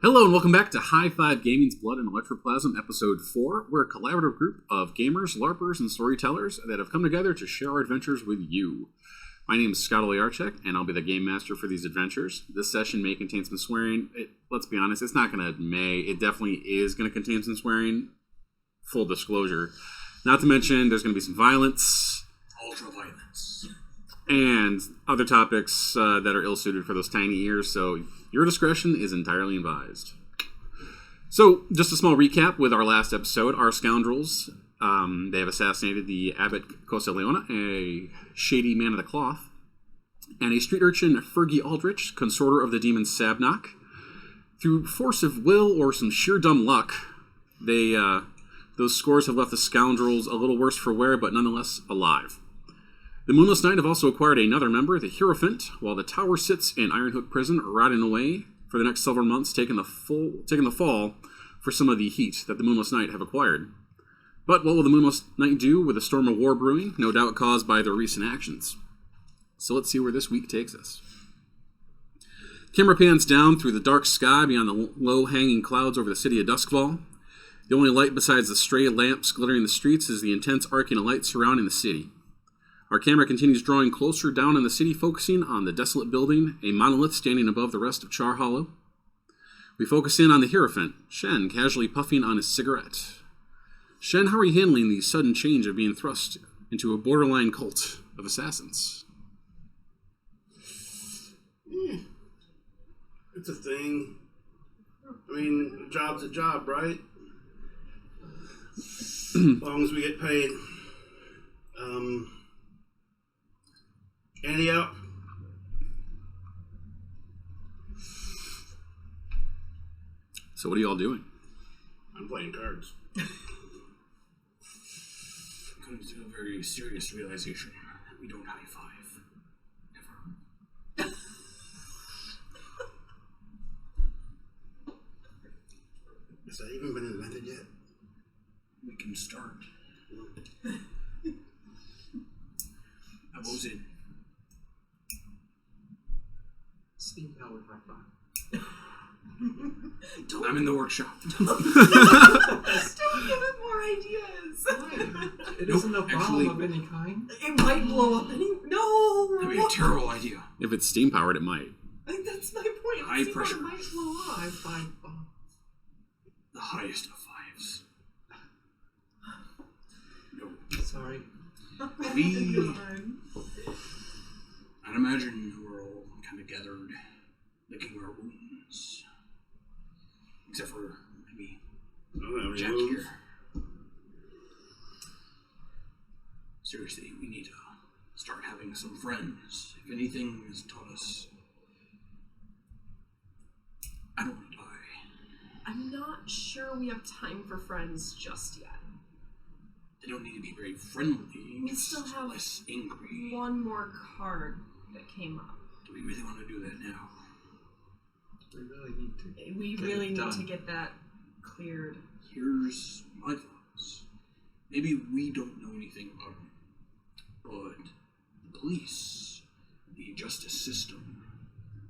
Hello and welcome back to High Five Gaming's Blood and Electroplasm, Episode 4. We're a collaborative group of gamers, LARPers, and storytellers that have come together to share our adventures with you. My name is Scott Oliarchek, and I'll be the game master for these adventures. This session may contain some swearing. Let's be honest, it's not going to it definitely is going to contain some swearing. Full disclosure. Not to mention, there's going to be some violence. Ultra-violence. And other topics that are ill-suited for those tiny ears, so your discretion is entirely advised. So, just a small recap with our last episode. Our scoundrels, they have assassinated the Abbot Coseleona, a shady man of the cloth, and a street urchin, Fergie Aldrich, consorter of the demon Sabnock. Through force of will or some sheer dumb luck, those scores have left the scoundrels a little worse for wear, but nonetheless alive. The Moonless Knight have also acquired another member, the Hierophant, while the tower sits in Ironhook Prison, rotting away for the next several months, taking the fall for some of the heat that the Moonless Knight have acquired. But what will the Moonless Knight do with a storm of war brewing, no doubt caused by their recent actions? So let's see where this week takes us. Camera pans down through the dark sky beyond the low-hanging clouds over the city of Duskfall. The only light besides the stray lamps glittering the streets is the intense arcing of light surrounding the city. Our camera continues drawing closer down in the city, focusing on the desolate building, a monolith standing above the rest of Char Hollow. We focus in on the Hierophant, Shen casually puffing on his cigarette. Shen, how are you handling the sudden change of being thrust into a borderline cult of assassins? It's a thing. I mean, a job's a job, right? As long as we get paid. Andy out? So what are you all doing? I'm playing cards. Coming to a very serious realization that we don't high five. Never. Has that even been invented yet? We can start. I was in. Steam-powered high five. I'm in the workshop. Don't give it more ideas. It isn't a bomb of any kind. It might blow up any. No. That'd be a terrible idea. If it's steam-powered, it might. That's my point. High See, pressure. It might blow up. High five bomb. The highest of fives. No. Sorry. I'd imagine we're all kind of gathered, licking our wounds. Except for maybe Jack here. Seriously, we need to start having some friends. If anything has taught us, I don't want to die. I'm not sure we have time for friends just yet. They don't need to be very friendly. We still have less angry. one more card that came up. Do we really want to do that now? We really need to. We really need to get that cleared. Here's my thoughts. Maybe we don't know anything about him, but the police, the justice system,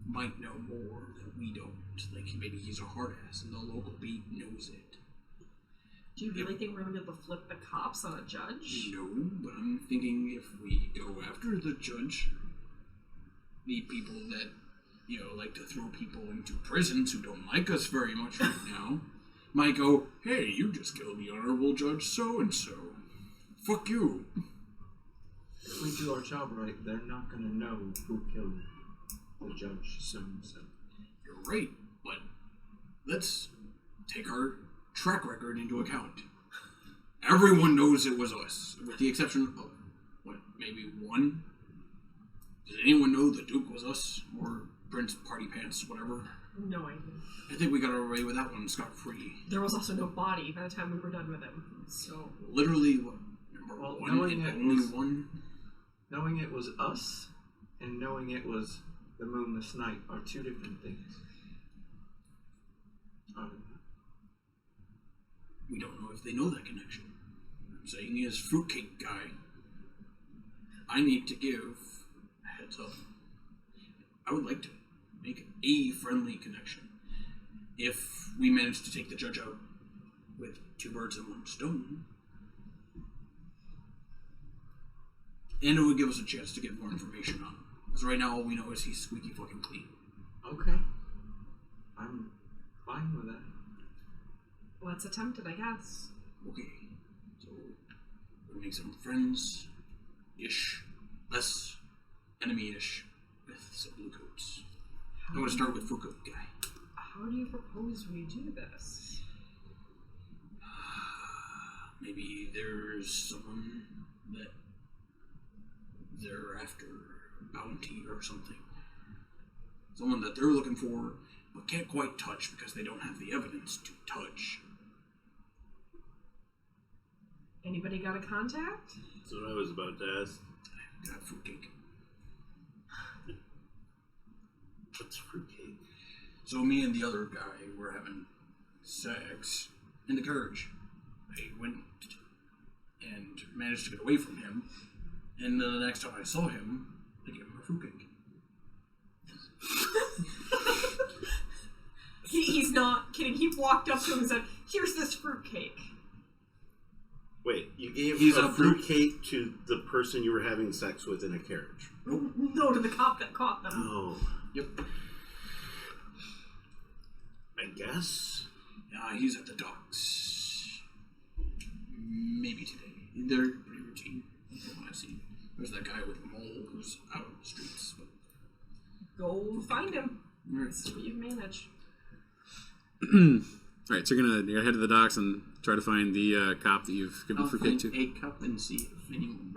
might know more that we don't. Like, maybe he's a hard ass and the local beat knows it. Do you really think we're going to be able to flip the cops on a judge? No, but I'm thinking if we go after the judge, need people that, like to throw people into prisons who don't like us very much right now, might go, hey, you just killed the Honorable Judge so-and-so. Fuck you. If we do our job right, they're not going to know who killed the judge so-and-so. You're right, but let's take our track record into account. Everyone knows it was us, with the exception of, maybe one? Does anyone know the Duke was us? Or Prince Party Pants, whatever? No idea. I think we got away with that one scot-free. There was also no body by the time we were done with him, so... Literally, number one knowing and it only was, one? Knowing it was us and knowing it was the Moonless Knight are two different things. We don't know if they know that connection. I'm saying he is fruitcake guy. I need to give a heads up. I would like to make a friendly connection. if we manage to take the judge out with 2 birds and 1 stone, and it would give us a chance to get more information on him. Because right now all we know is he's squeaky fucking clean. Okay. I'm fine with that. Let's attempt it, I guess. Okay, so we'll make some friends-ish, less enemy-ish with some blue coats. I'm going to start with Fur Coat Guy. How do you propose we do this? Maybe there's someone that they're after, bounty or something. Someone that they're looking for, but can't quite touch because they don't have the evidence to touch. Anybody got a contact? That's what I was about to ask. Got fruitcake. What's fruitcake? So me and the other guy were having sex in the carriage. I went and managed to get away from him, and then the next time I saw him, I gave him a fruitcake. He's not kidding. He walked up to him and said, "Here's this fruitcake." Wait, you gave He's a a fruit- fruitcake to the person you were having sex with in a carriage? No, to the cop that caught them. Oh, Yep. I guess. He's at the docks. Maybe today. They're pretty routine from what I've seen. There's that guy with the mole who's out on the streets. But Go find him. Alright. See what you manage. Alright, so you're gonna head to the docks and try to find the cop that you've given I'll fruitcake find to. a cup and see if anyone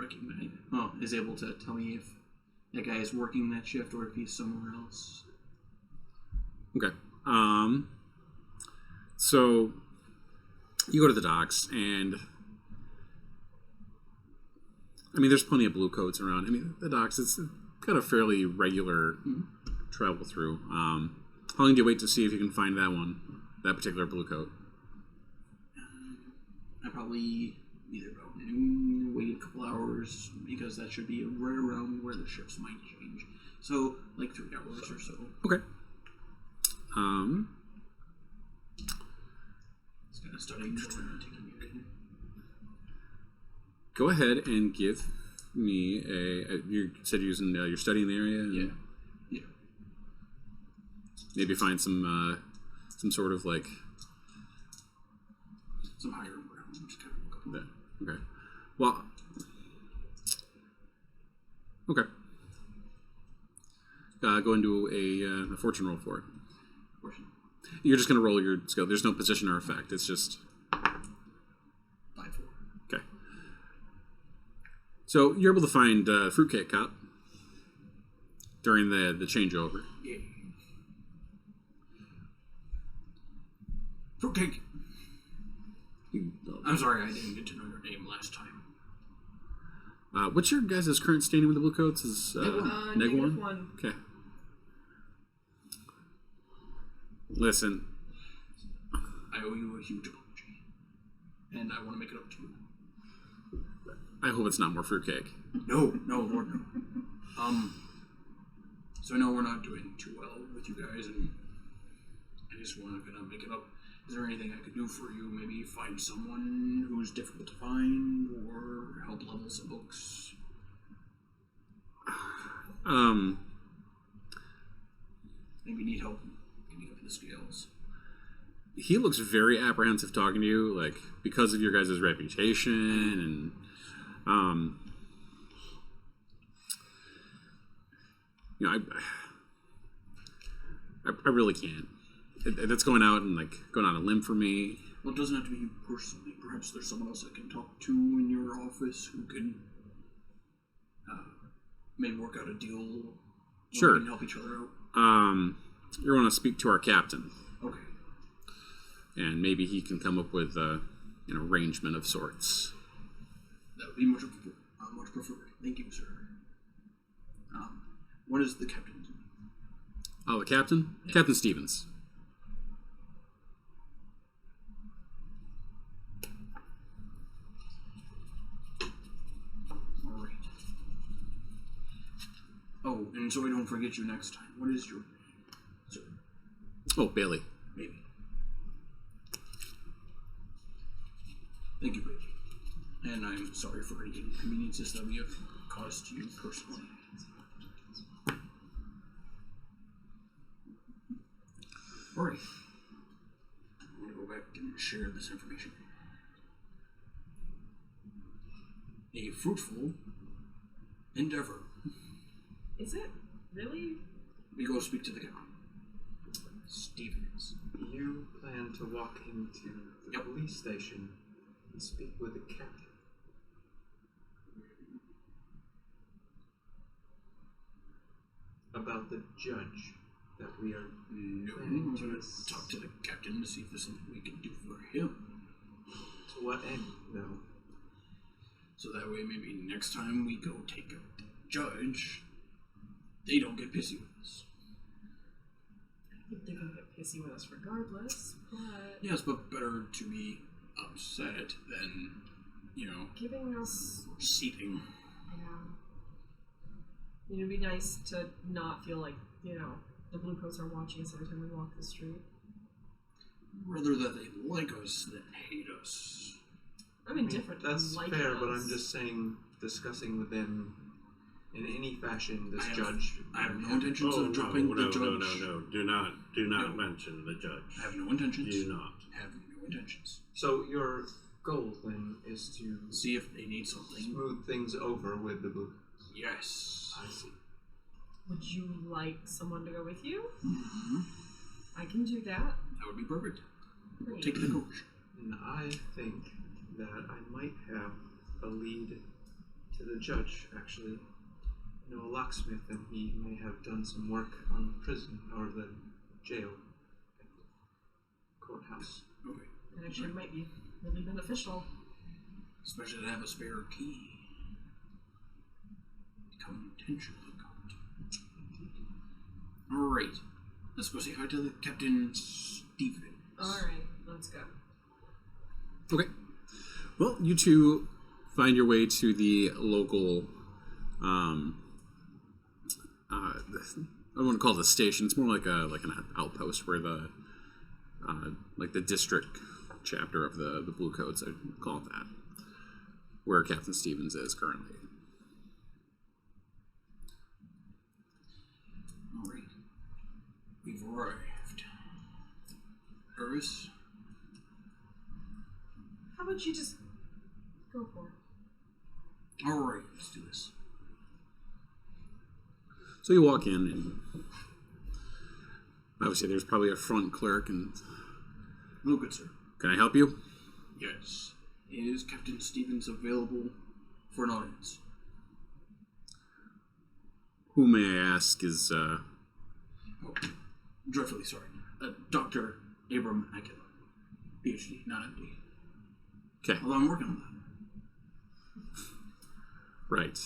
is able to tell me if that guy is working that shift or if he's somewhere else. Okay. So you go to the docks, and I mean, there's plenty of blue coats around. I mean, the docks, it's got a fairly regular travel through. How long do you wait to see if you can find that particular blue coat? I probably either about noon, wait a couple hours, because that should be right around where the shifts might change. So, like 3 hours or so. Okay. It's kind of studying and taking it in. Go ahead and give me you said you're using your study in the area? And Yeah. maybe find some sort of like... Some higher ground. Just kind of look up. Okay. Well... Okay. Go and do a fortune roll for it. Portion. You're just going to roll your skill. There's no position or effect. It's just... 5-4. Okay. So you're able to find Fruitcake Cop during the changeover. Yeah. Fruitcake. I'm sorry, I didn't get to know your name last time. What's your guys' current standing with the Blue Coats? Is Negative one. Okay. Listen, I owe you a huge apology, and I want to make it up to you. I hope it's not more fruitcake. No, Lord, no. So I know we're not doing too well with you guys, and I just want to kind of make it up. Is there anything I could do for you? Maybe find someone who's difficult to find, or help level some books? Maybe need help getting up the scales. He looks very apprehensive talking to you, like, because of your guys' reputation, and, you know, I really can't. That's going out and, like, going on a limb for me. Well, it doesn't have to be you personally. Perhaps there's someone else I can talk to in your office who can maybe work out a deal. Sure. We can help each other out. You want to speak to our captain, Okay. and maybe he can come up with an arrangement of sorts. That would be much preferred. Thank you, sir. What is the captain's name? Oh, the captain? Yeah. Captain Stevens. All right. Oh, and so I don't forget you next time. What is your name, sir? Oh, Bailey. Maybe. Thank you, Brady. And I'm sorry for any inconveniences that we have caused you personally. Alright. I'm going to go back and share this information. A fruitful endeavor. Is it? Really? We go speak to the captain. Stevens. You plan to walk into the Yep. police station and speak with the captain. About the judge that we are No, planning I'm to going to talk to the captain to see if there's something we can do for him. To what end, though? So that way, maybe next time we go take out the judge, they don't get pissy with us. I think they're gonna get pissy with us regardless, but Yes, but better to be upset than, giving us, seething. it'd be nice to not feel like, the Bluecoats are watching us every time we walk the street. Rather that they like us than hate us. I'm indifferent to That's liking fair, us. but I'm just saying, discussing with them in any fashion, this I have- judge. I have no intentions of dropping the judge. No. Do not No. mention the judge. I have no intentions. Do not. I have no intentions. So your goal then is to See if they need something. smooth things over with the blue. Yes. I see. Would you like someone to go with you? Mm-hmm. I can do that. That would be perfect. Great. Take the coach. And I think that I might have a lead to the judge, actually. I know a locksmith, and he may have done some work on the prison, or the jail, at the courthouse. Okay. It actually might be really beneficial. Especially to have a spare key. Become intentionally caught. Alright. Let's go say hi to the Captain Stevens. Alright, let's go. Okay. Well, you two find your way to the local. I don't want to call it a station. It's more like an outpost where the the district chapter of the Bluecoats, I'd call it that, where Captain Stevens is currently. Alright. We've arrived. Irvis? How about you just go for it? Alright, let's do this. So you walk in, and obviously there's probably a front clerk, and No good, sir. can I help you? Yes. Is Captain Stevens available for an audience? Who may I ask is Oh, dreadfully sorry. Dr. Abram Akela. PhD, not MD. okay, Although I'm working on that. right,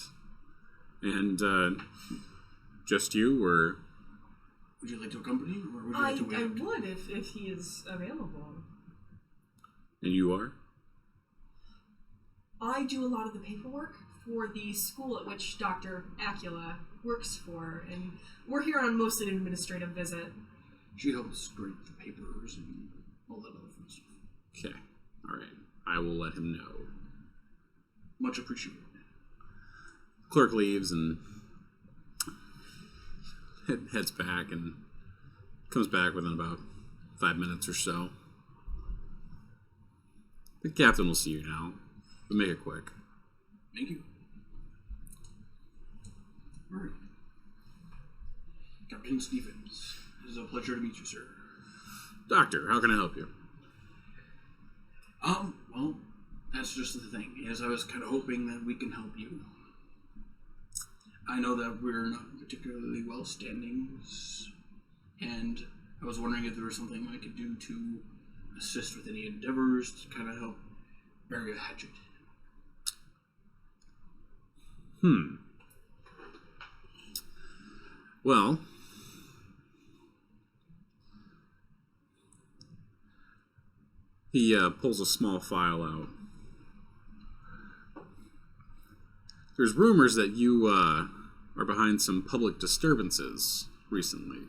and just you, or Would you like to accompany, or would you I like to wait? up? would if he is available. and you are? I do a lot of the paperwork for the school at which Dr. Acula works for, and we're here on mostly an administrative visit. She helps grade the papers and all that other fun stuff. Okay, all right. I will let him know. Much appreciated. Clerk leaves and heads back and comes back within about 5 minutes or so. The captain will see you now, but make it quick. Thank you. Alright. Captain Stevens, it is a pleasure to meet you, sir. Doctor, how can I help you? Well, that's just the thing, is I was kind of hoping that we can help you. I know that we're not particularly well standings, and I was wondering if there was something I could do to assist with any endeavors to kind of help bury a hatchet. Well, he pulls a small file out. There's rumors that you are behind some public disturbances recently.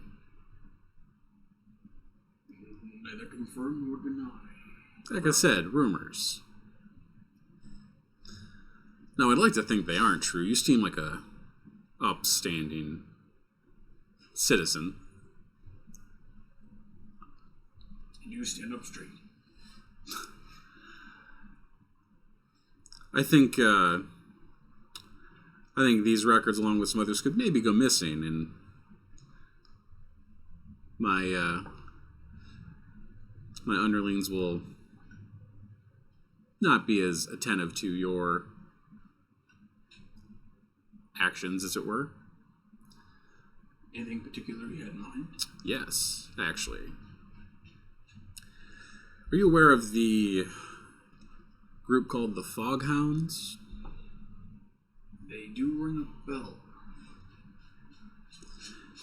Neither confirm nor deny. Like I said, rumors. Now, I'd like to think they aren't true. You seem like a upstanding citizen. You stand up straight. I think these records, along with some others, could maybe go missing, and my underlings will not be as attentive to your actions, as it were. Anything particular you had in mind? Yes, actually. Are you aware of the group called the Foghounds? They do ring a bell.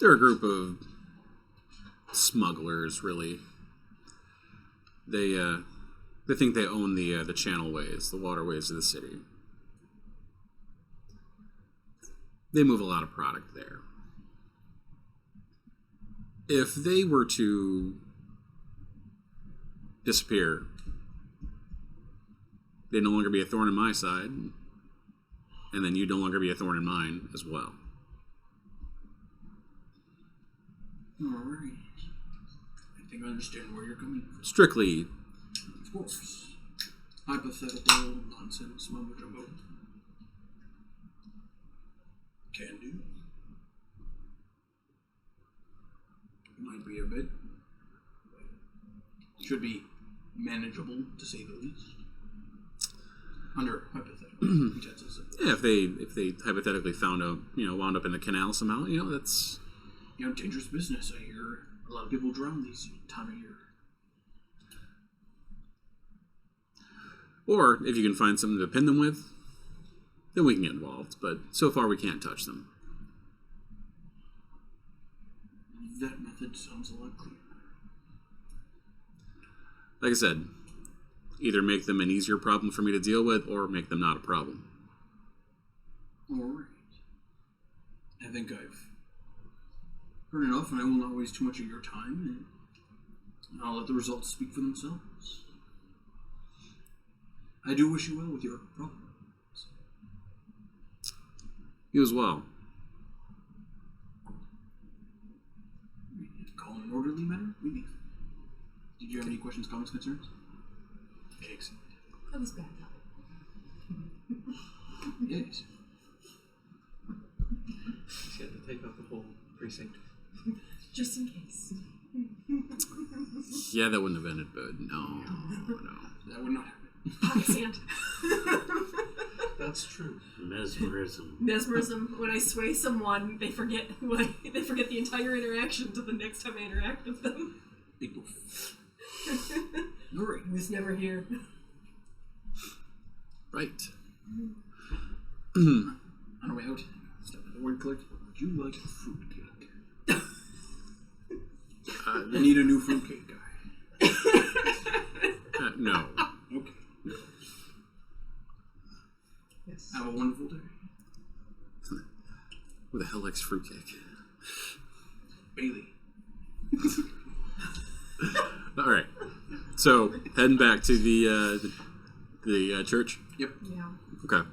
They're a group of smugglers, really. They think they own the channelways, the waterways of the city. They move a lot of product there. If they were to disappear, they'd no longer be a thorn in my side, and then you'd no longer be a thorn in mine as well. Alright. I think I understand where you're coming from. Strictly, Of course. Hypothetical nonsense mumbo jumbo. Can do. Might be a bit. Should be manageable, to say the least. Under hypothetical pretenses. yeah, if they hypothetically wound up in the canal somehow, that's... Dangerous business. I hear a lot of people drown these time of year. Or if you can find something to pin them with, then we can get involved. But so far, we can't touch them. That method sounds a lot clearer. Like I said, either make them an easier problem for me to deal with, or make them not a problem. Alright. I think I've heard enough, and I will not waste too much of your time, and I'll let the results speak for themselves. I do wish you well with your problems. You as well. Call it an orderly matter, maybe. Did you have any questions, comments, concerns? Excellent. That was bad. Yes. She had to take out the whole precinct. Just in case. Yeah, that wouldn't have ended good. No. That would not happen. Pocket sand. That's true. Mesmerism. Mesmerism. When I sway someone, they forget they forget the entire interaction until the next time I interact with them. Big boof. Alright. He was never here. Right. On our way out, step at the word click. Would you like a fruitcake? I need a new fruitcake guy. No. Okay. Yes. Have a wonderful day. Who the hell likes fruitcake? Bailey. All right. So heading back to the church. Yep. Yeah. Okay.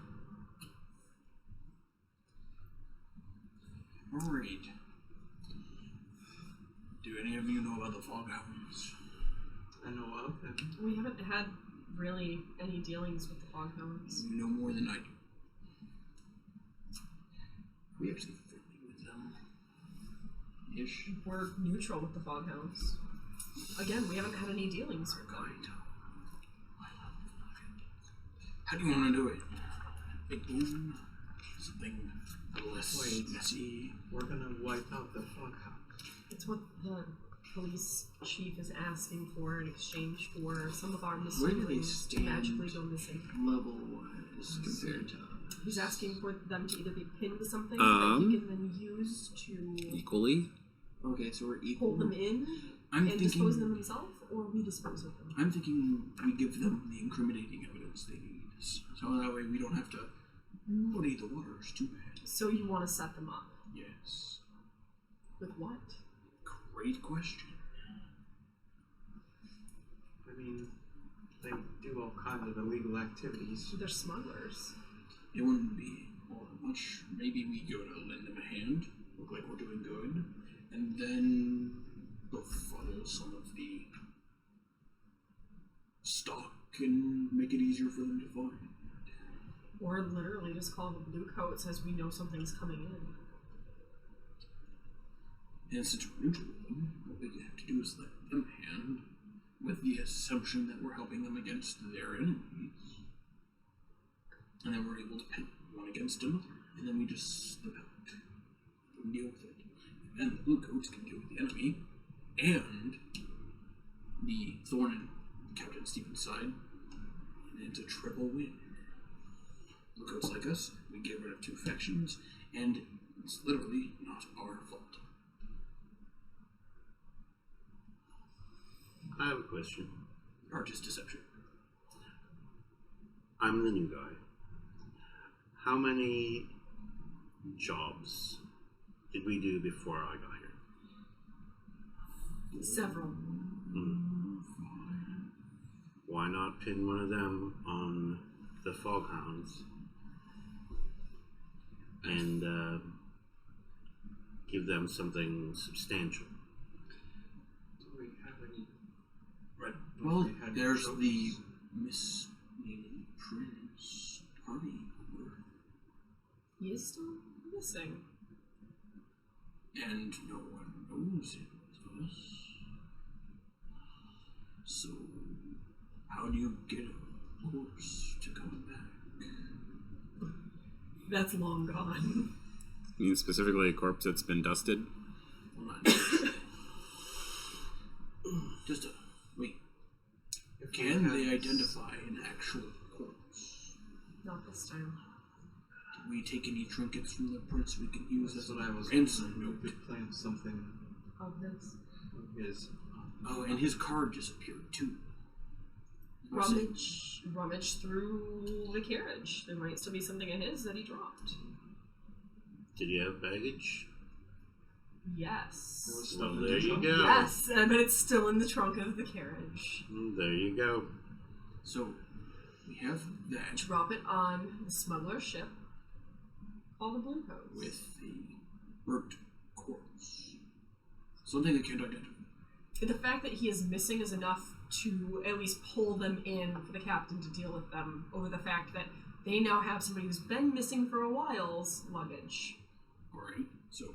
Alright. Do any of you know about the Foghounds? I know of them. We haven't had really any dealings with the Foghounds. You know more than I do. We actually friendly with them. Ish. We're neutral with the Foghounds. Again, we haven't had any dealings with them. Right. How do you want to do it? Big boom? Something less Wait. messy? We're gonna wipe out the Foghound. It's what the police chief is asking for in exchange for some of our Where do they misdealings to stand magically go missing. level-wise compared to He's asking for them to either be pinned to something that Um, he can then use to Equally. Okay, so we're equal. hold them in I'm and dispose of them himself, or we dispose of them. I'm thinking we give them the incriminating evidence they need. So that way we don't have to muddy the waters too bad. So you want to set them up. Yes. With what? Great question. I mean, they do all kinds of illegal activities. They're smugglers. it wouldn't be all that much. Maybe we go to lend them a hand, look like we're doing good, and then befuddle some of the stock and make it easier for them to find. Or literally just call the blue coats as we know something's coming in. And since we're neutral with them, what we have to do is let them hand with the assumption that we're helping them against their enemies. And then we're able to pit one against another. And then we just slip out and deal with it. And then the blue coats can deal with the enemy and the thorn in Captain Stephen's side. And it's a triple win. Blue coats like us, we get rid of two factions, and it's literally not our fault. I have a question. Or just deception. I'm the new guy. How many jobs did we do before I got here? Several. Why not pin one of them on the Foghounds and give them something substantial? Do we have any? Right. Well, Well, they had there's trophies. the misnamed Prince party. He is still missing. And no one knows it was us. So, how do you get a corpse to come back? That's long gone. You mean specifically a corpse that's been dusted? Well, not just a wait. If we Can had- they identify an actual corpse? Not this time. Did we take any trinkets from the prince we can use That's as what I a was ransom wondering. note? We could plan something Of this. of his. Oh, and his card disappeared too. Was it- Rummage through the carriage. There might still be something of his that he dropped. Did you have baggage? Yes. There was stuff Well, in the there you trunk. go. Yes, but it's still in the trunk of the carriage. There you go. So, we have that Drop it on the smuggler's ship. All the blue coats. with the burnt corpse. Something they can't identify. The fact that he is missing is enough to at least pull them in for the captain to deal with them over the fact that they now have somebody who's been missing for a while's luggage. Alright, so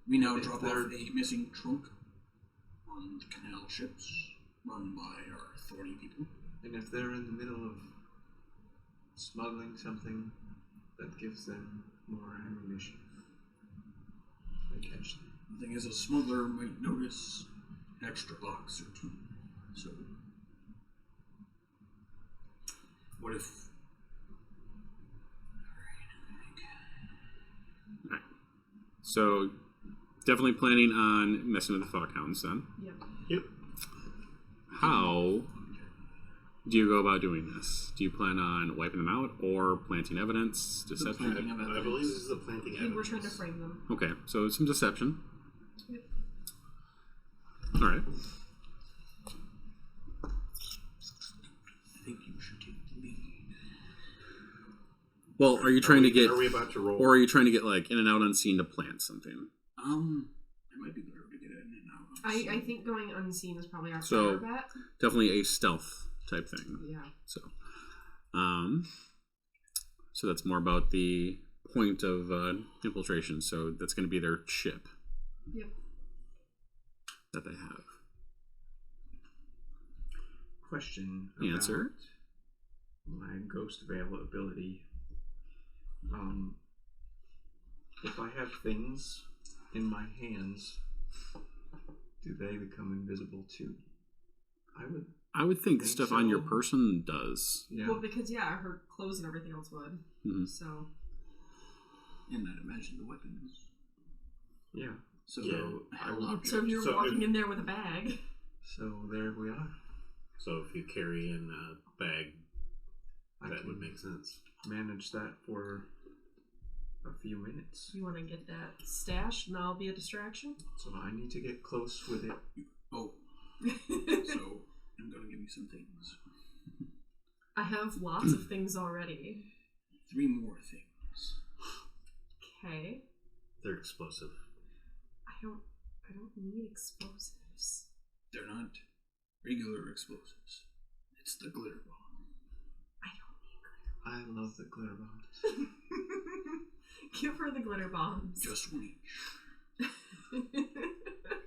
we now If drop they're- off a missing trunk on the canal ships run by our thorny people. And if they're in the middle of smuggling something, that gives them more ammunition. They catch them. The thing is, a smuggler might notice an extra box or two. So, what if? Alright. So, definitely planning on messing with the Foghounds then. Yep. Yep. How do you go about doing this? Do you plan on wiping them out or planting evidence, deception? planting. I believe this is the planting I think we're trying to evidence. frame them. Okay, so some deception. Yep. All right. I think you should take the lead. Well, are you trying to get, Are we about to roll? or are you trying to get like in and out unseen to plant something? It might be better to get in and out. I think going unseen is probably our So- better bet. Definitely a stealth type thing. Yeah. So, so that's more about the point of infiltration. So that's going to be their ship Yep. that they have. Question. Answer. About my ghost veil ability. If I have things in my hands, do they become invisible too? I would think Think stuff on your so. person does. Yeah. Well, because her clothes and everything else would. Mhm. So And I'd imagine the weapons. Yeah. So, Yeah. I will. so if you're So walking if- in there with a bag, So there we are. So if you carry in a bag, I that can would make sense. manage that for a few minutes. you want to get that stashed, and I'll be a distraction. So I need to get close with it. Oh, so I'm gonna give you some things. I have lots of things already. 3 more things. Okay. They're explosive. I don't need explosives. They're not regular explosives. It's the glitter bomb. I don't need glitter. I love the glitter bombs. Give her the glitter bombs. Just 1 each.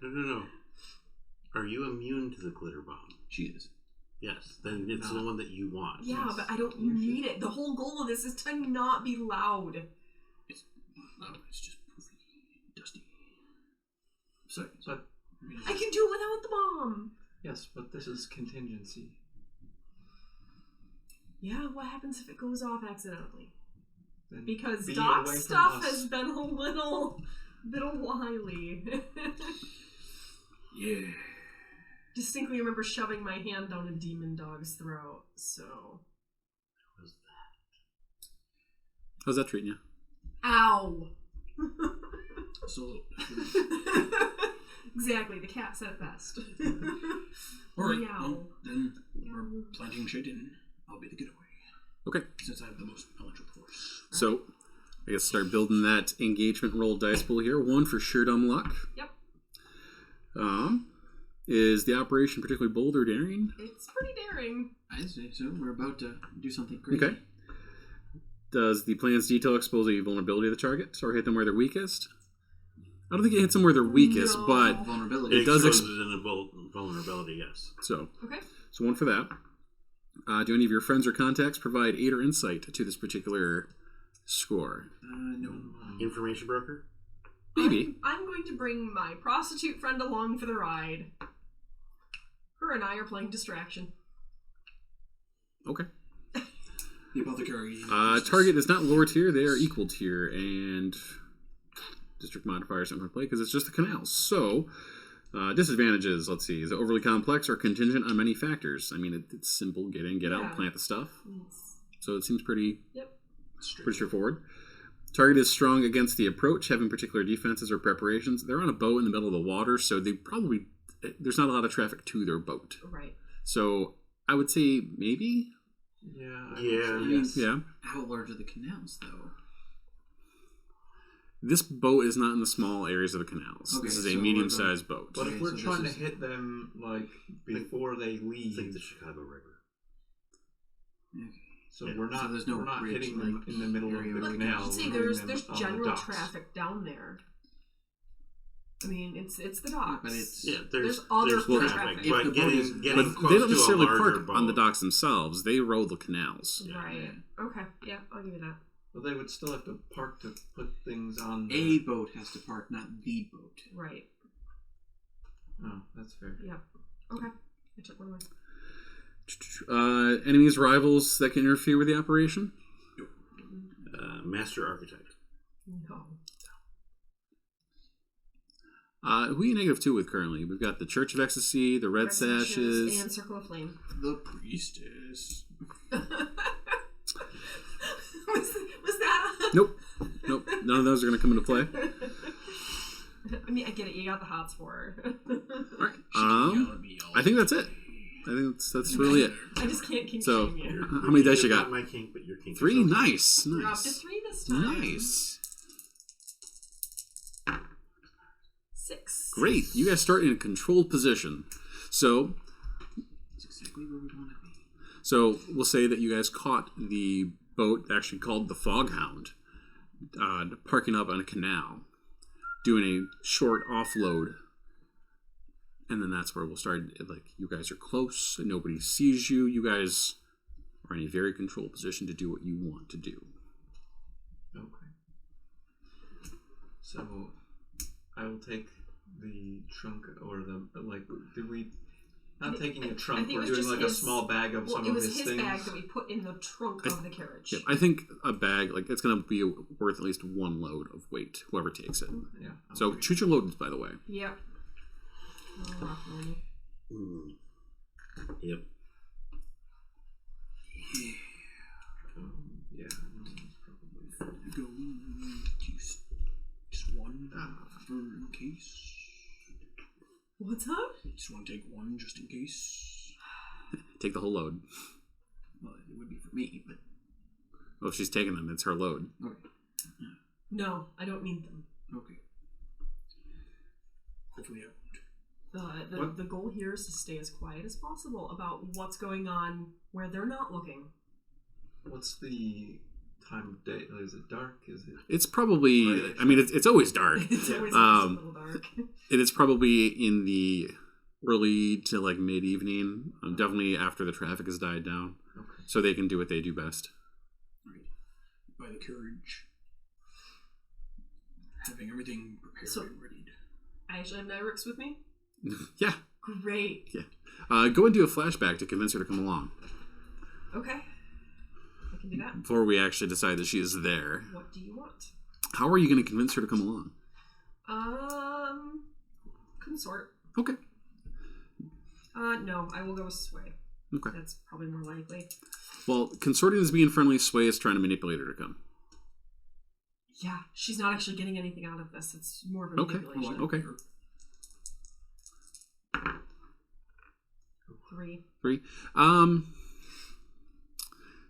No. Are you immune to the glitter bomb? She is. Yes. Then it's the one that you want. Yeah, Yes. but I don't need it. The whole goal of this is to not be loud. It's just poofy, dusty. So, But I can do it without the bomb. yes, but this is contingency. Yeah, what happens if it goes off accidentally? Then Because be Doc's away from stuff us. has been a little wily. yeah. Distinctly remember shoving my hand down a demon dog's throat, so... What was that? How's that treating you? Ow! So, Exactly, the cat said it best. alright. Meow. Well, then we're planting shit and I'll be the getaway. Okay. Since I have the most electric force. So, I guess start building that engagement roll dice pool here. 1 for sure dumb luck. Yep. Is the operation particularly bold or daring? It's pretty daring. I say so. We're about to do something crazy. Okay. Does the plan's detail expose a vulnerability of the target or hit them where they're weakest? I don't think it hits them where they're weakest, No. but Vulnerability. It does exposes in a vulnerability, yes. so Okay. 1 for that. Do any of your friends or contacts provide aid or insight to this particular score? No. Information broker? Maybe. I'm going to bring my prostitute friend along for the ride. Her and I are playing distraction. Okay. The apothecary. Target is not lower tier; they are equal tier, and district modifiers aren't going to play because it's just the canals. So, disadvantages. Let's see: is it overly complex or contingent on many factors? I mean, it's simple: get in, get Yeah. out, plant the stuff. Yes. So it seems pretty Yep. pretty straightforward. Target is strong against the approach, having particular defenses or preparations. They're on a boat in the middle of the water, so there's not a lot of traffic to their boat. Right. So I would say maybe. Yeah. Yeah. I mean, Yeah. how large are the canals, though? This boat is not in the small areas of the canals. Okay, This is so a we're medium-sized boat. But Okay, if we're so this trying to is- hit them like before they leave, Think the Chicago River. Okay. so Yeah. we're not So there's no we're not bridge, hitting them like, in the middle of area the where But we canal. I should say we're hitting there's them on the general docks. traffic down there. I mean, it's the docks. But it's Yeah, There's there's other traffic, traffic. If the but boat getting, is- getting But close they don't to a necessarily larger park on the boat. docks themselves. They row the canals. Right. Okay. Yeah, I'll give you that. But they would still have to park to put things on. a boat has to park, not the boat. Right. Oh, that's fair. Yeah. Okay. I took one away. Enemies, rivals that can interfere with the operation? Master Architect. No. Who are you -2 with currently? We've got the Church of Ecstasy, the Red Sashes. and Circle of Flame. The priestess. was that? Nope. None of those are going to come into play. I mean, I get it. You got the hots for her. All right. She can yell at me all I think day. that's it. I think that's really it. I just can't kink So, shame you. how many dice you You're got? not my kink, but your kink. 3? is okay. Nice. You're up to Nice. 3 this time. Nice. 6. Great. You guys start in a controlled position. So, That's exactly where we want to be. So we'll say that you guys caught the boat, actually called the Foghound, parking up on a canal, doing a short offload, and then that's where we'll start. Like, you guys are close, and nobody sees you. You guys are in a very controlled position to do what you want to do. Okay. So I will take the trunk or the Did we? Not taking a trunk. think it We're was doing just like his- a small bag of Well, some it of was his his things. bag that we put in the trunk of the carriage. Yeah, I think a bag, like, it's going to be worth at least 1 load of weight, whoever takes it. Yeah. So choose your loads, by the way. Yep. Oh, rock money. Yep. Yeah. Probably. Go. Just one for in case. What's up? Just want to take one just in case. Take the whole load. Well, it would be for me, but Well, if she's taking them, it's her load. Okay. No, I don't need them. Okay. Hopefully The goal here is to stay as quiet as possible about what's going on where they're not looking. What's the time of day? Is it dark? Is it? It's probably. I mean, it's always dark. It's always a little dark. And it's probably in the early to like mid evening. Definitely after the traffic has died down, so they can do what they do best. Right. By the courage, having everything prepared and readied. I actually have Nyrex with me. Yeah. Great. Yeah. Go and do a flashback to convince her to come along. Okay. I can do that. Before we actually decide that she is there. What do you want? How are you going to convince her to come along? Consort. Okay. No, I will go with Sway. Okay. That's probably more likely. Well, consorting is being friendly. Sway is trying to manipulate her to come. Yeah, she's not actually getting anything out of this. It's more of a Okay. manipulation. Okay. 3.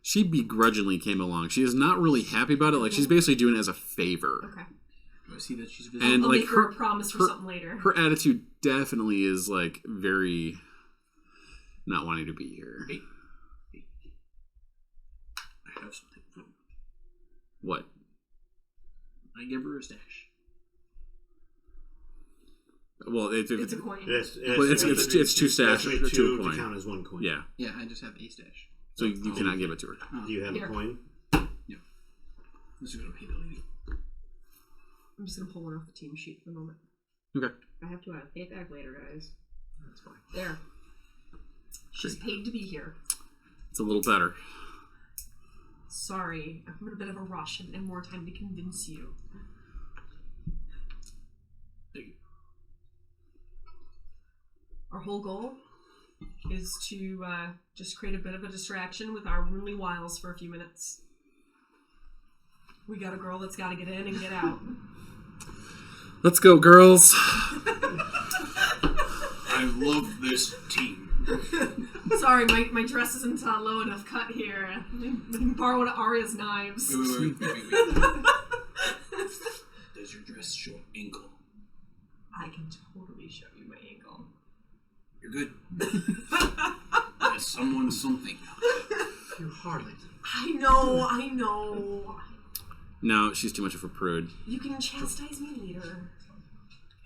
She begrudgingly came along. She is not really happy about it. Like, she's basically doing it as a favor. Okay. Do I see that she's visible? And I'll like make her a promise for something later. Her attitude definitely is like very not wanting to be here. Hey. I have something for you. What? I give her a stash. Well, It's a coin. it's two stashes Actually, or two to coin. count as one coin. Yeah. Yeah, I just have a stash. So you cannot give it to her. Do you have Here. a coin? Yeah. This is going to pay the lady. I'm just gonna pull one off the team sheet for the moment. Okay. I have to pay it back later, guys. That's fine. There. She's paid to be here. It's a little better. Sorry, I'm in a bit of a rush and more time to convince you. Thank you. Our whole goal is to just create a bit of a distraction with our womanly wiles for a few minutes. We got a girl that's got to get in and get out. Let's go, girls. I love this team. Sorry, my dress isn't low enough cut here. I can borrow one of Arya's knives. Wait. Does your dress show ankle? I can totally show you my ankle. You're good. That's someone's something. You harlot. I know. No, she's too much of a prude. You can chastise me later.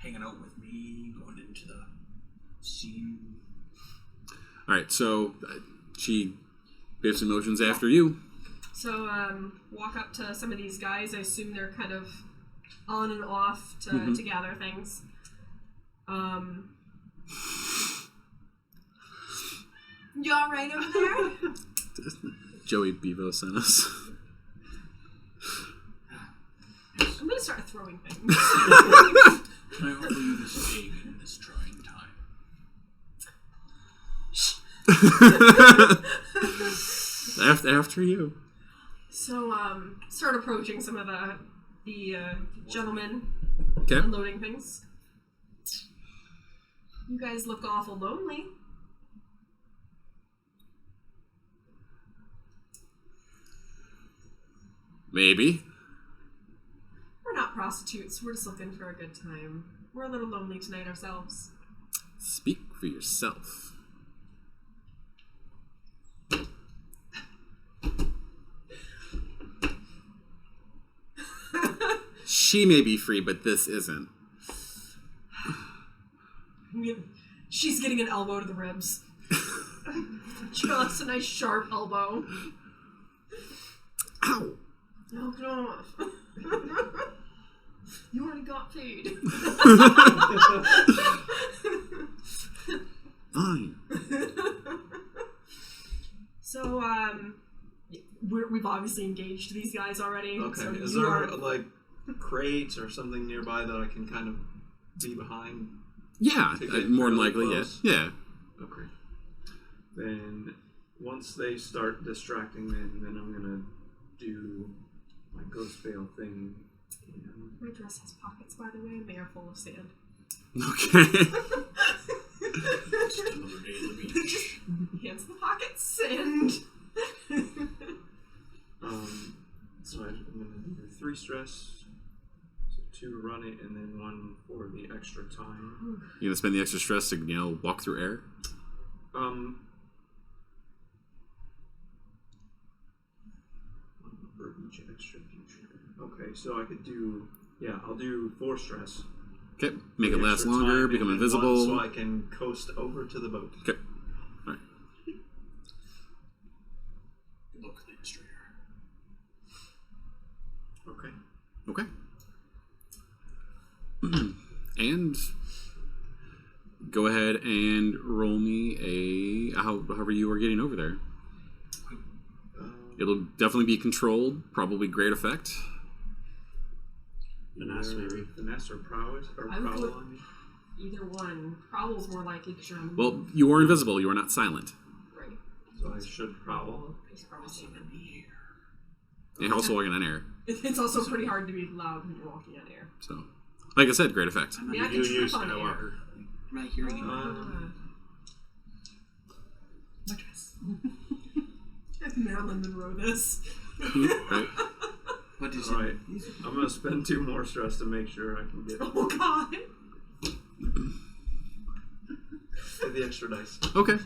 Hanging out with me, going into the scene. All right, so she basically motions after you. So, walk up to some of these guys. I assume they're kind of on and off to gather things. You all right over there? Joey Bevo sent us. I'm gonna start throwing things. Can I offer you this egg in this trying time? After you. So, start approaching some of the gentlemen Okay. unloading things. You guys look awful lonely. Maybe. We're not prostitutes. We're just looking for a good time. We're a little lonely tonight ourselves. Speak for yourself. She may be free, but this isn't. She's getting an elbow to the ribs. Just a nice sharp elbow. Ow! Knock it off. You already got paid. Fine. So, we've obviously engaged these guys already. Okay. So Is you there are, like crates or something nearby that I can kind of be behind? Yeah, To get more than really likely, close. yeah. Okay. Then once they start distracting me, then I'm gonna do my ghost veil thing. And my dress has pockets, by the way, and they are full of sand. Okay. Just another day at the beach. Hands in the pockets and So I'm going to do 3 stress, so 2 to run it, and then 1 for the extra time. You gonna spend the extra stress to walk through air? 1 for each extra future. Okay, so I could do, I'll do 4 stress. Okay, make it The last extra longer, time, become and then invisible. 1 so I can coast over to the boat. Okay. All right. Good luck, Administrator. Okay. Okay. And go ahead and roll me a however you are getting over there. It'll definitely be controlled, probably great effect. Finesse, maybe. Finesse or prowess? Or I would prowl, go- I mean. Either one. Prowl's more likely because you're on Well, you are invisible. You are not silent. right. So I should prowl. He's probably safe in the air. And also walking on air. It's also pretty hard to be loud when you're walking on air. So, like I said, great effect. I mean, I You can use trip on air. Skywalker. Am I hearing you? My dress. Marilyn Monroe this. Right? What is Alright. it? I'm going to spend 2 more stress to make sure I can get Oh god. the extra dice. Okay.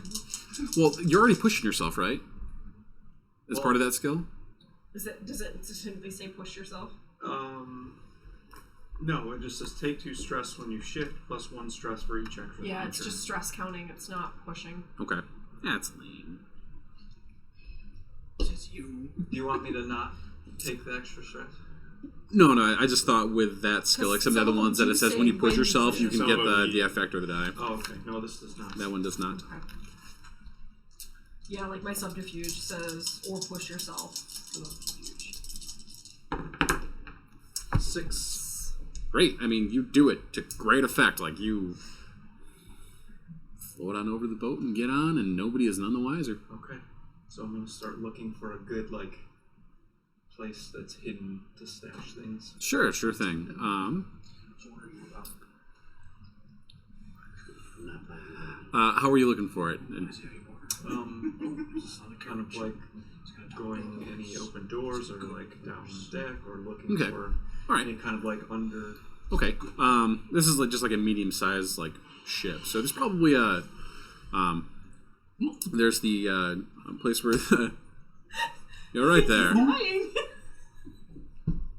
Well, you're already pushing yourself, right? As Well- part of that skill? Does it specifically say push yourself? No, it just says take 2 stress when you shift, plus 1 stress for each extra. Yeah, it's feature. just stress counting. It's not pushing. Okay. That's lame. It's you. Do you want me to not take the extra stress? No, I just thought with that skill, like some of the some other of them ones that do it says say when you push when you yourself, push you can Some get of them the effect or the die. Oh, okay. No, this does not. That one does not. Okay. Yeah, like my subterfuge says, or push yourself for the subterfuge. 6. Great. I mean, you do it to great effect. Like, you float on over the boat and get on, and nobody is none the wiser. Okay. So I'm going to start looking for a good, place that's hidden to stash things. Sure thing. So what are you about? Not bad either. How are you looking for it? And, Kind of like going any open doors or down the deck or looking Okay. for all right. any kind of under. Okay. This is just like a medium-sized ship. So there's probably a there's the place where you're right there. Dying.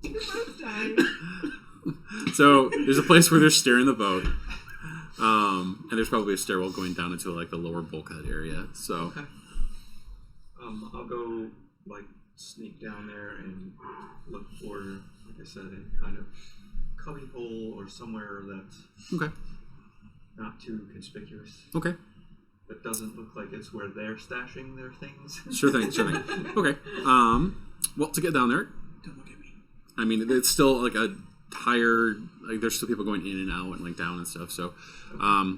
You're both dying. So there's a place where they're steering the boat, and there's probably a stairwell going down into the lower bulkhead area. So Okay. I'll go sneak down there and look for, like I said, a kind of cubby hole or somewhere that's okay, not too conspicuous. okay, That doesn't look like it's where they're stashing their things. sure thing. Okay. Well, to get down there, Don't look at me. I mean, it's still a higher. There's still people going in and out and down and stuff. So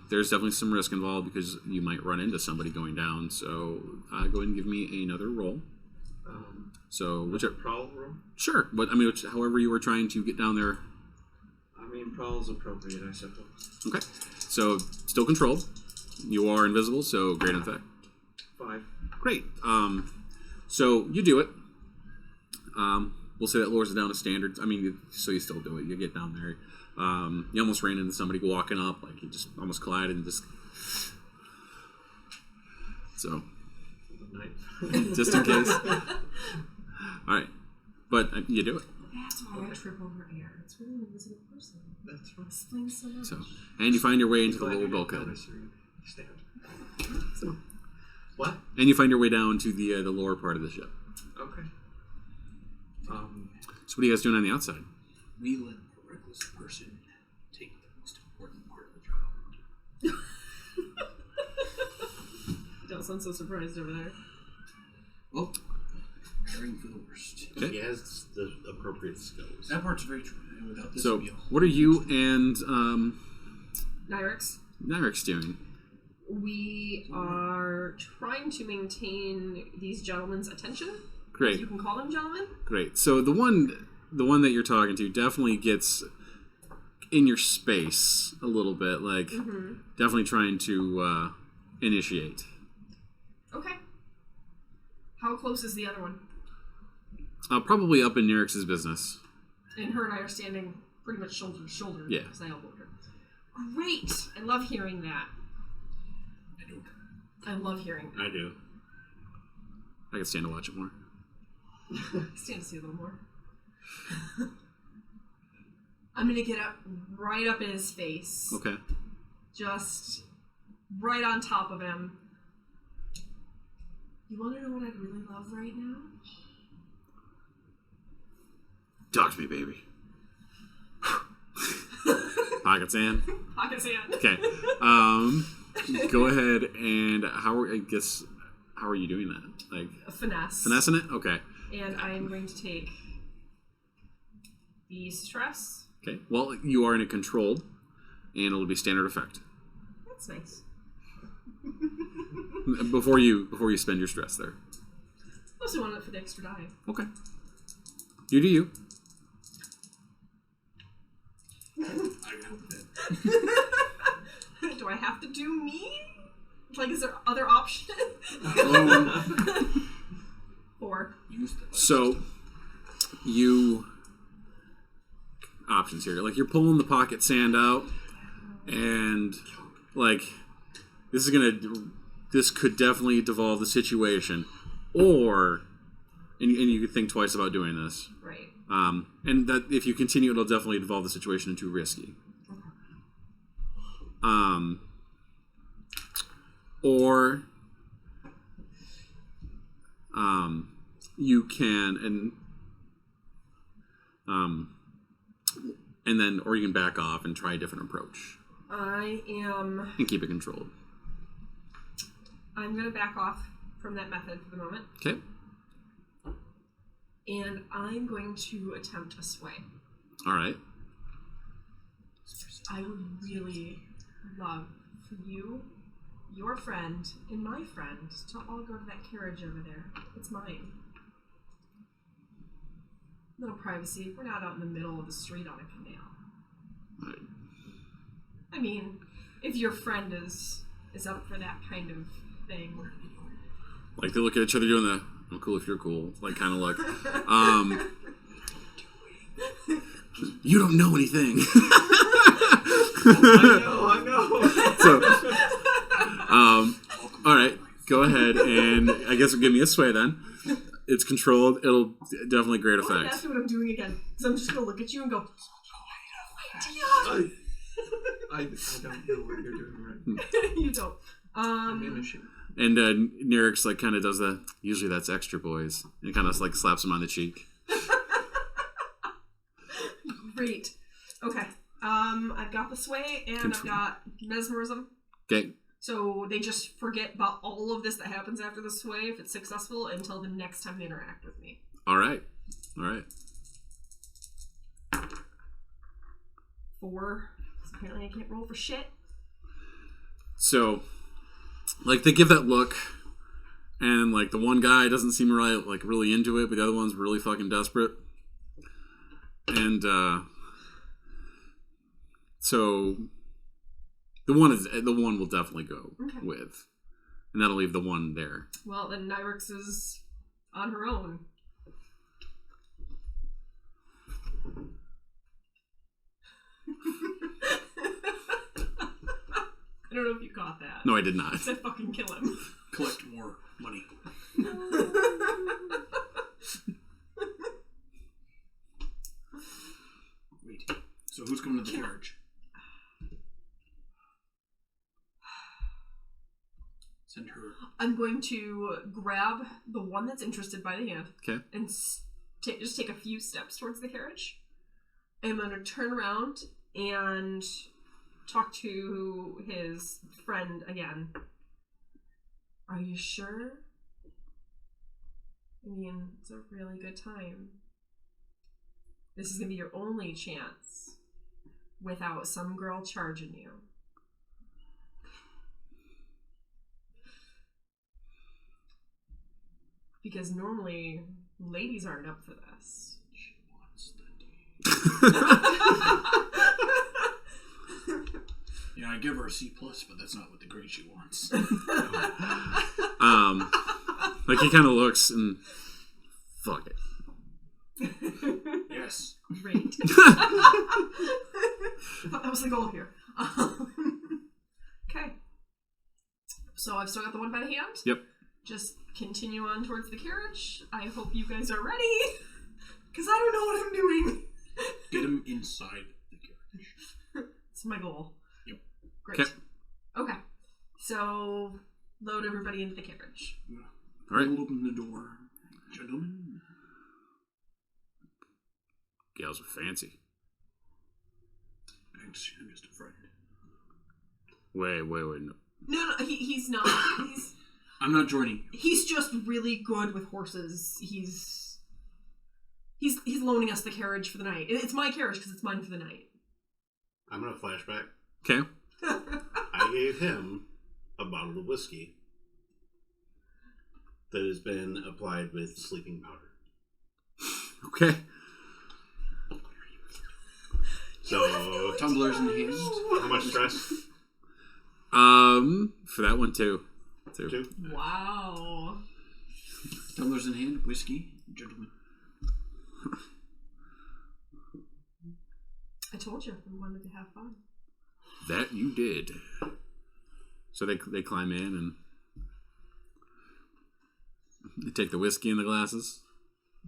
there's definitely some risk involved because you might run into somebody going down. So go ahead and give me another roll. So whichever. Prowl roll? Sure, but I mean, however you were trying to get down there. I mean, prowl's appropriate, I suppose. Okay. So still controlled. You are invisible, so great effect. 5. Great. So you do it. We'll say that lowers it down to standard. I mean, so you still do it. You get down there. You almost ran into somebody walking up, you just almost collided and just. So, just in case. All right, but you do it. That's why I trip over air. It's really an invisible person. That's right. Explains so much. So, and you find your way into the Glad lower you didn't bulkhead. notice you stand. So, what? And you find your way down to the lower part of the ship. Okay. So, what are you guys doing on the outside? We let a reckless person take the most important part of the job. Don't sound so surprised over there. Well, preparing for the worst. Okay. He has the appropriate skills. That part's very true. And without this, So, it'd be a whole- what are you and Nyrix, Nyrix doing? we are trying to maintain these gentlemen's attention. Great. You can call them gentlemen. Great. So the one that you're talking to definitely gets in your space a little bit, definitely trying to initiate. Okay. How close is the other one? Probably up in Nerix's business. And her and I are standing pretty much shoulder to shoulder. Yeah. Because I elbowed her. Great! I love hearing that. I don't. I love hearing that. I do. I can stand to watch it more. Stand to see a little more. I'm gonna get up right up in his face. Okay. Just right on top of him. You wanna know what I'd really love right now? Talk to me, baby. Pockets in. Pockets in. Okay. Go ahead and how are you doing that? Like A finesse. finessing it? Okay. And I am going to take the stress. Okay. Well, you are in a controlled, and it'll be standard effect. That's nice. Before you spend your stress there. Also wanted it for the extra die. Okay. You do you. I can help with that. Do I have to do me? Like, is there other option? 4. Use the So you options here. Like you're pulling the pocket sand out, and like this could definitely devolve the situation, or and you could think twice about doing this. Right. And that if you continue, it'll definitely devolve the situation into risky. Or you can or you can back off and try a different approach and keep it controlled. I'm going to back off from that method for the moment. Okay. And I'm going to attempt a sway. All right. I would really love for you, your friend, and my friend to all go to that carriage over there. It's mine. No privacy. We're not out in the middle of the street on a canal. Right. I mean, if your friend is up for that kind of thing. Like they look at each other doing the "I'm cool if you're cool," like kind of like, you don't know anything. I know. So, all right, go ahead and I guess give me a sway then. It's controlled. It'll definitely great Well, effect. that's what I'm doing again. Because I'm just going to look at you and go, I don't know what you're doing right. you don't. I'm imaging. And Nerix like kind of does the usually that's extra boys and kind of like slaps him on the cheek. Great. Okay. I've got the sway and I've got mesmerism. Okay. So they just forget about all of this that happens after the sway if it's successful until the next time they interact with me. All right. 4. So apparently I can't roll for shit. So, like they give that look, and like the one guy doesn't seem really into it, but the other one's really fucking desperate. And so the one will definitely go with, and that'll leave the one there. Well, then Nyrix is on her own. I don't know if you caught that. No, I did not. I said fucking kill him. collect more money. Wait. So who's coming to the carriage? Send her. I'm going to grab the one that's interested by the hand. Okay. And just take a few steps towards the carriage. I'm going to turn around and talk to his friend again. Are you sure? I mean, it's a really good time. This is going to be your only chance without some girl charging you. Because normally, ladies aren't up for this. She wants the D. Yeah, I give her a C+, but that's not what the grade she wants. Like he kind of looks and fuck it. Yes. Great. I thought that was the goal here. Okay. So I've still got the one by the hand. Yep. Just continue on towards the carriage. I hope you guys are ready, because I don't know what I'm doing. Get him inside the carriage. It's my goal. Yep. Great. Okay. Okay. So load everybody into the carriage. All right. Hold open the door, gentlemen. Gals are fancy. Thanks, I'm just a friend. Wait. No. No, he's not. I'm not joining you. He's just really good with horses. He's loaning us the carriage for the night. It's my carriage because it's mine for the night. I'm gonna flashback. Okay. I gave him a bottle of whiskey that has been applied with sleeping powder. Okay. So, Tumblers in hand. how much stress? For that one too. Two. Wow. Tumblers in hand, whiskey, gentlemen. I told you we wanted to have fun. That you did. So they climb in and they take the whiskey in the glasses.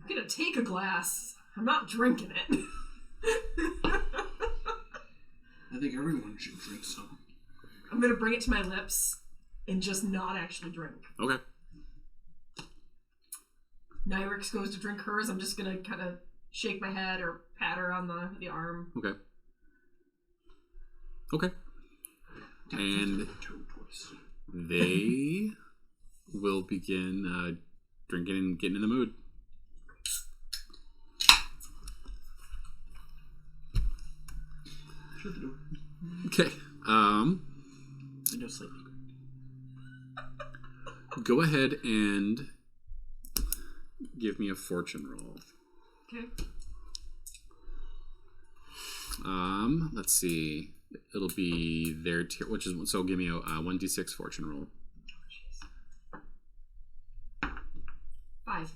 I'm gonna take a glass. I'm not drinking it. I think everyone should drink some. I'm gonna bring it to my lips and just not actually drink. Okay. Nyrix goes to drink hers. I'm just gonna kind of shake my head or pat her on the arm. Okay. Okay. And they will begin drinking and getting in the mood. Shut the door. Okay. No sleeping. Go ahead and give me a fortune roll. Okay. Let's see. It'll be their tier, which is so. Give me a 1d6 fortune roll. 5.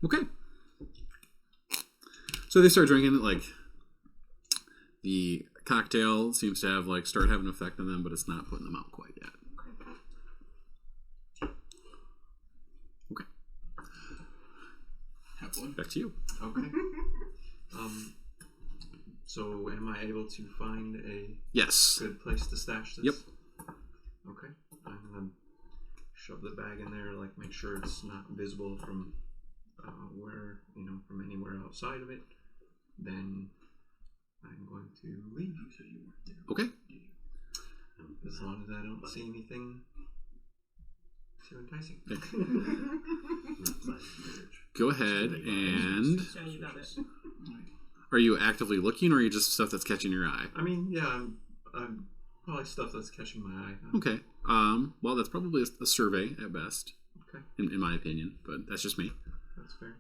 Okay. So they start drinking it. Like the cocktail seems to have start having an effect on them, but it's not putting them out quite yet. Okay. Have one. Back to you. Okay. So am I able to find a Yes. good place to stash this? Yep. Okay. I'm gonna shove the bag in there, make sure it's not visible from from anywhere outside of it. Then I'm going to leave. You said you weren't there. Okay. As long as I don't see anything too enticing. Go ahead and Yeah, you got it. are you actively looking, or are you just stuff that's catching your eye? I mean, yeah, I'm probably stuff that's catching my eye. Okay. Well, that's probably a survey at best, Okay, in my opinion, but that's just me. that's fair.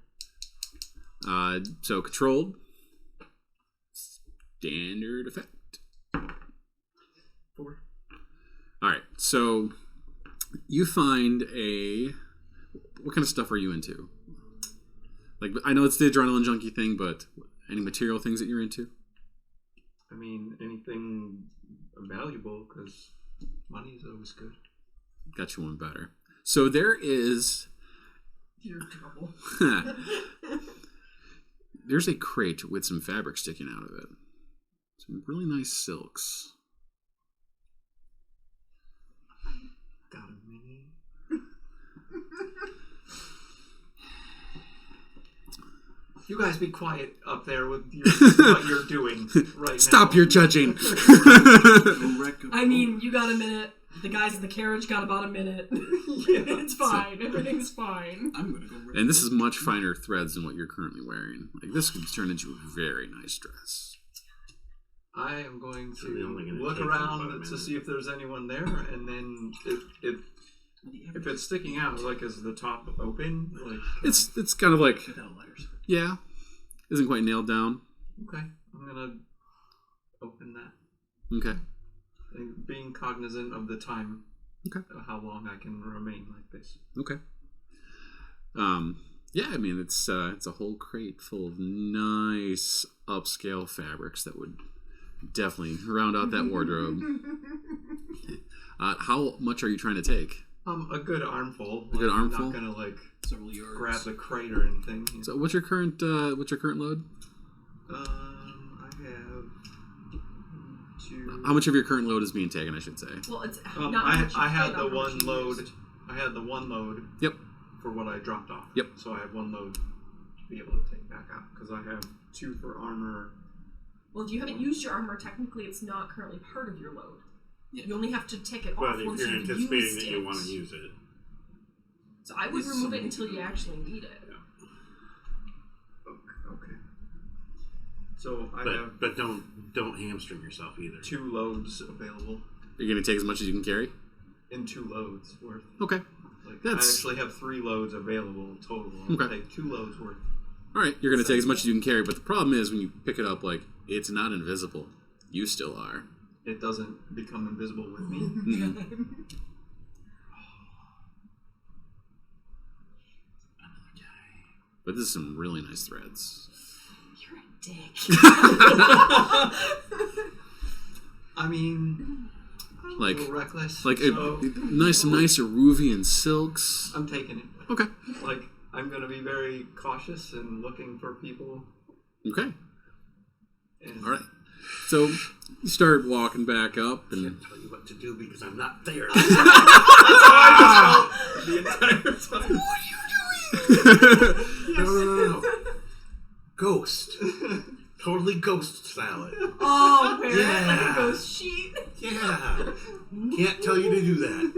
So controlled, standard effect. 4. All right. So you find what kind of stuff are you into? I know it's the adrenaline junkie thing, but any material things that you're into? I mean, anything valuable, because money is always good. Got you one better. So there is You're in trouble. there's a crate with some fabric sticking out of it. Some really nice silks. Got a mini. You guys be quiet up there with what you're doing right now. Stop your judging. I mean, you got a minute. The guys in the carriage got about a minute. It's fine. Everything's fine. I'm gonna go. And this is much finer threads than what you're currently wearing. This could turn into a very nice dress. I am going So they're only to gonna look take about a around to minute. see if there's anyone there, and then if it's sticking out, is the top open? It's kind of Without liars. yeah, isn't quite nailed down. Okay, I'm gonna open that, Okay. and being cognizant of the time, Okay. how long I can remain like this. Okay. Yeah, I mean it's a whole crate full of nice upscale fabrics that would definitely round out that wardrobe. How much are you trying to take? A good armful. A good armful? I'm not gonna like Several yards. grab the crate or anything. So what's your current load? I have two. How much of your current load is being taken, I should say? Well, it's I had the one load. I had the one load. Yep. For what I dropped off. Yep. So I have one load to be able to take back out because I have two for armor. Well, if you haven't used your armor, technically it's not currently part of your load. Yeah. You only have to take it But off if once you're you've anticipating used that it. you want to use it, So I would remove it until you actually need it. Okay. So I have but don't hamstring yourself either. 2 loads available. You're going to take as much as you can carry? In 2 loads worth. Okay. Like, That's- I actually have 3 loads available total. I'll Okay. take 2 loads worth. All right, you're going to take as much as you can carry, but the problem is when you pick it up, like, it's not invisible. You still are. It doesn't become invisible with me. But this is some really nice threads. You're a dick. I mean, Like, a little reckless. like so nice Eruvian silks. I'm taking it. Okay. Like, I'm going to be very cautious and looking for people. Okay. And All right. So you start walking back up, and Can't tell you what to do because I'm not there. the entire time. No. Ghost. Totally ghost salad. Oh, man. Yeah. Like a ghost sheet. Yeah. Can't tell you to do that.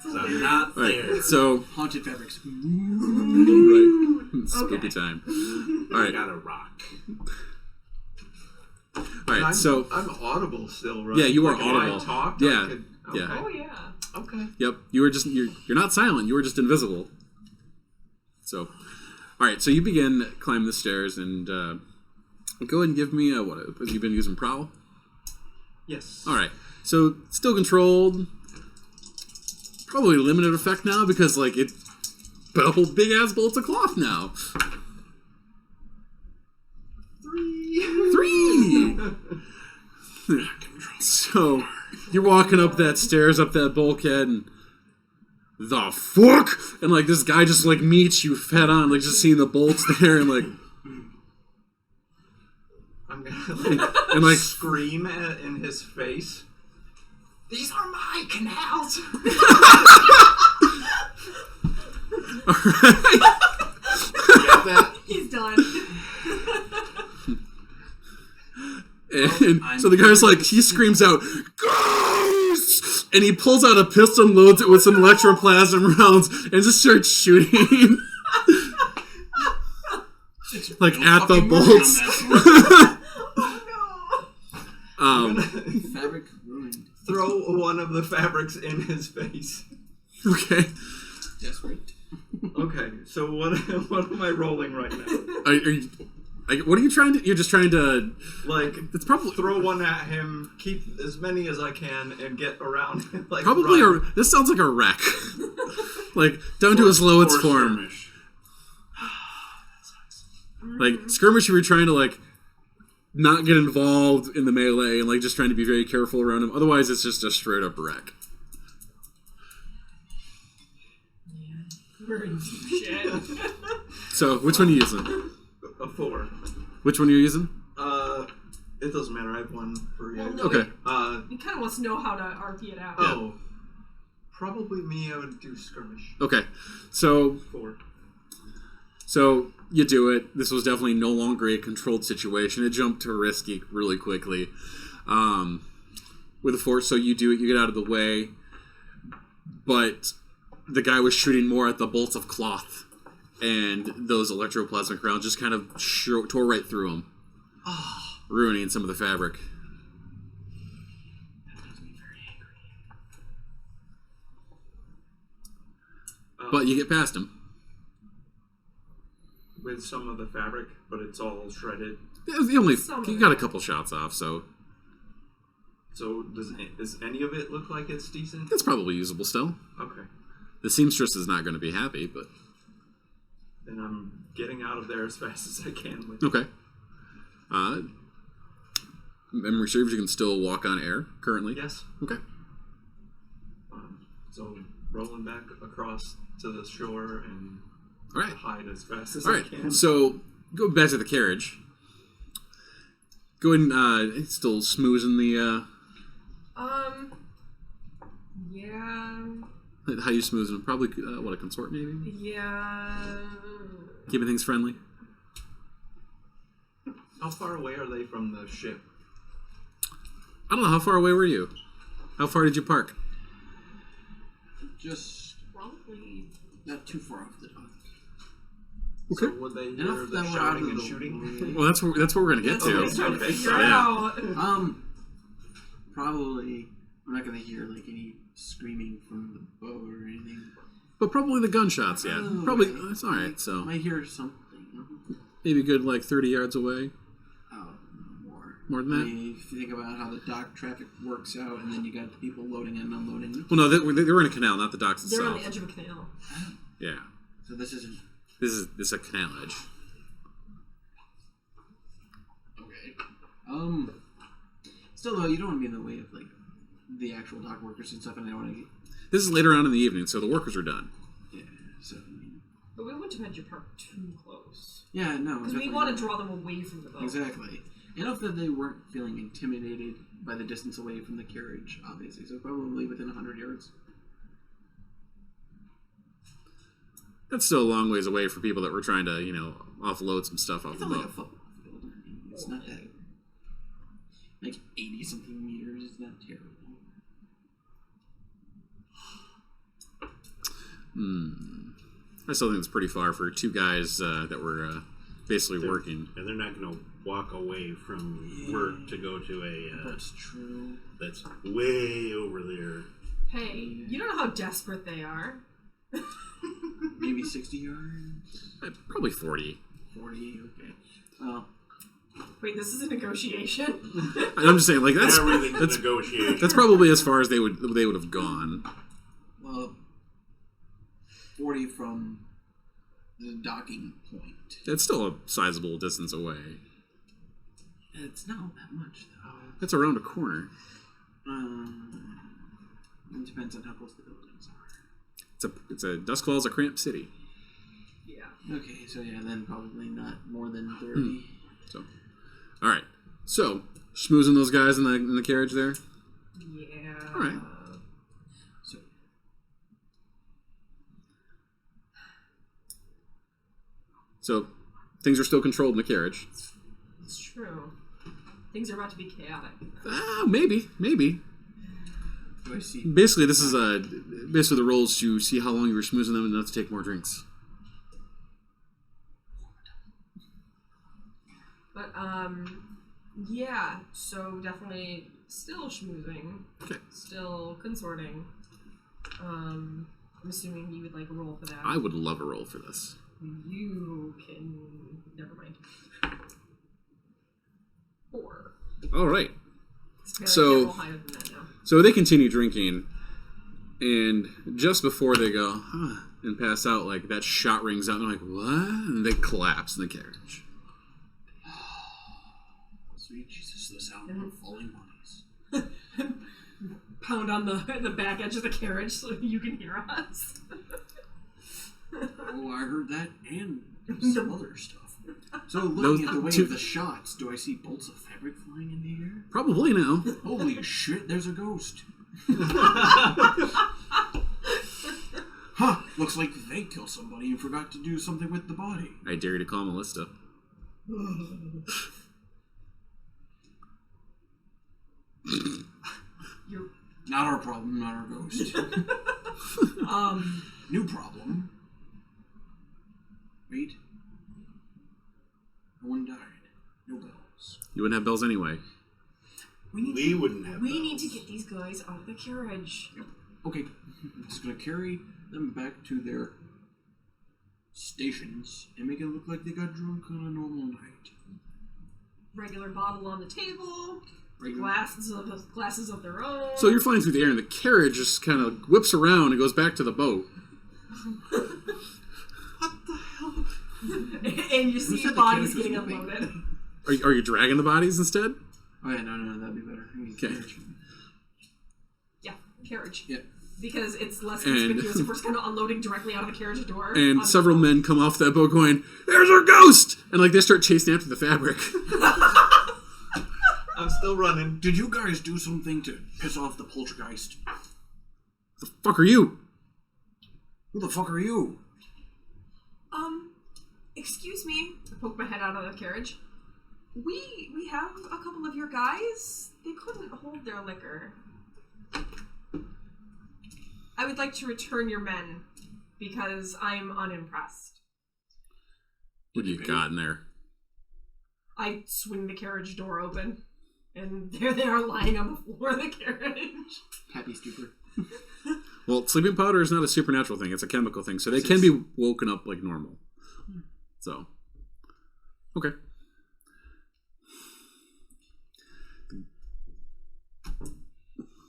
'Cause I'm not all right. there. So Haunted fabrics. right, spooky Okay. time. All I right. got a rock. All right. So I'm audible still, right? Yeah, you are Like, audible. If I talked, Yeah, I could, yeah. Oh, yeah. Okay. yep, you're not silent. You were just invisible. So, all right. So you begin climbing the stairs, and go ahead and give me what have you been using? Prowl. Yes. All right. So still controlled. Probably limited effect now because like it double big ass bolts of cloth now. 3. So you're walking up that stairs, up that bulkhead, and the fuck, and like this guy just like meets you head on, like just seeing the bolts there, and like I'm gonna like, and like scream in his face. These are my canals. Get that? He's done. And so the guy's like, he screams out, "Ghost!" And he pulls out a pistol and loads it with some electroplasm rounds and just starts shooting. Like at the Fucking murder on bolts. that Oh, no. one. Fabric ruined. Throw one of the fabrics in his face. Okay. Desperate. Okay, so what am I rolling right now? Are you, like, what are you trying to? You're just trying to. Like, It's probably throw one at him, keep as many as I can, and get around him. Like, probably run. this sounds like a wreck. Like down to its lowest Or form. skirmish. Like skirmish, if you're trying to like not get involved in the melee and like just trying to be very careful around him. Otherwise, it's just a straight up wreck. We're in some shit. So, which one are you using? A 4. Which one are you using? It doesn't matter. I have one for you. Well, no, Okay. He kind of wants to know how to RP it out. Oh, probably me. I would do skirmish. Okay. So 4. you do it. This was definitely no longer a controlled situation. It jumped to risky really quickly. With a 4, so you do it. You get out of the way, but the guy was shooting more at the bolts of cloth, and those electroplasmic rounds just kind of tore right through him, ruining some of the fabric. That makes me very angry. But you get past him. With some of the fabric, but it's all shredded. You got a couple shots off, so So does any of it look like it's decent? it's probably usable still. Okay. The seamstress is not going to be happy, but then I'm getting out of there as fast as I can. Okay. Memory serves, you can still walk on air currently? Yes. Okay. So rolling back across to the shore and All right. hide as fast as All I right. can. So go back to the carriage. Go ahead and still smoozing the... Yeah. How you smoozing? Probably, a consort maybe? Yeah. Keeping things friendly? How far away are they from the ship? I don't know. How far away were you? How far did you park? Just Probably. not too far off the dock. Okay. So would they hear Enough the that we're out shouting of and the shooting? Well, that's what we're going to get That's to. okay. Trying to figure it Yeah. out. Probably I'm not gonna hear like any screaming from the boat or anything. But probably the gunshots, yeah. Oh, Probably, okay. that's all right. So Might hear something. maybe a good, 30 yards away. Oh, more. More than I that? mean, if you think about how the dock traffic works out, and then you got the people loading and unloading. Well, no, they were in a canal, not the docks They're on itself. the edge of a canal. Yeah. So this isn't This is a canal edge. okay. Still though, you don't want to be in the way of like the actual dock workers and stuff, and I don't want to get This is later on in the evening, so the workers are done. yeah. So I mean, But we wouldn't have had you parked too close. yeah, no, Because we definitely want not. to draw them away from the boat. Exactly. Enough that they weren't feeling intimidated by the distance away from the carriage, obviously. So probably within 100 yards. That's still a long ways away for people that were trying to, offload some stuff off It's the only a boat. football field. I mean, it's not that. Like 80 something meters is not terrible. I still think it's pretty far for two guys that were basically working. And they're not going to walk away from work to go to a That's true. that's way over there. Hey, you don't know how desperate they are. Maybe 60 yards? Probably 40. 40, okay. Well, Wait, this is a negotiation? I'm just saying, that's Everything's a negotiation. that's probably as far as they would have gone. well, 40 from the docking point. That's still a sizable distance away. It's not that much, though. That's around a corner. It depends on how close the buildings are. It's a Duskwall's a cramped city. Yeah. Okay, so yeah, then probably not more than 30. So, all right. So, schmoozing those guys in the carriage there. Yeah. All right. So, So, things are still controlled in the carriage. It's true. Things are about to be chaotic. Maybe. do I see? Basically, this is basically the rules to see how long you were schmoozing them and not to take more drinks. But, yeah, so definitely still schmoozing. Okay. Still consorting. I'm assuming you would like a roll for that. I would love a roll for this. You can. Never mind. 4. All right. I So- can't roll higher than that now. So they continue drinking, and just before they go and pass out, that shot rings out, and they're like, "What?" And they collapse in the carriage. Sweet Jesus, the sound of falling bodies. Pound on the back edge of the carriage so you can hear us. Oh, I heard that and some other stuff. So, looking Those at the way two- of the shots, do I see bolts of fabric flying in the air? Probably now. Holy shit, there's a ghost. Huh, looks like they killed somebody and forgot to do something with the body. I dare you to call Melissa. You're, Not our problem, not our ghost. New problem. Wait. No one died. No bells. You wouldn't have bells anyway. We wouldn't have we need bells. to get these guys out of the carriage. Okay, I'm just gonna carry them back to their stations and make it look like they got drunk on a normal night. Regular bottle on the table. Regular- Glasses of their own. So you're flying through the air, and the carriage just kind of whips around and goes back to the boat. What the hell? and you see said the bodies carriage was getting moving? unloaded. Are you dragging the bodies instead? Oh yeah, no, that'd be better. Okay. Yeah, carriage. Yeah. Because it's less And- conspicuous if we're just kind of unloading directly out of a carriage door. And onto several the boat. men come off that boat going, "There's our ghost!" And like they start chasing after the fabric. I'm still running. Did you guys do something to piss off the poltergeist? The fuck are you? Who the fuck are you? Excuse me. I poke my head out of the carriage. We have a couple of your guys. They couldn't hold their liquor. I would like to return your men because I'm unimpressed. What do you got in there? I swing the carriage door open, and there they are lying on the floor of the carriage. Happy stupor. Well, sleeping powder is not a supernatural thing; it's a chemical thing, so they can be woken up like normal. So, okay.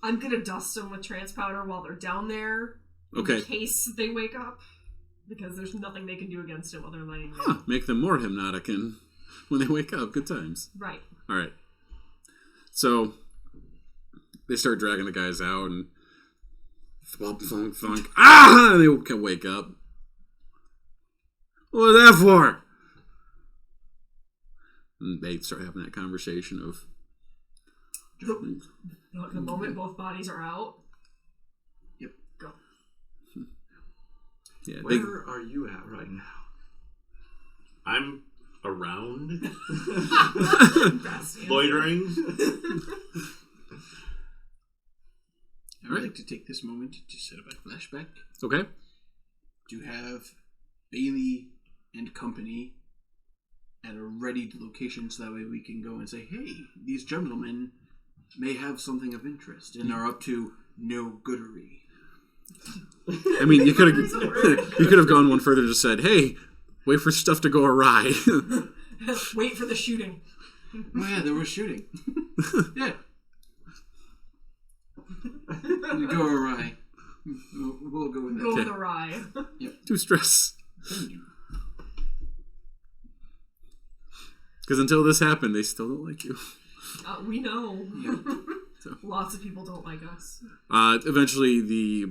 I'm gonna dust them with trance powder while they're down there, Okay. in case they wake up, because there's nothing they can do against it while they're laying there. Huh, make them more hypnotic and when they wake up. Good times. Right. All right. So they start dragging the guys out and thwomp, thunk, thunk. Ah! And they can wake up. What was that for? And they start having that conversation of, The moment both bodies are out, Yep. go. yeah, Where are you at right now? I'm around, Best loitering. I would like to take this moment to set up a flashback okay. to have Bailey and company at a ready location so that way we can go and say, hey, these gentlemen may have something of interest and are up to no goodery. I mean, you could There's a word. have gone one further and just said, "Hey, wait for stuff to go awry." Wait for the shooting. Oh yeah, there was shooting. Yeah. Go awry. We'll go with that. Go Okay. with the rye. Too stress. Thank you. Because until this happened, they still don't like you. We know. Yeah. Lots of people don't like us. Eventually, the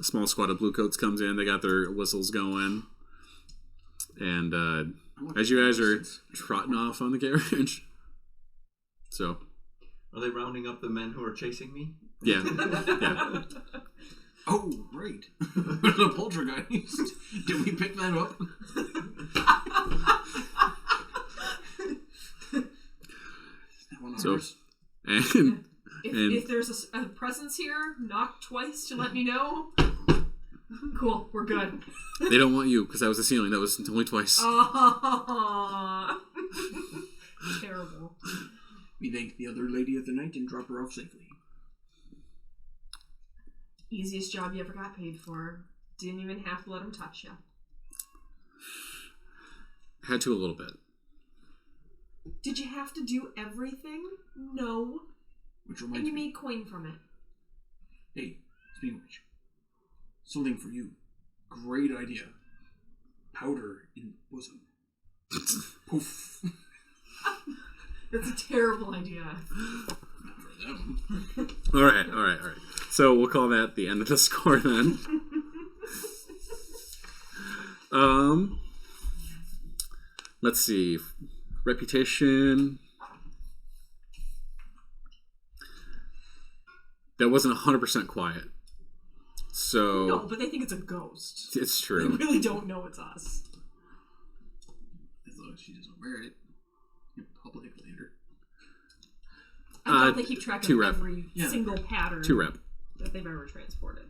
small squad of bluecoats comes in. They got their whistles going. And as you guys are trotting off on the carriage. So, Are they rounding up the men who are chasing me? yeah. Yeah. Oh, right. There's a poltergeist. Did we pick that up? That one So- ours? And If there's a presence here, knock twice to let me know. Cool, we're good. they don't want you because that was the ceiling. That was only twice. Aww. Terrible. We thank the other lady of the night and drop her off safely. Easiest job you ever got paid for. Didn't even have to let him touch you. Had to a little bit. Did you have to do everything? No. Which And reminds you me. made coin from it. Hey, speaking of which, something for you. Great idea. Powder in bosom. Poof. That's a terrible idea. Not for them. All right. So we'll call that the end of the score then. Let's see. Reputation. That wasn't 100% quiet. So No, but they think it's a ghost. it's They true. really don't know it's us. As long as she doesn't wear it in public later. I doubt they keep track of 2 rep. every Yeah. single pattern 2 rep. that they've ever transported.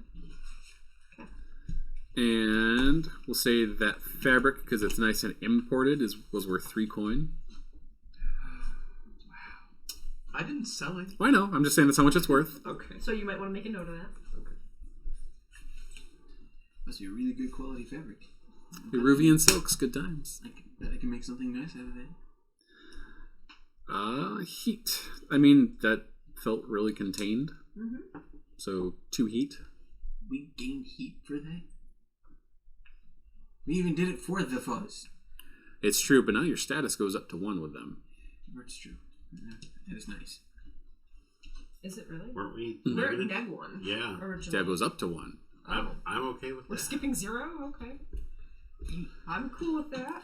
And we'll say that fabric, because it's nice and imported, was worth 3 coin. I didn't sell it. I know. I'm just saying that's how much it's worth. Okay. So you might want to make a note of that. Must be a really good quality fabric. Peruvian silks, good times. I bet I can make something nice out of that. Heat. I mean, that felt really contained. Mm-hmm. So 2 heat. We gained heat for that. We even did it for the fuzz. It's true, but now your status goes up to 1 with them. That's true. Yeah, that is nice. Is it really? Weren't we? We're at negative? -1. Yeah. Originally. That goes up to 1. I'm okay with We're that. skipping 0? Okay. I'm cool with that.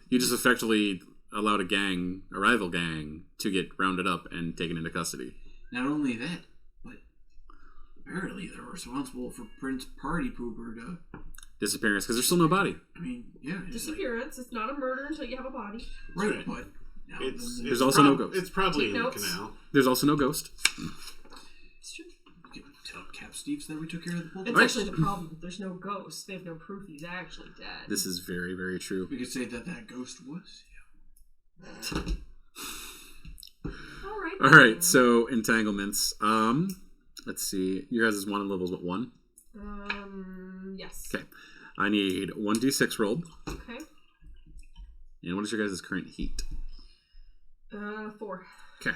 You just effectively allowed a rival gang, to get rounded up and taken into custody. Not only that, but apparently they're responsible for Prince Party Pooper to... Disappearance, because there's still no body. I mean, yeah. Disappearance. It's not a murder until you have a body. Right, but... Now There's also no ghost. It's probably Take in the notes. canal. There's also no ghost. It's true. we could tell Cap Steves that we took care of the pool. It's actually the problem. There's no ghost. They have no proof he's actually dead. This is very, very true. We could say that ghost was. All Alright, so entanglements. Let's see. You guys' wanted levels what, 1? Yes. Okay. I need 1d6 rolled. Okay. And what is your guys' current heat? 4. Okay.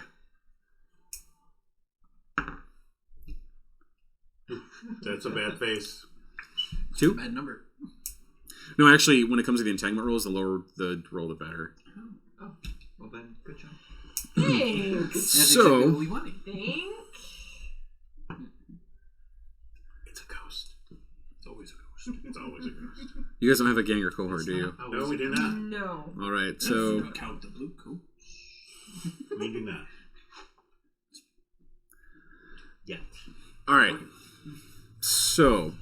That's a bad face. 2? Bad number. No, actually, when it comes to the entanglement rolls, the lower the roll, the better. Oh. Well then, good job. Thanks. That's So- exactly what we wanted. Think. It's a ghost. It's always a ghost. It's always a ghost. You guys don't have a gang or cohort, do you? No, we do not. No. Alright, If so... we count the blue coat. We do not. Yet. Alright. So...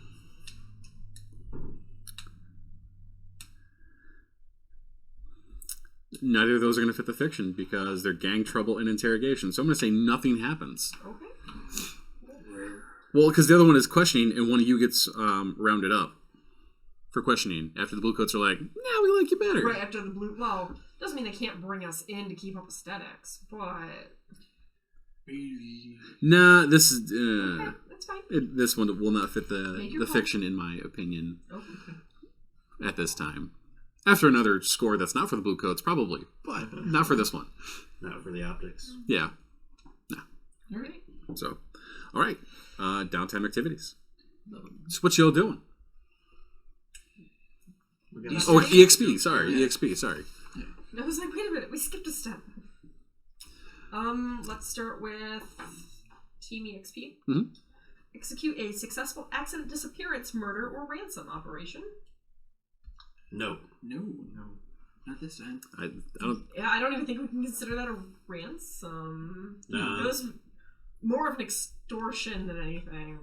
Neither of those are going to fit the fiction because they're gang trouble and interrogation. So I'm going to say nothing happens. Okay. Well, because the other one is questioning, and one of you gets rounded up for questioning after the blue coats are like, "Nah, we like you better." Right after the blue. Well, doesn't mean they can't bring us in to keep up aesthetics, but Nah, this is okay, that's fine. this one will not fit Make your the call. fiction, in my opinion, Okay. at this time. After another score that's not for the blue coats, probably, but not for this one. Not for the optics. Yeah. All right. So, all right. Downtime activities. So what y'all doing? We got Oh, EXP. Sorry, EXP. Sorry. I was like, wait a minute, we skipped a step. Let's start with Team EXP. Mhm. Execute a successful accident disappearance, murder, or ransom operation. No. No, not this time. I don't. Yeah, I don't even think we can consider that a ransom. Nah. It was more of an extortion than anything.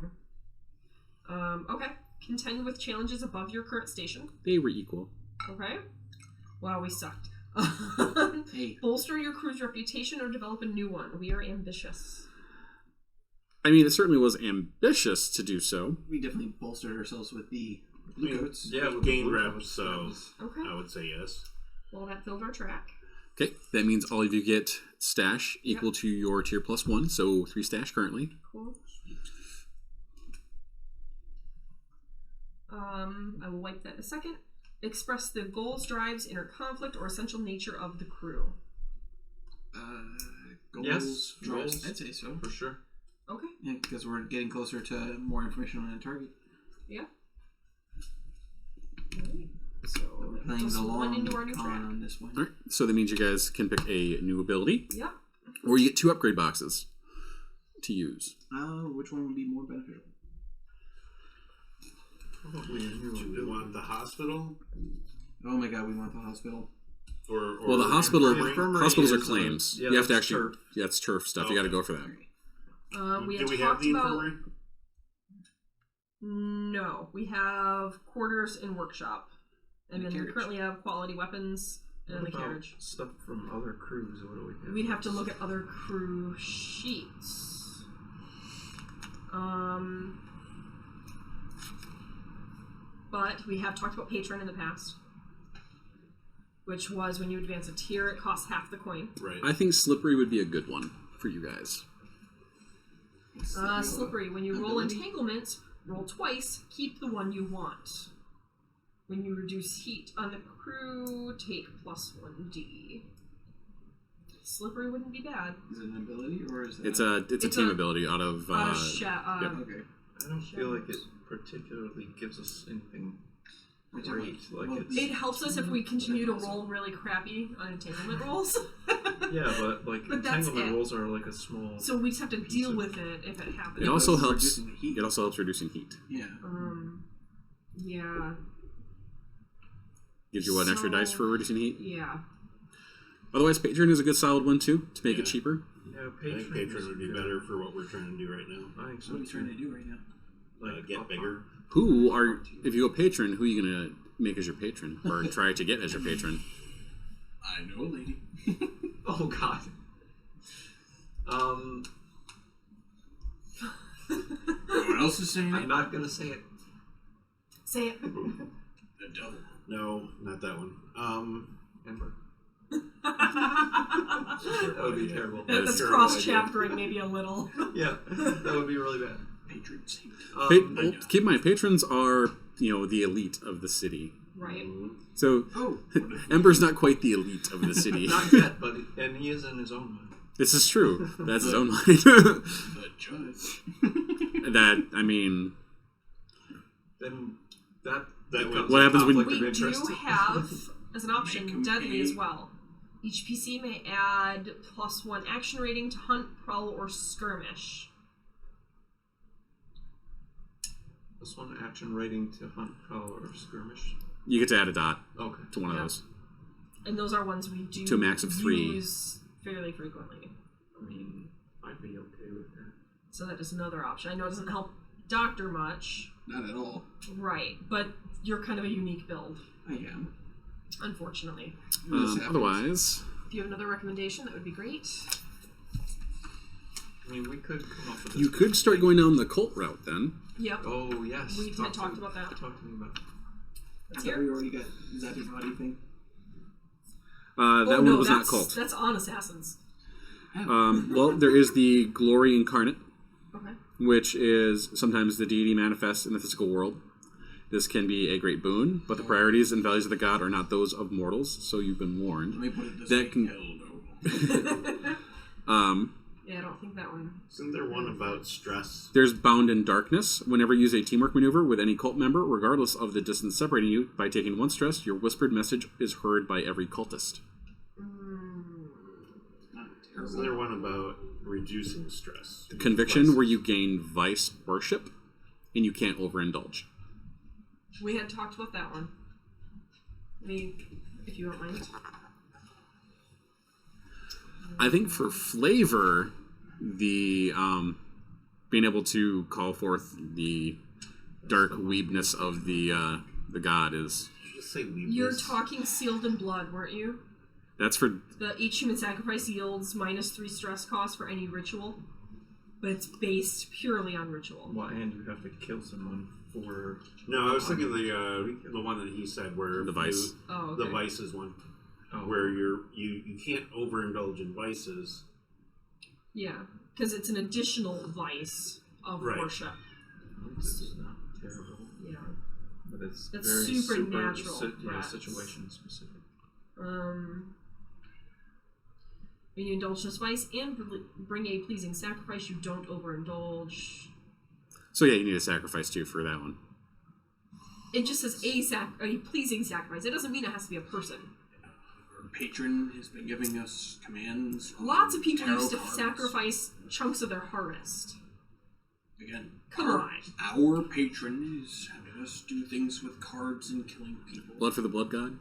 Okay. Contend with challenges above your current station. They were equal. Okay. Wow, we sucked. Hey, Bolster your crew's reputation or develop a new one. We are ambitious. I mean, it certainly was ambitious to do so. we definitely bolstered ourselves with the blue coats. Yeah, We with the gained blue reps, coats, so that was- Okay. I would say yes. Well, that filled our track. Okay, that means all of you get stash equal to your tier +1, so 3 stash currently. Cool. I will wipe that in a second. Express the goals, drives, inner conflict, or essential nature of the crew. Goals, Yes, drives, goals. I'd say so. for sure. Okay. Yeah, because we're getting closer to more information on a target. Yeah. Alright. So Playing just the one long into our new con track. on this one. All right, so that means you guys can pick a new ability, Yep. or you get 2 upgrade boxes to use. Which one would be more beneficial? Probably a new Do we want the hospital? Oh my god, we want the hospital. Or Well, the hospital infirmary? hospitals are is, claims. yeah, You have to that's actually, turf. yeah, it's turf stuff. You got to go for that. We Do had we have talked the about. infirmary? No, we have quarters and workshop, and And then we carriage. currently have quality weapons and What the about carriage. stuff from other crews? What do we have? We'd have to look at other crew sheets. But we have talked about patron in the past, which was when you advance a tier, it costs half the coin. Right. I think slippery would be a good one for you guys. Slippery. When you roll Ability? entanglements, roll twice. Keep the one you want. When you reduce heat on the crew, take +1d. Slippery wouldn't be bad. Is it an ability or is that? It's a It's team a- ability out of. Yep. Okay. I don't feel like it particularly gives us anything. great. Like Well, it's It helps us if we continue to roll really crappy on entanglement rolls. yeah, but like But that's entanglement it. rolls are like a small. So we just have to deal with it if it happens. It also it's helps. reducing the heat. It also helps reducing heat. Yeah. Yeah. Gives you an extra dice So- for reducing heat. Yeah. Otherwise, Patreon is a good solid one too to make Yeah. it cheaper. Yeah, I think Patreon would be better for what we're trying to do right now. I think so. What are you trying to do right now? Get bigger. Who are if you go patron? Who are you gonna make as your patron or try to get as your patron? I know, lady. Oh God. No one else is saying I'm it. not gonna say it. Say it. The devil. No, not that one. Ember. That would be terrible. That's terrible cross-chaptering maybe a little. Yeah, that would be really bad. Patron saint. Well, keep in mind, patrons are the elite of the city. Right. So Oh. Ember's not quite the elite of the city. Not yet, but and he is in his own mind. This is true. That's his own mind. The judge. That I mean, Then that would- What happens when- conflict We of do interest. have, as an Make option, 'em deadly pay. as well. Each PC may add +1 action rating to hunt, prowl, or skirmish. This one action rating to hunt, prowl, or skirmish. you get to add a dot Okay. to one of Yeah. those. And those are ones we do To a max of 3. use fairly frequently. I mean, I'd be okay with that. So that is another option. I know it doesn't help Doctor much. Not at all. Right. But you're kind of a unique build, I am. unfortunately. This happens. Otherwise, If you have another recommendation, that would be great. I mean, we could come up with this. you could start going down the cult route then. Yep. Oh yes. We had talked about that. Talk to me about. Let's I thought hear. we already got. Is that his body thing? That one was not cult. That's on Assassins. Well, there is the glory incarnate, Okay. which is sometimes the deity manifests in the physical world. This can be a great boon, but the priorities and values of the god are not those of mortals, so you've been Let warned. me put it this That way. can- Hell no. Yeah, I don't think that one. Isn't there one about stress? There's bound in darkness. Whenever you use a teamwork maneuver with any cult member, regardless of the distance separating you, by taking 1 stress, your whispered message is heard by every cultist. Not Isn't there one about reducing stress? Conviction, where you gain vice worship, and you can't overindulge. We had talked about that one. I mean, if you don't mind. I think for flavor, the being able to call forth the dark weebness of the god is Just say weebness. You're talking sealed in blood, weren't you? that's for Each human sacrifice yields -3 stress cost for any ritual, but it's based purely on ritual. Well, and you have to kill someone for. No, I was thinking the one that he said where The vice. Oh, okay. The vices one, Oh, where you can't overindulge in vices. Yeah, because it's an additional vice of Right. worship. This is not terrible, Yeah. but it's It's very supernatural, yeah, yeah. situation specific. When you indulge this vice and bring a pleasing sacrifice, you don't overindulge. so yeah, you need a sacrifice too for that one. It just says a pleasing sacrifice. It doesn't mean it has to be a person. Our patron has been giving us commands. on Lots of people tarot used to cards. sacrifice chunks of their harvest. Again, Come on. Our patron is having us do things with cards and killing people. Blood for the blood god.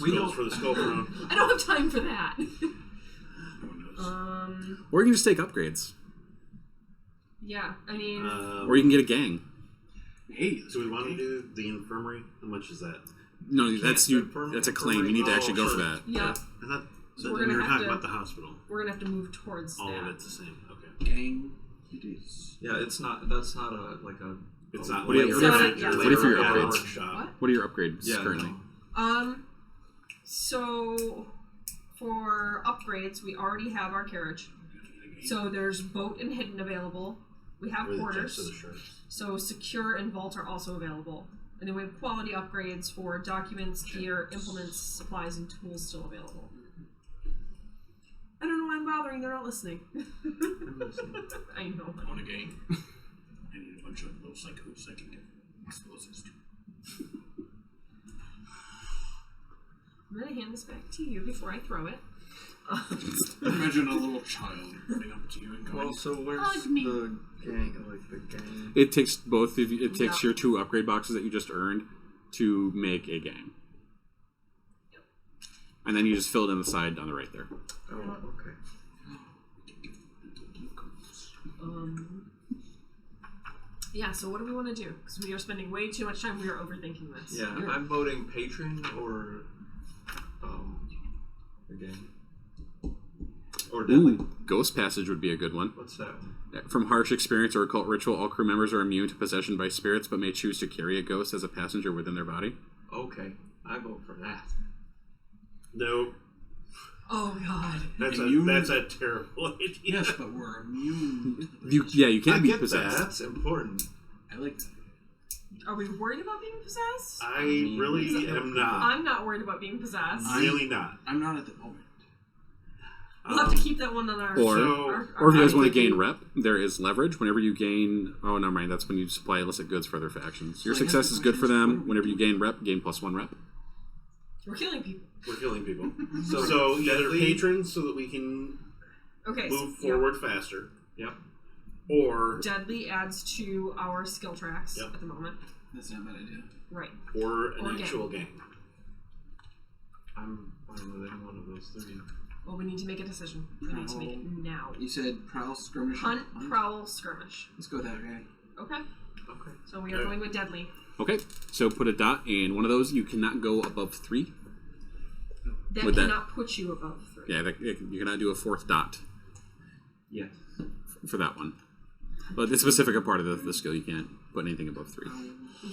We Skulls don't for the skull crown. I don't have time for that. No one knows. Or you can just take upgrades. Yeah, I mean, Or you can get a gang. Hey, Do we want to do the infirmary? How much is that? No, that's you. Infirmary- That's a claim. You need to actually go for that. yeah, I thought So that we're we gonna were have talking to- about the hospital. we're gonna have to move towards All that. of it's the same. Okay. gang, it is. Yeah, it's not. That's not a like a. It's not What do you- later what if- on, yeah, later what if your on at a upgrades? workshop. What? What are your upgrades Yeah, currently? no. So for upgrades, we already have our carriage. So there's boat and hidden available. We have Or the quarters. tips of the shirts. So secure and vault are also available. And then we have quality upgrades for documents, gear, implements, supplies, and tools still available. I don't know why I'm bothering, they're not listening. I know. I want a gang. I need a bunch of little psychos I can get explosives to. I'm going to hand this back to you before I throw it. Imagine a little child running up to you and going, Well, so where's Hug me. the gang? Like the gang? It takes both of you. It takes Yeah. your 2 upgrade boxes that you just earned to make a gang. And then you just fill it in the side on the right there. Oh, okay. Yeah, so what do we want to do? Because we are spending way too much time. We are overthinking this. Yeah, I'm voting patron or the gang. Or deadly. Ooh, Ghost Passage would be a good one. What's that? From harsh experience or occult ritual, all crew members are immune to possession by spirits, but may choose to carry a ghost as a passenger within their body. Okay, I vote for that. No, Oh, God. that's a terrible idea. yes, but we're immune. You can't I be get possessed. that. That's important. I like that. Are we worried about being possessed? I really am not. I'm not worried about being possessed. Really not. I'm not at the moment. We'll have to keep that one on our... Or, our or if you guys I'm want to gain thinking- rep, there is leverage. Whenever you gain... Oh, never mind. That's when you supply illicit goods for other factions. Your So I guess success the is good for question is, them. Whenever you gain rep, gain +1 rep. We're killing people. We're killing people. So either patrons so that we can Okay, move so, forward faster, Yep. or Deadly adds to our skill tracks Yep. at the moment. That's not a bad idea. Right. an Or actual gang. I'm fine with any one of those 3. Well, we need to make a decision. We need to make it now. You said prowl, skirmish, Hunt, and prowl, skirmish. Let's go with that guy. Okay. Okay. So we are going with Deadly. Okay, so put a dot in one of those. You cannot go above 3. That With that- cannot put you above 3. Yeah, you cannot do a 4th dot Yes. for that one. But the specific part of the skill, you can't put anything above 3.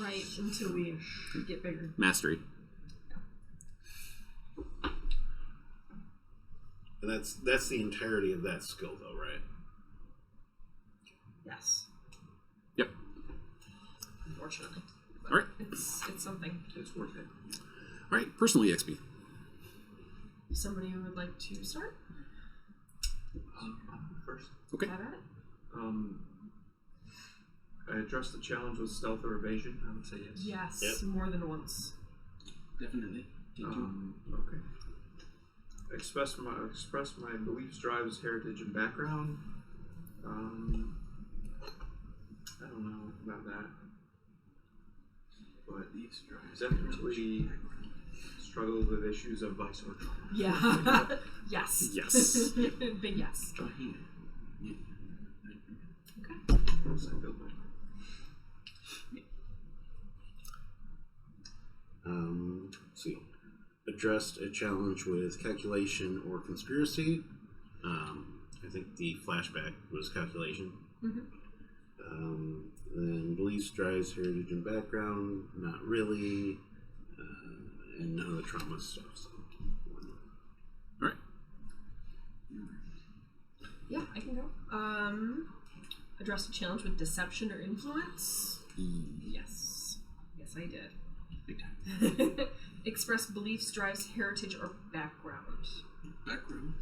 Right, until we get bigger. Mastery. And that's the entirety of that skill, though, right? Yes. Yep. Unfortunately. But All right. It's something. It's worth it. All right, personal EXP. Somebody who would like to start? First. Okay. Have at it. I addressed the challenge with stealth or evasion. I would say yes. Yes, Yep. more than once. Definitely. Okay. Express my beliefs, drives, heritage, and background. I don't know about that, but definitely struggle with issues of vice or trauma. Yeah. Yes. Yes. Big yes. Yeah. Okay. Yes, I feel that. Let's see. Addressed a challenge with calculation or conspiracy. I think the flashback was calculation. Then beliefs, drives, heritage, and background. Not really. And none of the trauma stuff. So. All right. Yeah, I can go. Address a challenge with deception or influence. Yes. Yes, I did. Big time. Express beliefs, drives, heritage, or background. Background.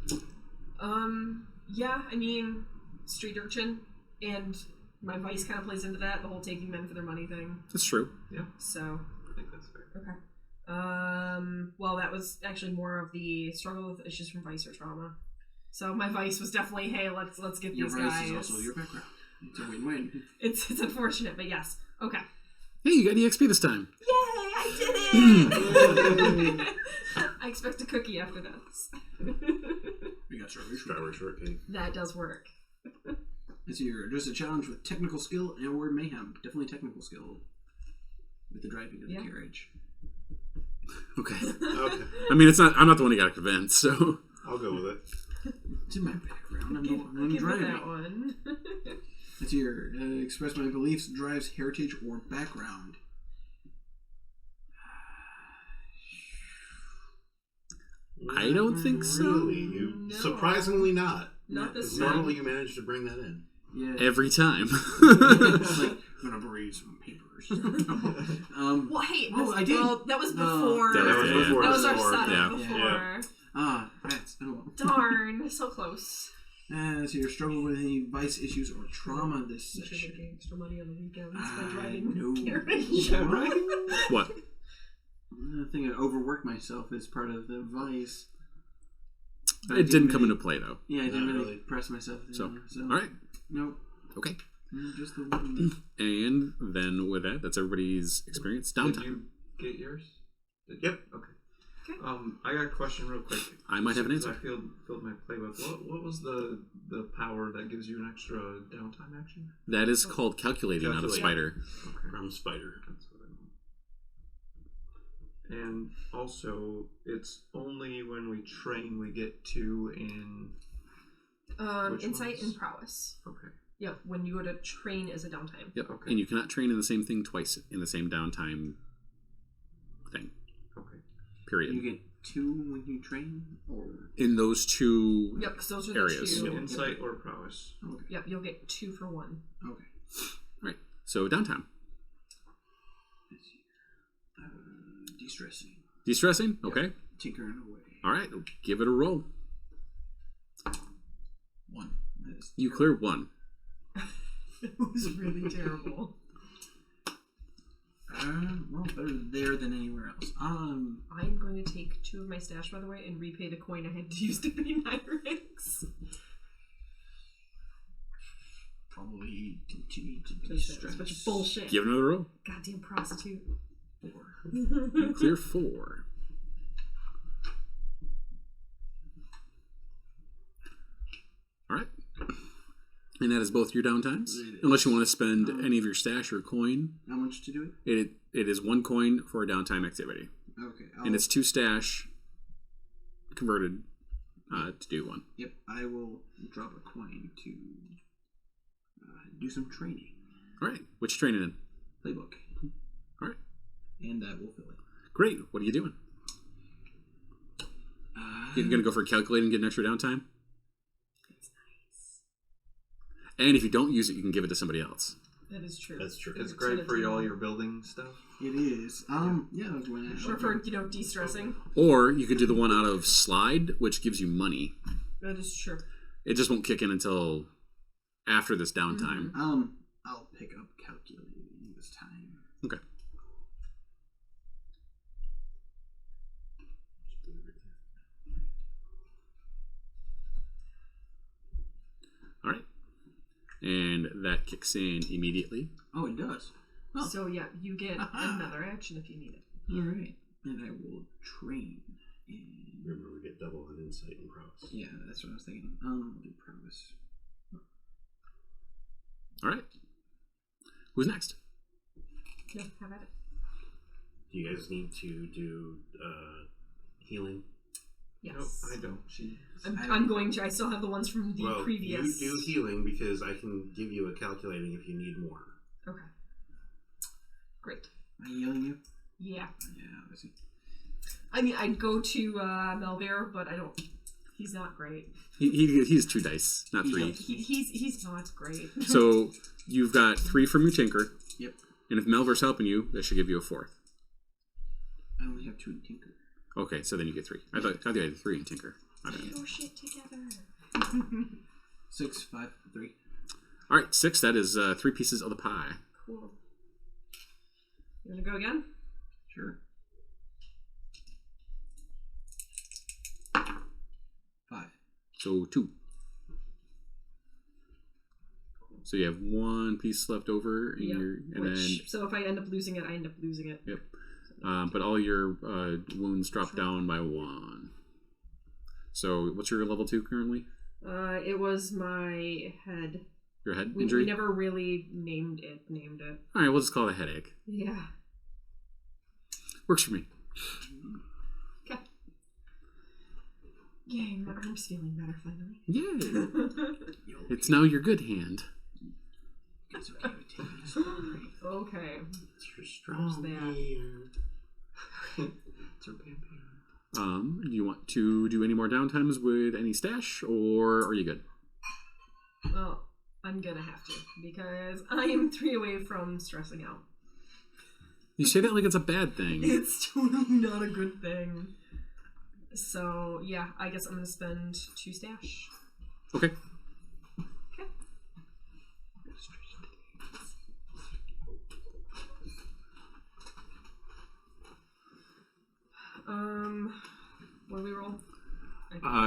Yeah, I mean, street urchin, and my vice kind of plays into that, the whole taking men for their money thing. That's true. Yeah, So, I think that's fair. okay. Well, that was actually more of the struggle with issues from vice or trauma. So my vice was definitely, hey, let's get Your these vice guys. is also your background. It's a win-win. It's unfortunate, but yes. Okay. Hey, you got EXP this time. Yay! I did it! I expect a cookie after this. We got Strawberry shortcake. That does work. It's your address a challenge with technical skill and or mayhem. Definitely technical skill with the driving of the Yeah. carriage. Okay. Okay, I mean, I'm not the one who got convinced, so. I'll go with it. It's in my background. I'm the I'll one give it driving. that one. It's your express my beliefs, drives, heritage, or background. I don't think so. Really? No. Surprisingly not. Not this Because time. normally you manage to bring that in. Yeah. Every time. It's like, I'm gonna read some papers. Well, hey, Oh, I did. Well, that was No. before. That was before. That was our Before. setup Yeah. before. Yeah. Rats. Oh well. Darn, so close. So your struggle with any vice issues or trauma this You should session. make extra money on the weekends by I driving know. carriage. What? I think I overworked myself as part of the vice. But I It didn't come really- into play, though. Yeah, I didn't Not really really. press myself. So, So, all right. Nope. Okay. Just the one. And then with that, that's everybody's experience. Did Downtime. you get yours? Yep. Okay. Okay. I got a question real quick. I might have an answer. I filled my playbook. What was the power that gives you an extra downtime action? That is called calculating out of Calculate. Spider. Okay. From Spider. That's what I know. And also, it's only when we train we get 2 in. Which Insight ones? and prowess. Okay. Yep, when you go to train as a downtime. Yep. Okay. And you cannot train in the same thing twice in the same downtime thing. Okay. Period. You get 2 when you train, or In those two Yep, because those are areas. the two. Insight or prowess. okay. Yep, you'll get 2 for 1. Okay. Right. So downtime. Let's see. De-stressing. De-stressing? Okay. Tinkering away. All right. Give it a roll. 1. That is You clear 1. It was really terrible. Well, better there than anywhere else. I'm going to take 2 of my stash, by the way, and repay the coin I had to use to pay 9 ranks. Probably continue to That's de-stress. a bunch of bullshit. Give it another roll. Goddamn prostitute. 4. You clear 4. All right. And that is both your downtimes. It is. Unless you want to spend any of your stash or coin. How much to do it? It is 1 coin for a downtime activity. Okay. And it's 2 stash converted to do 1. Yep, I will drop a coin to do some training. All right. What you training in? Playbook. All right. And that will fill it. Great. What are you doing? You're going to go for calculating and get an extra downtime? It's nice. And if you don't use it, you can give it to somebody else. That is true. That's true. It's great for all your building stuff. It is. Yeah, I'll go in Or for, de-stressing. Or you could do the one out of Slide, which gives you money. That is true. It just won't kick in until after this downtime. I'll pick up calculating this time. Okay. All right. And that kicks in immediately. Oh, it does. Oh. So, yeah, you get another action if you need it. All right. And I will train in... Remember, we get double on insight and prowess. Yeah, that's what I was thinking. I'll do prowess. All right. Who's next? Yeah, have at it. Do you guys need to do healing? Yes. Nope, I don't. I'm going to. I still have the ones from the Well, previous. you do healing because I can give you a calculating if you need more. Okay. Great. Am I yelling you? Yeah. Yeah, I see. I mean, I'd go to Melbear, but I don't. He's not great. He's 2 dice, not 3. He's not great. So you've got 3 from your Tinker. Yep. And if Melver's helping you, that should give you a 4th. I only have 2 in Tinker. Okay, so then you get 3. I thought you had 3 in Tinker. My bad. Oh shit! Together. 6, 5, 3. All right, 6. That is 3 pieces of the pie. Cool. You wanna go again? Sure. 5. So 2. So you have 1 piece left over in Yep. your, and then So if I end up losing it, I end up losing it. yep. But all your wounds drop down by 1. So what's your level 2 currently? It was my head. Your head We injury? never really named it. All right, we'll just call it a headache. Yeah. Works for me. Okay. Yay, my arm's feeling better finally. Yay! It's now your good hand. It's okay with taking a story. Okay. It's your strong that. hand. It's a vampire. Do you want to do any more downtimes with any stash, or are you good? Well, I'm gonna have to because I am 3 away from stressing out. You say that like it's a bad thing. It's totally not a good thing. So yeah, I guess I'm gonna spend 2 stash. Okay. Okay.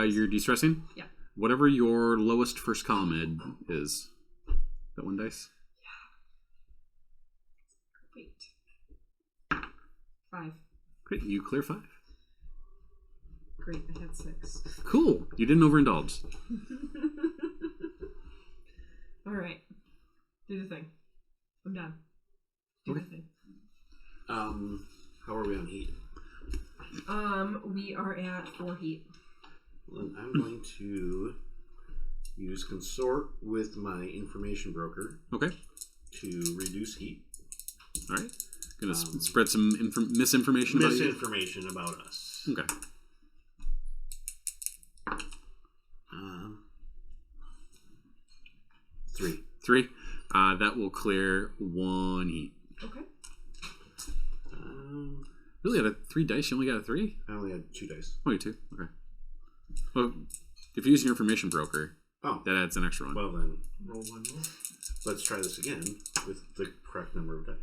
You're de-stressing? Yeah. Whatever your lowest first column is. That one dice? Wait. 5. Great, you clear 5. Great, I had 6. Cool, you didn't overindulge. All right. Do the thing. I'm done. Do the thing. How are we on heat? We are at 4 heat. Well, then I'm going to use consort with my information broker Okay, to reduce heat. all right. Gonna spread some misinformation about you. Misinformation about us. Okay. 3. 3. That will clear 1 heat. Okay. Really, out of 3 dice, you only got a 3? I only had 2 dice. Only 2? Okay. Well, if you use your information broker, Oh, that adds an extra one. well then, Roll one more. let's try this again with the correct number of dice.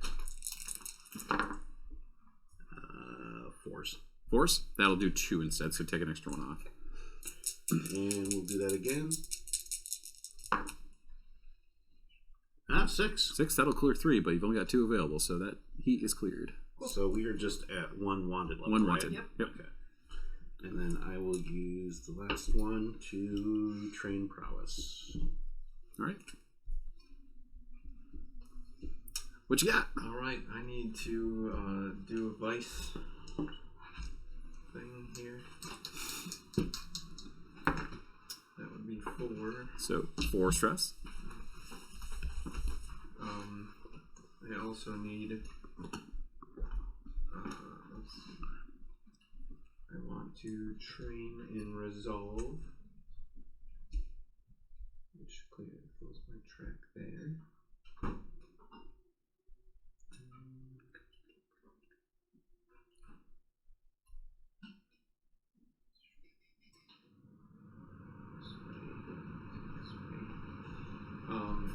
4s. 4s? That'll do 2 instead, so take an extra one off. And we'll do that again. 6. 6, that'll clear 3, but you've only got 2 available, so that heat is cleared. So we are just at 1 wanted level. 1 right? wanted. Yep. Yep. Okay. And then I will use the last one to train prowess. All right. What you got? All right, I need to do a vice thing here. That would be 4. So, 4 stress. I also need. Let's see. I want to train in resolve, which fills my track there.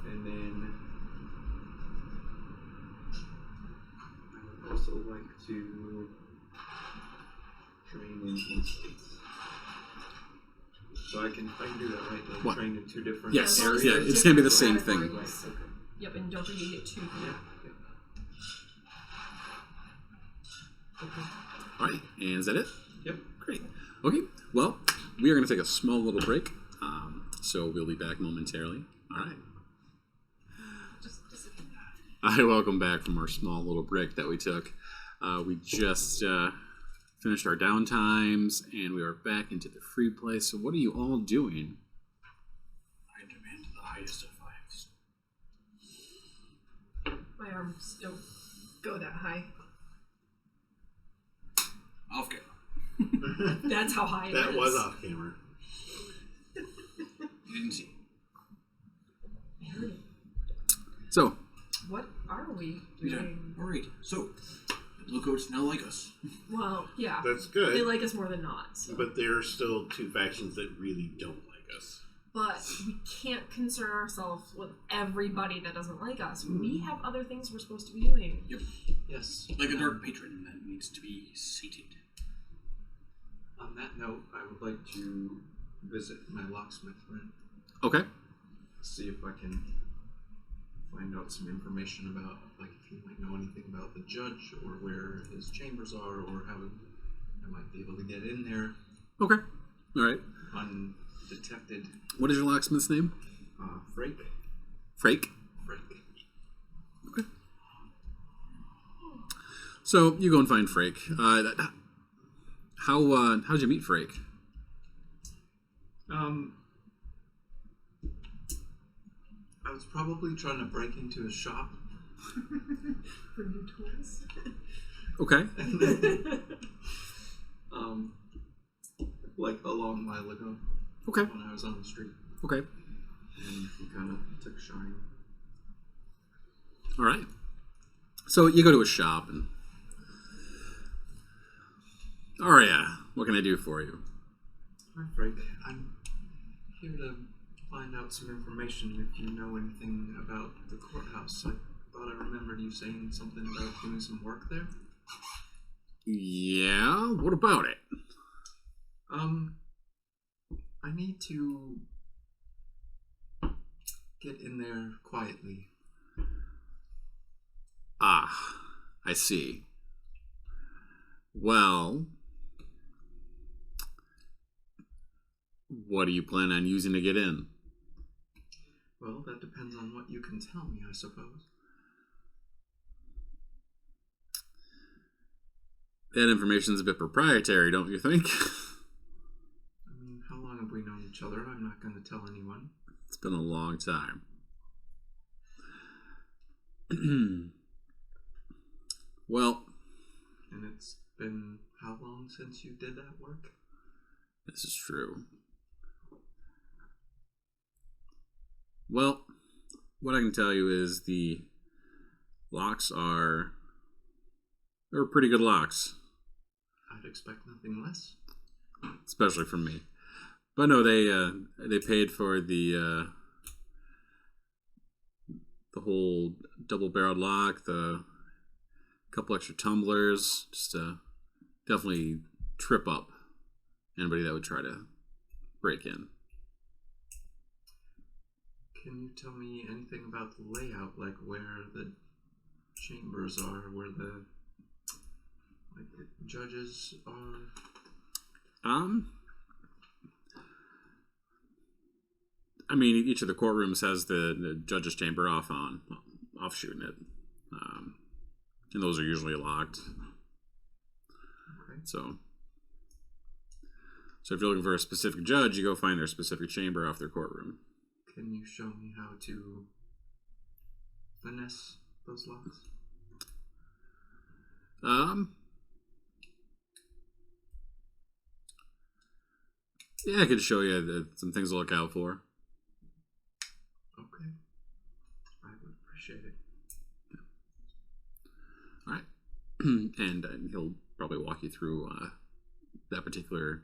And then I would also like to train in instincts. So I can do that, right? Like What? train in 2 different Yes. as long as Yeah, they're it's gonna be the different same thing. categories. Yep, and don't forget you get 2 for Yeah. that. Okay. All right. And is that it? Yep. Great. Okay. Well, we are going to take a small little break. So we'll be back momentarily. All right. Just Hi, welcome back from our small little break that we took. We just finished our downtimes, and we are back into the free play. So what are you all doing? I demand the highest of 5s. my arms don't go that high. Off camera. That's how high it is. That was off camera. You didn't see. I heard it. So, What are we We doing? done. All right. So, the Bluecoats now like us. Well, yeah. That's They good. like us more than not. So. But there are still 2 factions that really don't like us. But we can't concern ourselves with everybody that doesn't like us. We have other things we're supposed to be doing. Yep. Yes. Like a dark patron that needs to be sated. On that note, I would like to visit my locksmith friend. okay. See if I can find out some information about, like, if he might know anything about the judge or where his chambers are, or how I might be able to get in there Okay. All right. undetected. What is your locksmith's name? Frake. Frake. Frake. So you go and find Frake. How'd you meet Frake? I was probably trying to break into his shop. For new toys. Okay. Like a long while ago. Okay. When I was on the street. Okay. And he kind of took shine. All right. So you go to a shop and. Aria, what can I do for you? Hi, Frake. I'm here to find out some information if you know anything about the courthouse. I thought I remembered you saying something about doing some work there. Yeah. What about it? I need to get in there quietly. Ah, I see. Well, what do you plan on using to get in? Well, that depends on what you can tell me, I suppose. That information's a bit proprietary, don't you think? I mean, how long have we known each other? I'm not going to tell anyone. It's been a long time. Well, And it's been how long since you did that work? this is true. Well, what I can tell you is the locks they're pretty good locks, I'd expect nothing less. especially from me. But no, they paid for the whole double-barreled lock, the couple extra tumblers, just to definitely trip up anybody that would try to break in. Can you tell me anything about the layout, like where the chambers are, where the judges are? I mean, each of the courtrooms has the judge's chamber off shooting it, and those are usually locked. Okay. So if you're looking for a specific judge, you go find their specific chamber off their courtroom. Can you show me how to finesse those locks? Yeah, I could show you some things to look out for. Okay. I would appreciate it. All right, and he'll probably walk you through that particular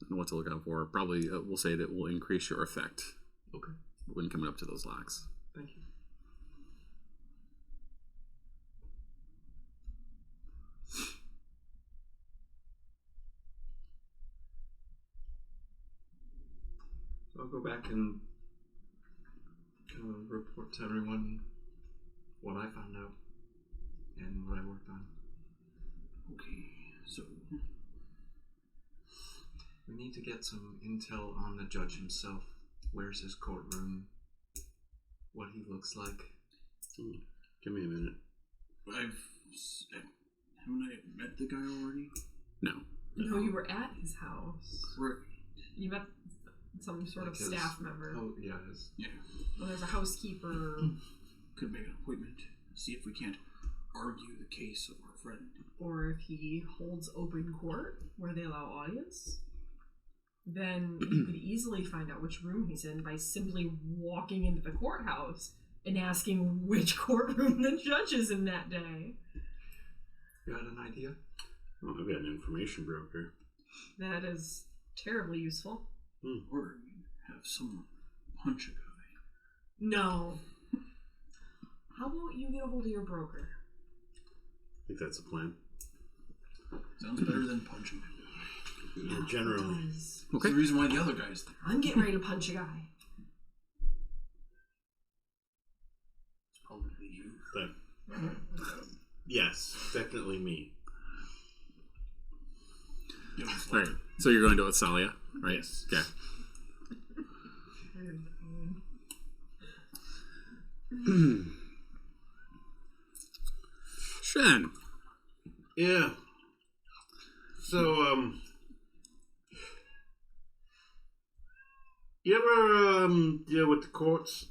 what to look out for. Probably we'll say that will increase your effect Okay. when coming up to those locks. Thank you. So I'll go back and kind of report to everyone what I found out and what I worked on. Okay, so We need to get some intel on the judge himself. Where's his courtroom? What he looks like. Give me a minute. Haven't I met the guy already? No. No, you were at his house. Right. You met some sort of Like his- staff member. Oh, yeah. Yeah. Well, there's a housekeeper. Could make an appointment. See if we can't argue the case of our friend. Or if he holds open court where they allow audience, then you could easily find out which room he's in by simply walking into the courthouse and asking which courtroom the judge is in that day. You got an idea? Oh, I've got an information broker. That is terribly useful. Or have someone punch a guy. No. How about you get a hold of your broker? I think that's the plan. Sounds better than punching a guy. Yeah, generally. It does. That's Okay. the reason why the other guy's there. I'm getting ready to punch a guy. It's probably you. But, yes, definitely me. You know, it's All like, right. So you're going to Atsalia, right? Yes. Okay. Shen. Yeah. So, you ever, deal with the courts?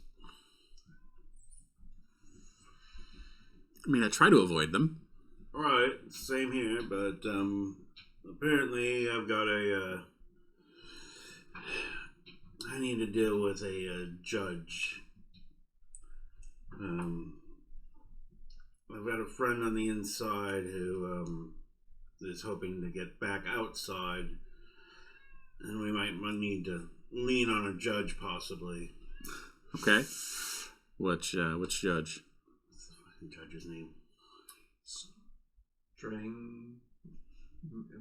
I mean, I try to avoid them. Alright, same here, but, apparently I've got I need to deal with a judge. I've got a friend on the inside who, is hoping to get back outside, and we might need to lean on a judge, possibly. Okay. Which judge? What's the fucking judge's name?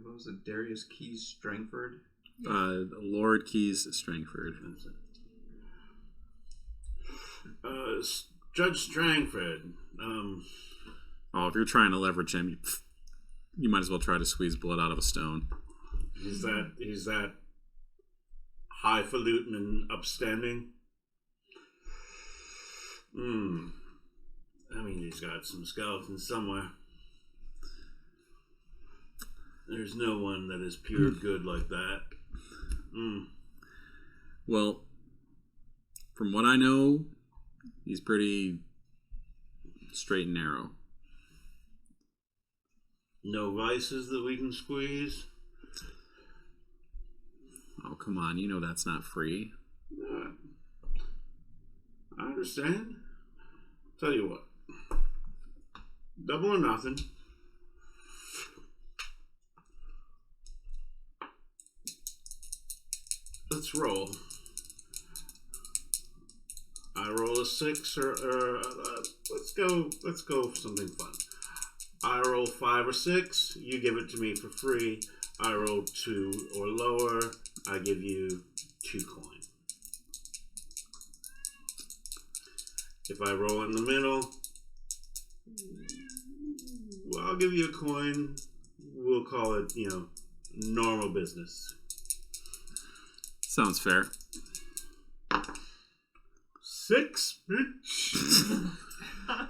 What was it? Darius Keys Strangford? Lord Keys Strangford. Judge Strangford. Oh, if you're trying to leverage him, you might as well try to squeeze blood out of a stone. He's that highfalutin and upstanding. I mean, he's got some skeletons somewhere. There's no one that is pure good like that. Well, from what I know, he's pretty straight and narrow. No vices that we can squeeze. Oh, come on. You know that's not free. I understand. Tell you what. Double or nothing. Let's roll. I roll a 6, or let's go for something fun. I roll 5 or 6. You give it to me for free. I roll 2 or lower. I give you 2 coin. If I roll in the middle, well, I'll give you a coin. We'll call it, normal business. Sounds fair. 6, bitch. Why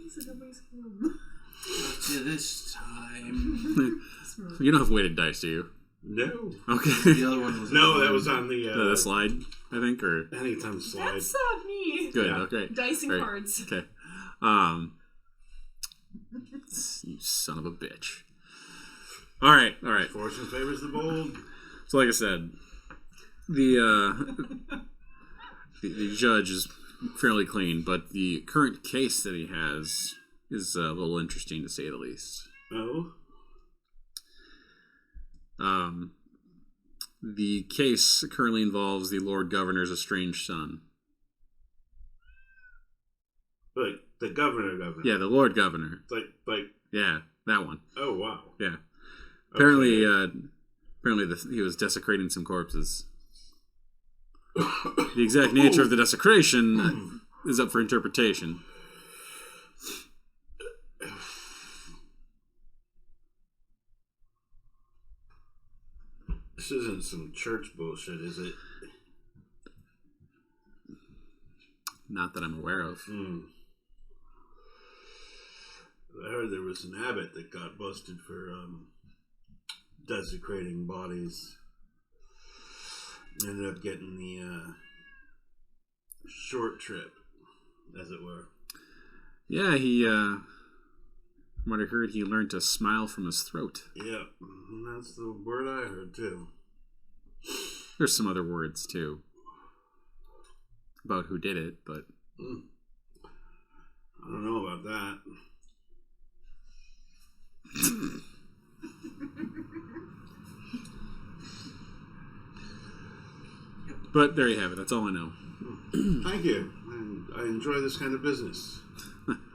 is it always him? Up to this time. You don't have weighted dice, do you? No. Okay. The other one was No, that was on the slide, I think, or anytime slide. That's me. good. Yeah. Okay. Dice and Great. cards. Okay. You son of a bitch. All right. Fortune favors the bold. So, like I said, the judge is fairly clean, but the current case that he has is a little interesting, to say the least. Oh. The case currently involves the Lord Governor's estranged son. Like the governor. Yeah, the Lord Governor. Like. Yeah, that one. Oh wow. Yeah. Apparently, Okay. he was desecrating some corpses. The exact nature of the desecration is up for interpretation. This isn't some church bullshit, is it? Not that I'm aware of. I heard there was an abbot that got busted for desecrating bodies. Ended up getting the short trip, as it were. Yeah, he, from what I heard, he learned to smile from his throat. Yeah, that's the word I heard too. There's some other words, too, about who did it, but... I don't know about that. But there you have it. That's all I know. Thank you. I enjoy this kind of business.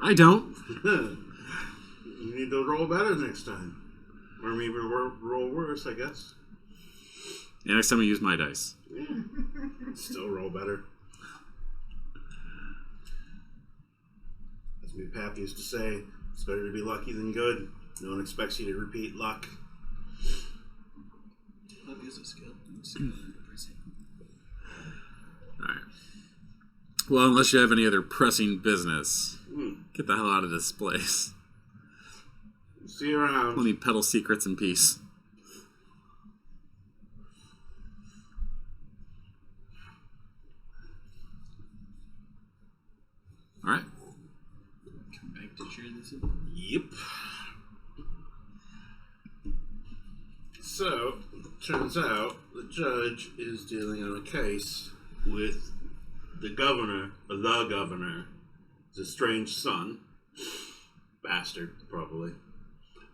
I don't. You need to roll better next time. Or maybe roll worse, I guess. Yeah, next time I use my dice. Yeah. Still roll better. As me Pap used to say, it's better to be lucky than good. No one expects you to repeat luck. Luck is a skill. Alright. Well, unless you have any other pressing business, get the hell out of this place. See you around. Let me peddle secrets in peace. Alright. Come back to share this. Yep. So, turns out the judge is dealing on a case with the governor, his estranged son, bastard, probably.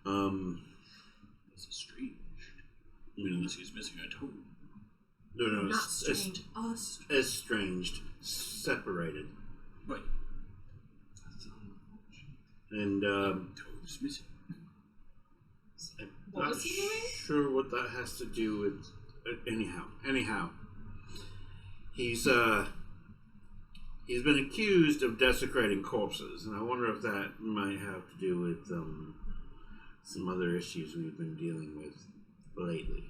This is strange. Mm. Unless he's missing a toe. No, Not strange. Us. estranged, separated, Wait. and Toe's missing. What was he doing? Sure what that has to do with. Anyhow, he's been accused of desecrating corpses, and I wonder if that might have to do with some other issues we've been dealing with lately.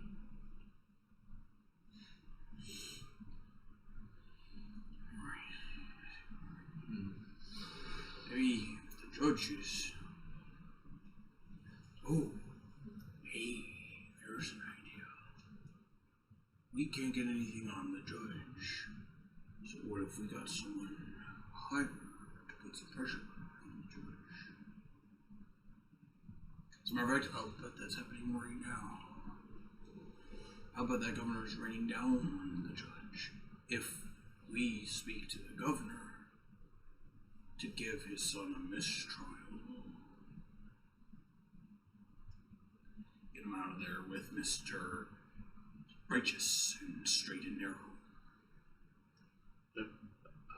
Maybe the judges. Oh, hey, there's an idea. We can't get anything on the judge. So what if we got someone hired to put some pressure on the judge? As a matter of fact, I'll bet that's happening right now. How about that governor's raining down on the judge? If we speak to the governor to give his son a mistrial, get him out of there with Mr. Righteous and straight and narrow.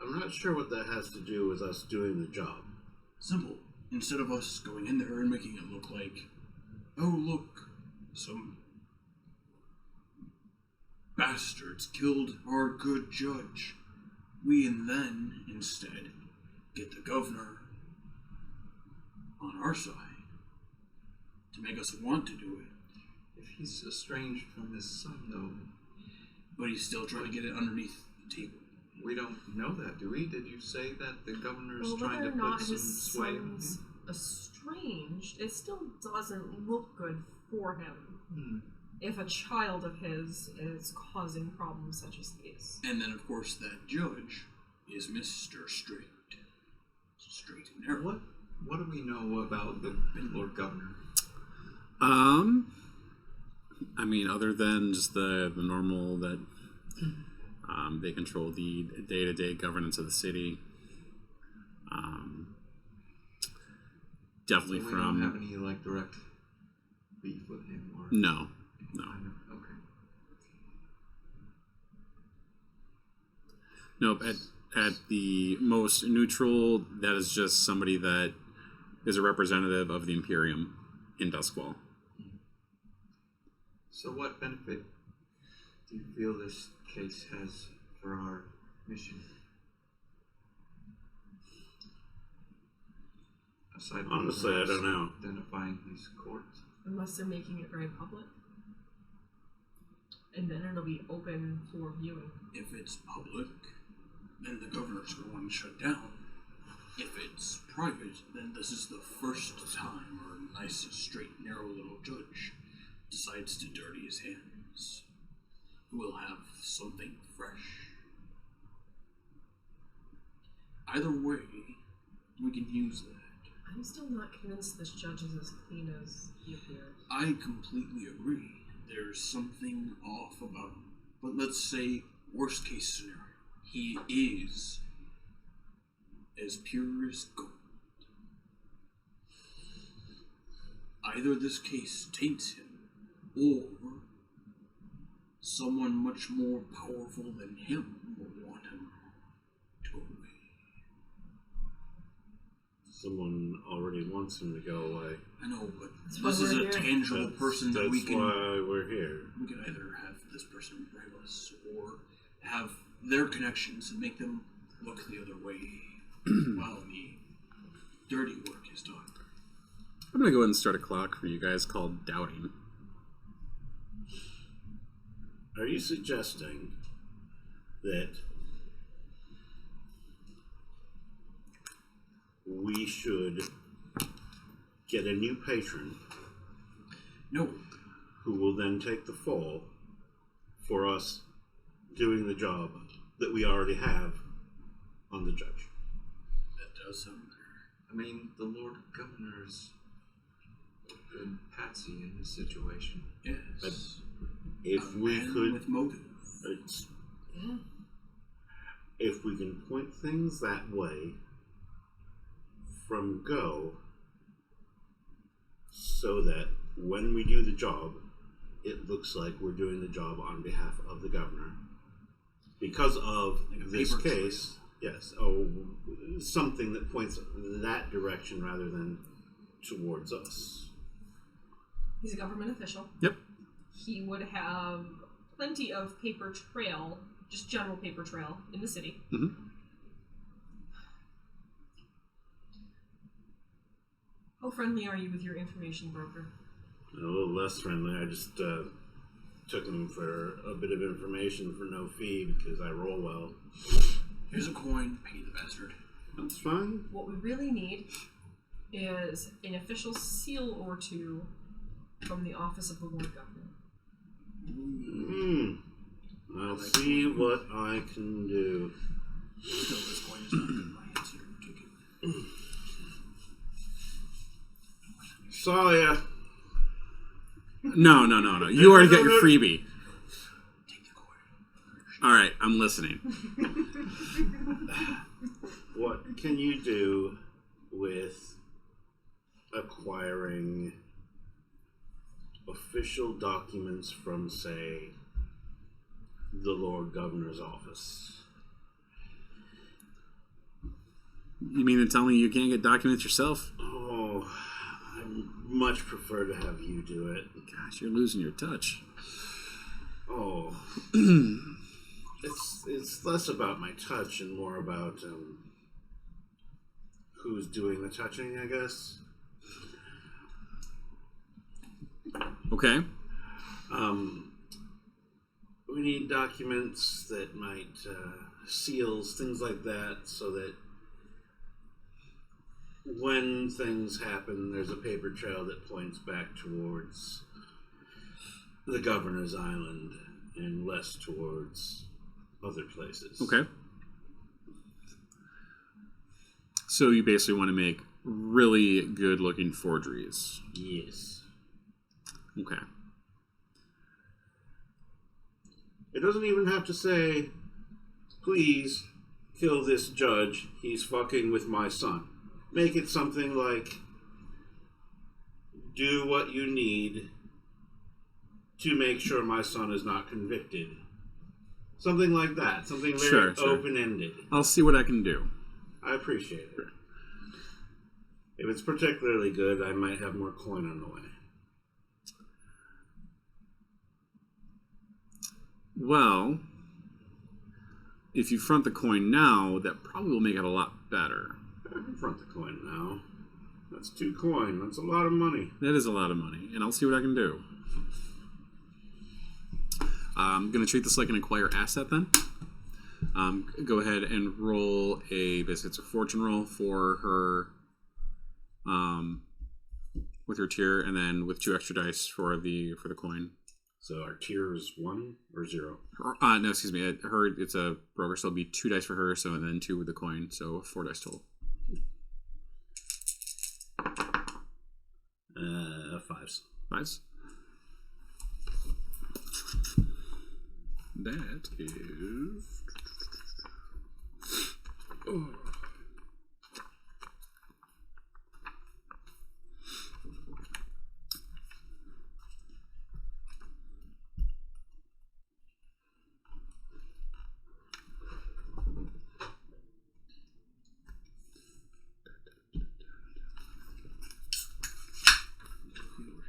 I'm not sure what that has to do with us doing the job. Simple. Instead of us going in there and making it look like, oh look, some bastards killed our good judge, we and then instead get the governor on our side to make us want to do it. If he's estranged from his son, though, But he's still trying to get it underneath the table. we don't know that, do we? Did you say that the governor's Well, trying whether to or not put some his sway on son's him? estranged, it still doesn't look good for him Hmm. if a child of his is causing problems such as these. And then, of course, that judge is Mr. Straight. Straight and narrow. What do we know about the Lord Governor? I mean, other than just the normal that they control the day-to-day governance of the city. Definitely So we from don't have any direct beef with him, or no. Okay. Nope. At the most neutral, that is just somebody that is a representative of the Imperium in Duskwall. So what benefit do you feel this case has for our mission? Aside from Honestly, I don't know. identifying these courts. Unless they're making it very public. And then it'll be open for viewing. If it's public, then the governor's going to shut down. If it's private, then this is the first time our nice, straight, narrow little judge decides to dirty his hands. We'll have something fresh. Either way, we can use that. I'm still not convinced this judge is as clean as he appears. I completely agree. There's something off about him. But let's say, worst case scenario, he is as pure as gold. Either this case taints him, or someone much more powerful than him will want him to obey. Someone already wants him to go away. I know, but why this is we're a here. tangible person that we That's can... why we're here. We could either have this person bribe us, or have their connections and make them look the other way while the dirty work is done. I'm going to go ahead and start a clock for you guys called Doubting. Are you suggesting that we should get a new patron No, who will then take the fall for us doing the job that we already have on the judge? that does sound better. I mean, the Lord Governor's a good patsy in this situation. Yes. If A we man could, with motive. it's, if we can point things that way from go, so that when we do the job, it looks like we're doing the job on behalf of the governor. Because of Like a this paper case, yes, oh, something that points that direction rather than towards us. He's a government official. Yep. He would have plenty of paper trail, just general paper trail, in the city. Mm-hmm. How friendly are you with your information broker? A little less friendly. I just took him for a bit of information for no fee because I roll well. Here's a coin. Pay the bastard. That's fine. What we really need is an official seal or two from the office of the Lord Governor. I'll see what I can do. Still, this coin is not in my hands here. Take it. Saw ya. No. You already got your freebie. Take the coin. All right, I'm listening. What can you do with acquiring official documents from, say, the Lord Governor's office? You mean to tell me you can't get documents yourself? Oh, I much prefer to have you do it. Gosh, you're losing your touch. Oh, it's less about my touch and more about who's doing the touching, I guess. Okay. We need documents that might seals, things like that, so that when things happen, there's a paper trail that points back towards the Governor's Island and less towards other places. Okay. So you basically want to make really good-looking forgeries. Yes. Okay. It doesn't even have to say, please kill this judge. He's fucking with my son. Make it something like, do what you need to make sure my son is not convicted. Something like that. Something very Sure. open-ended. I'll see what I can do. I appreciate it. If it's particularly good, I might have more coin on the way. Well, if you front the coin now, that probably will make it a lot better. I can front the coin now. That's 2 coin. That's a lot of money. That is a lot of money, and I'll see what I can do. I'm going to treat this like an acquire asset then. Go ahead and roll basically it's a fortune roll for her, with her tier, and then with 2 extra dice for the coin. So our tier is 1 or 0? No, excuse me. It's a broker, so it'll be 2 dice for her, so and then 2 with the coin, so 4 dice total. 5s. 5s. That is. Oh.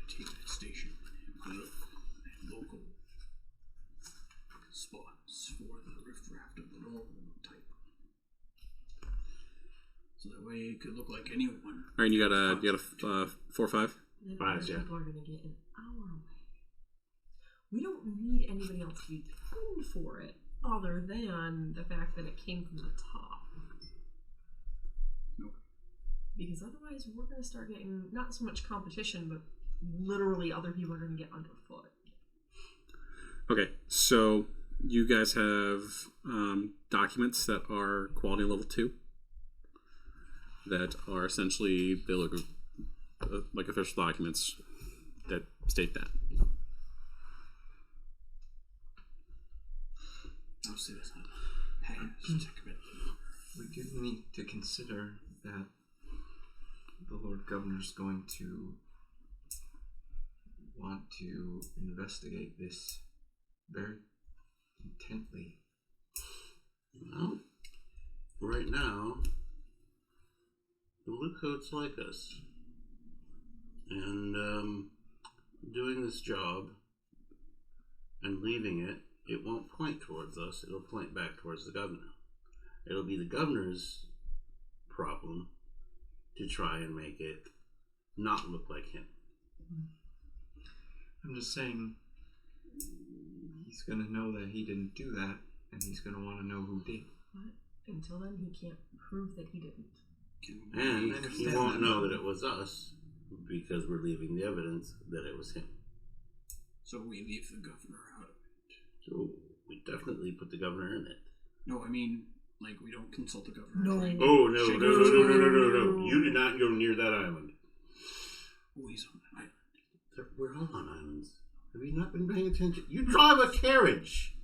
Take that station and local spots for the riffraff of the normal type. So that way it could look like anyone. All right, you got a 4 or 5. Then 5s, yeah. people are going to get in our way. We don't need anybody else to be toned for it, other than the fact that it came from the top. Nope. Because otherwise, we're going to start getting not so much competition, but literally other people are going to get underfoot. Okay, so you guys have documents that are quality level 2 that are essentially, they look like official documents that state that. I'll see this. Hey, just take a bit. We do need to consider that the Lord Governor's going to want to investigate this very intently. Well, right now, the Blue Coats like us. And doing this job and leaving it, it won't point towards us. It'll point back towards the governor. It'll be the governor's problem to try and make it not look like him. I'm just saying, he's gonna know that he didn't do that, and he's gonna want to know who did. But until then, he can't prove that he didn't. And I understand he won't that, know but- that it was us because we're leaving the evidence that it was him. So we leave the governor out of it. So we definitely put the governor in it. No, I mean, like, we don't consult the governor. No. Right? Oh, no, Shake no, hands. no, no, no, no, no, no. You did not go near that island. Oh, he's on an island. We're all on islands. Have you not been paying attention? You drive a carriage.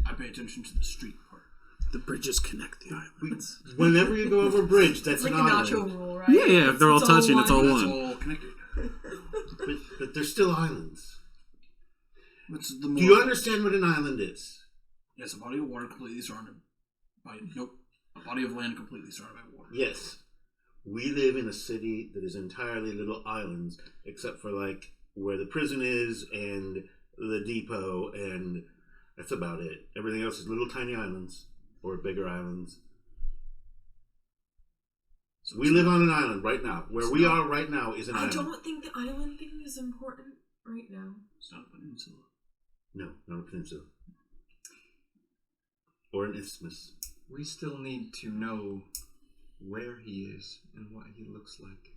I pay attention to the street part. The bridges connect the islands. Whenever you go over a bridge, that's It's like an the island. nacho rule, right? Yeah, if they're all touching, it's all It's one. all connected. But they're still islands. What's the Do more? you understand what an island is? Yes, a body of water completely surrounded by a body of land completely surrounded by water. Yes. We live in a city that is entirely little islands, except for like where the prison is and the depot, and that's about it. Everything else is little tiny islands or bigger islands. So we live on an island right now. Where we are right now is an I island. don't think the island thing is important right now. It's not a peninsula. No, not a peninsula. Or an isthmus. We still need to know where he is and what he looks like.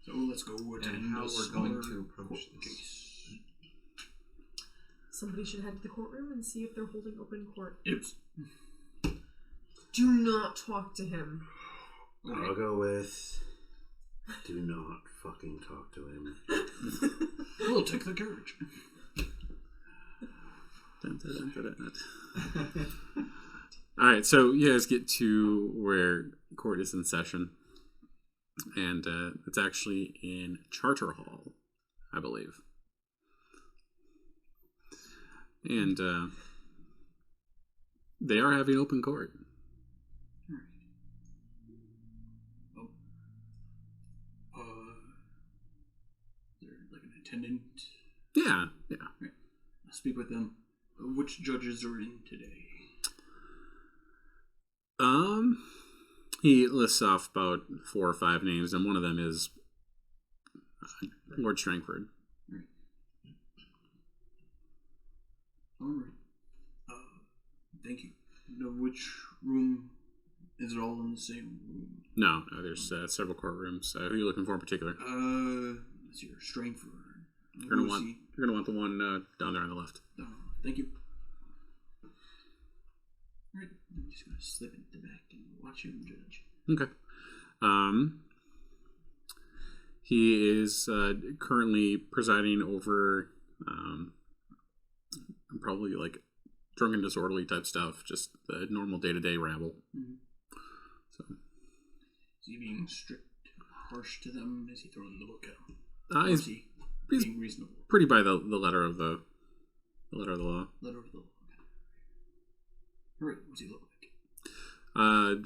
So let's go attend how a we're going smaller to approach court this. case. Somebody should head to the courtroom and see if they're holding open court. Oops. Do not talk to him. I'll go with. Do not fucking talk to him. We'll take the carriage. All right, so you guys get to where court is in session, and it's actually in Charter Hall, I believe. And they are having open court. They're like an attendant. Yeah. I'll speak with them. Which judges are in today? He lists off about 4 or 5 names, and one of them is Lord Strangford. Right. All right. Thank you. Now, which room? Is it all in the same room? No, there's several courtrooms. Who are you looking for in particular? Let's see here. Strangford. You're gonna want the one down there on the left. Thank you. All right. I'm just gonna slip into the back and watch him judge. Okay. He is currently presiding over probably like drunken disorderly type stuff, just the normal day-to-day rabble. Mm-hmm. So, Is he being strict, harsh to them? Is he throwing the book at them? Or he's is he he's being reasonable? pretty by the letter of the letter of the law. Letter of the law. All right. What's he look like?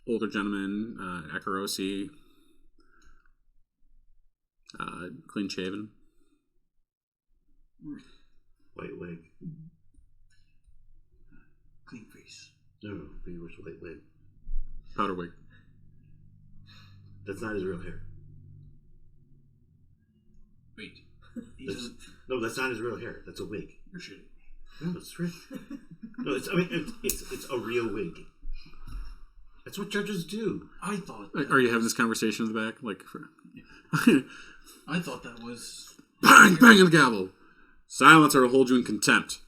Older gentleman, Akarosi, clean shaven. All right. White wig. Clean face. No, Beaver's white wig. Powder wig. That's not his real hair. Wait. He That's- doesn't. No, that's not his real hair. That's a wig. You're shitting. No, it's real. No, it's a real wig. That's what judges do. I thought. Are you having this conversation in the back? Like, I thought that was. bang, bang on the gavel. Silence or I'll hold you in contempt.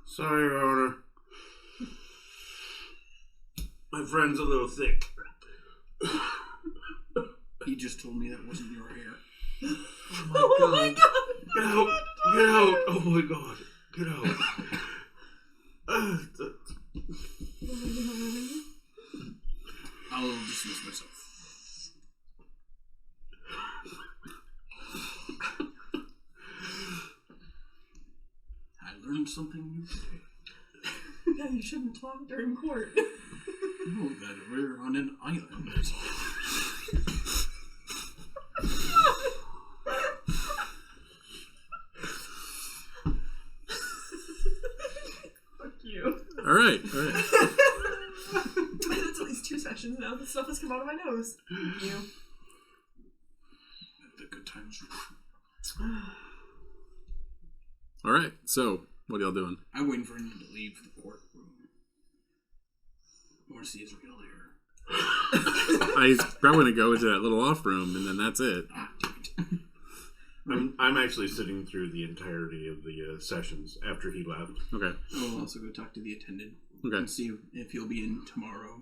Sorry, Your Honor. My friend's a little thick. He just told me that wasn't your hair. Oh my god! Get out! Get out! Oh my god! Get out! I'll dismiss myself. I learned something new today. Yeah, you shouldn't talk during court. Oh, that we're on an island. That's all. All right. It's at least 2 sessions now. The stuff has come out of my nose. Thank you. The good times. All right. So, what are y'all doing? I'm waiting for him to leave the courtroom. I want to see his real hair. He's probably going to go into that little off room, and then that's it. Ah, damn it. I'm actually sitting through the entirety of the sessions after he left. Okay. I will also go talk to the attendant. Okay. And see if he'll be in tomorrow.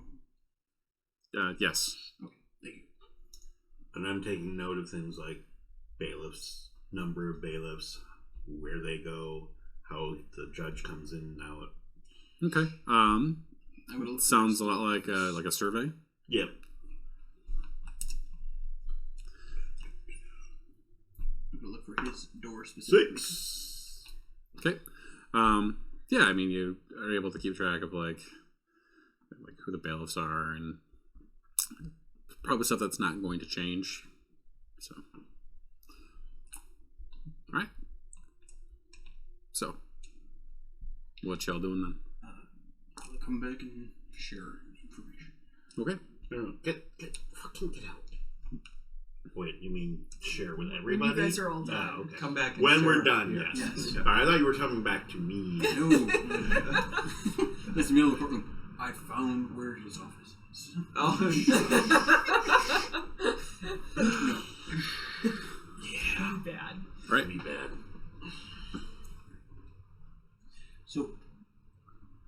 Yes. Okay, thank you. And I'm taking note of things like bailiffs, number of bailiffs, where they go, how the judge comes in and out. Okay. I would Sounds a lot like a survey. Yep. I'm gonna look for his door specifically. 6. Okay. Yeah, I mean, you are able to keep track of like who the bailiffs are and probably stuff that's not going to change. So, all right. So, what y'all doing then? I'll come back and share information. Okay. Fucking get out. Wait, you mean share with everybody? You guys are all done. Oh, okay. Come back and when share. we're done, Yeah. yes. Yes. I thought you were coming back to me. No. That's the middle of the courtroom. I found where his office is. Oh, No. Yeah. Bad. Right. Be bad. So,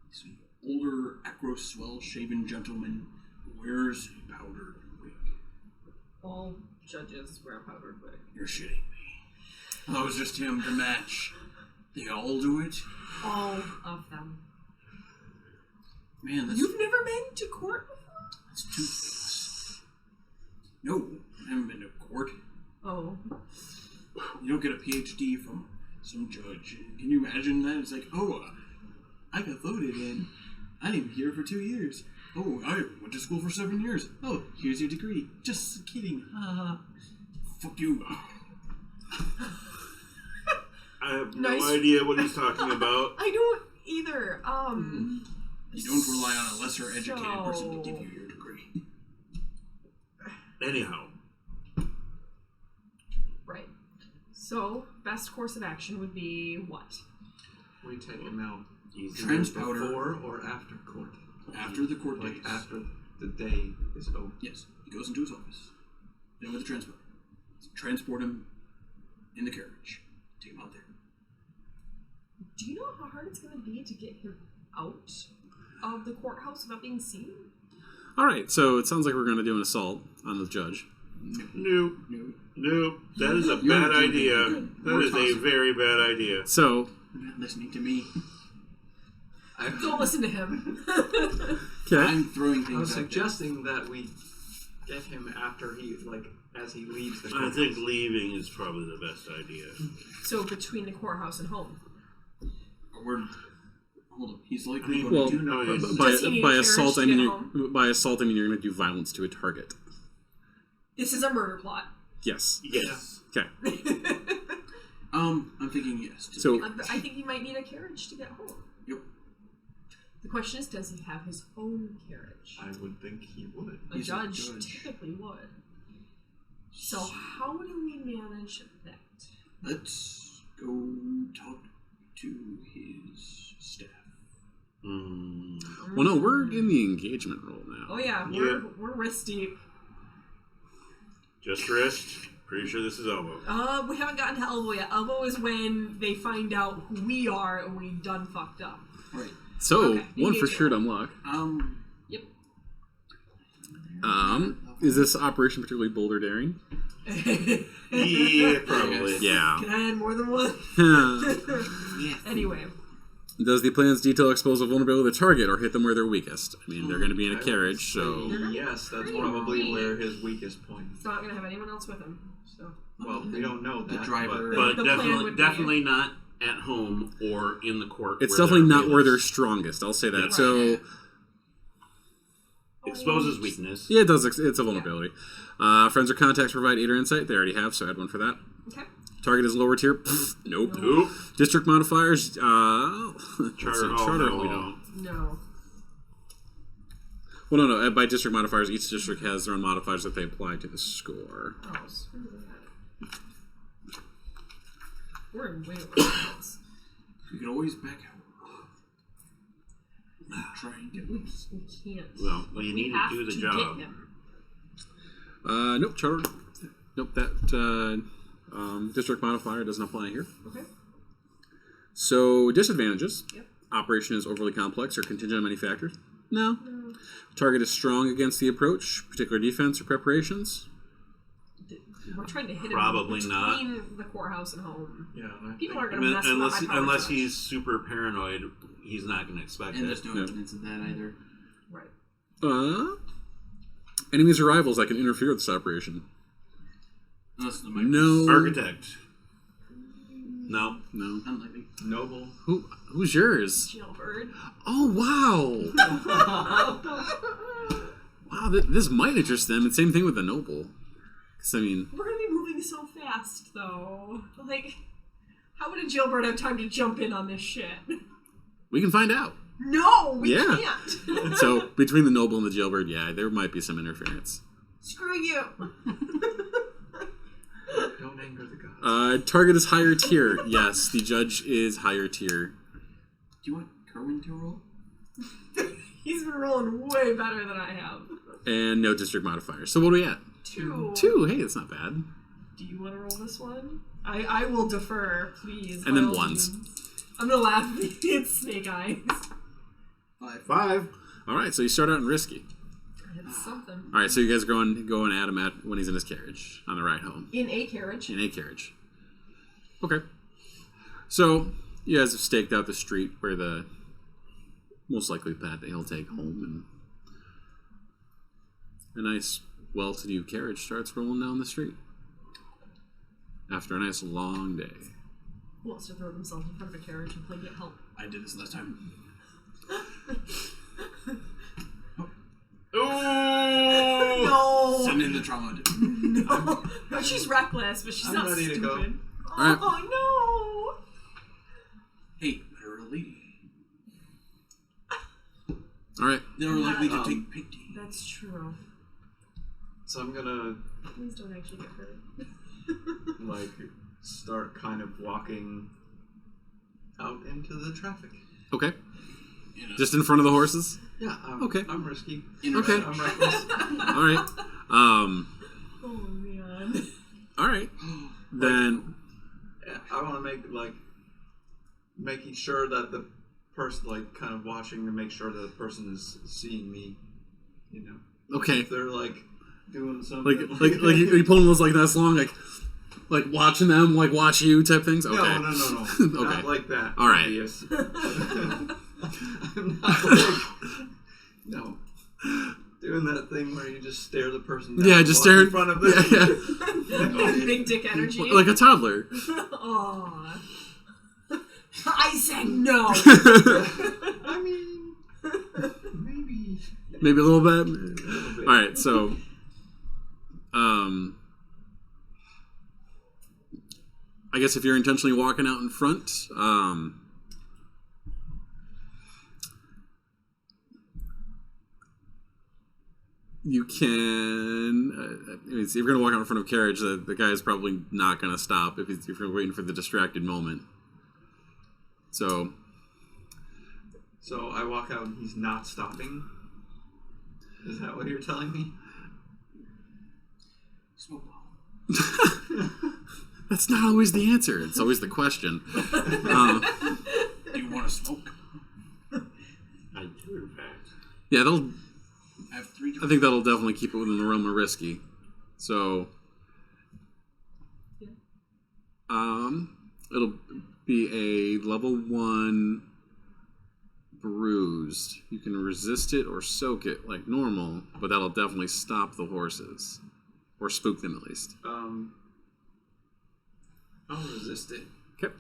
this older, acros, well-shaven gentleman wears a powdered wig. All judges wear a powdered wig. You're shitting me. That was just him to match. They all do it? All of them. Man, that's You've never been to court before? That's too famous. No, I haven't been to court. Oh. You don't get a PhD from some judge. Can you imagine that? It's like, I got voted in. I didn't here for 2 years. Oh, I went to school for 7 years. Oh, here's your degree. Just kidding. Fuck you. I have Nice. no idea what he's talking about. I don't either. You don't rely on a lesser educated person to So- give you your degree. Anyhow, Right. So, best course of action would be what? we take him out either Trans powder. before or after court. After the court Like days. after the day is over. Yes, he goes into his office. Then with the transport. Transport him in the carriage. Take him out there. Do you know how hard it's going to be to get him out of the courthouse without being seen? All right. So it sounds like we're going to do an assault on the judge. nope. No. Nope. That is a You're bad doing idea. good. That We're is a tossing. very bad idea. So, You're not listening to me. Don't listen to him. okay. I'm throwing I was things out there. suggesting that we get him after he, as he leaves the I courthouse. think leaving is probably the best idea. So, between the courthouse and home. Hold on. He's likely I mean, going Well, to do know his- Does he need by a assault, carriage I to mean get by assault, I mean you're going to do violence to a target. This is a murder plot. Yes. Yes. Okay. I'm thinking yes. So, I think he might need a carriage to get home. Yep. The question is, does he have his own carriage? I would think he would. A He's a judge judge. typically would. So how do we manage that? Let's go talk to his staff. well, no, we're in the engagement role now. Oh yeah, we're wrist deep. Just wrist. Pretty sure this is elbow. We haven't gotten to elbow yet. Elbow is when they find out who we are and we done fucked up. Right. So, Okay, one for engagement sure to role. unlock. Yep. Is this operation particularly boulder daring? Yeah, probably. Yeah. Can I add more than one? Anyway. Does the plan's detail expose a vulnerability to the target or hit them where they're weakest? I mean, they're going to be in a carriage, so... Yes, that's Pretty probably weak. where his weakest point. He's not gonna have anyone else with him. So Well, we don't know that. The driver. But The plan would be- definitely not at home or in the court. It's where definitely they're not where they're bailiffs. strongest, I'll say that. Right. So, Exposes weakness. yeah, it does. It's a vulnerability. Friends or contacts provide aid or insight. They already have, so add one for that. okay. Target is lower tier. Nope. District modifiers. Charter Hall. Charter No, we Hall. don't. No. Well, no. By district modifiers, each district has their own modifiers that they apply to the score. Oh, screw that. We're in way over this. We could always back out. Try and get We can't. Well, you need to have do the to job. Get him. Nope. Charter. Nope. That district modifier doesn't apply here. Okay. So disadvantages. Yep. Operation is overly complex or contingent on many factors. No. Target is strong against the approach, particular defense or preparations. We're trying to hit Probably him not. between the courthouse and home. Yeah, and I People think- aren't going to mess with Unless my power unless judge. he's super paranoid, he's not going to expect And it. there's no evidence of that either. Right. Enemies or rivals that can interfere with this operation. Unless the No. Architect. No. No. Unlikely. Noble. Who's yours? Jailbird. Oh, wow. Wow, this might interest them. And same thing with the noble. Because, I mean... We're going to be moving so fast, though. Like, how would a jailbird have time to jump in on this shit? We can find out. No, we Yeah. can't. So, between the noble and the jailbird, yeah, there might be some interference. Screw you. Don't anger the gods. Target is higher tier. Yes, the judge is higher tier. Do you want Kerwin to roll? He's been rolling way better than I have. And no district modifiers. So what are we at? 2. 2. Hey, that's not bad. Do you want to roll this one? I will defer, please. And by then all ones. means. I'm going to laugh at it's Snake Eyes. 5. All right, so you start out in risky. It's something. All right, so you guys are going at him when he's in his carriage on the ride home. In a carriage. In a carriage. Okay. So you guys have staked out the street where the most likely path that he'll take home, and a nice, well-to-do carriage starts rolling down the street after a nice long day. Who wants to throw themselves in front of a carriage and play get help? I did this last time. No! Send in the trauma. No, she's reckless, but she's I'm not ready to stupid. go. All right. Oh Hey, better a lady. All right. They're likely to take pity. no! That's true. So I'm gonna Please don't actually get hurt. like start kind of walking out into the traffic. Okay. You know, Just in front of the horses? Yeah. Okay. I'm risky. Okay. I'm reckless. All right. Oh man. All right. Then I want to make making sure that the person kind of watching to make sure that the person is seeing me. You know. okay. If they're doing something. Like you pulling those nice long like watching them watch you type things. Okay. No. Okay. Not like that. All right. Obvious. I'm not no. Doing that thing where you just stare the person down. Yeah, just walk stare in front of them. Yeah. Big dick energy. Like a toddler. Aw. I said no. I mean, maybe. Maybe a little bit. All right. So, I guess if you're intentionally walking out in front, you can. If you're going to walk out in front of a carriage, the guy is probably not going to stop if you're waiting for the distracted moment. So I walk out and he's not stopping. Is that what you're telling me? smoke bomb. that's not always the answer. It's always the question. Do you want to smoke? I do, in fact. Yeah, I have 3 I think that'll definitely keep it within the realm of risky. So, it'll be a level 1 bruised. You can resist it or soak it like normal, but that'll definitely stop the horses. Or spook them at least. I'll resist it. Okay.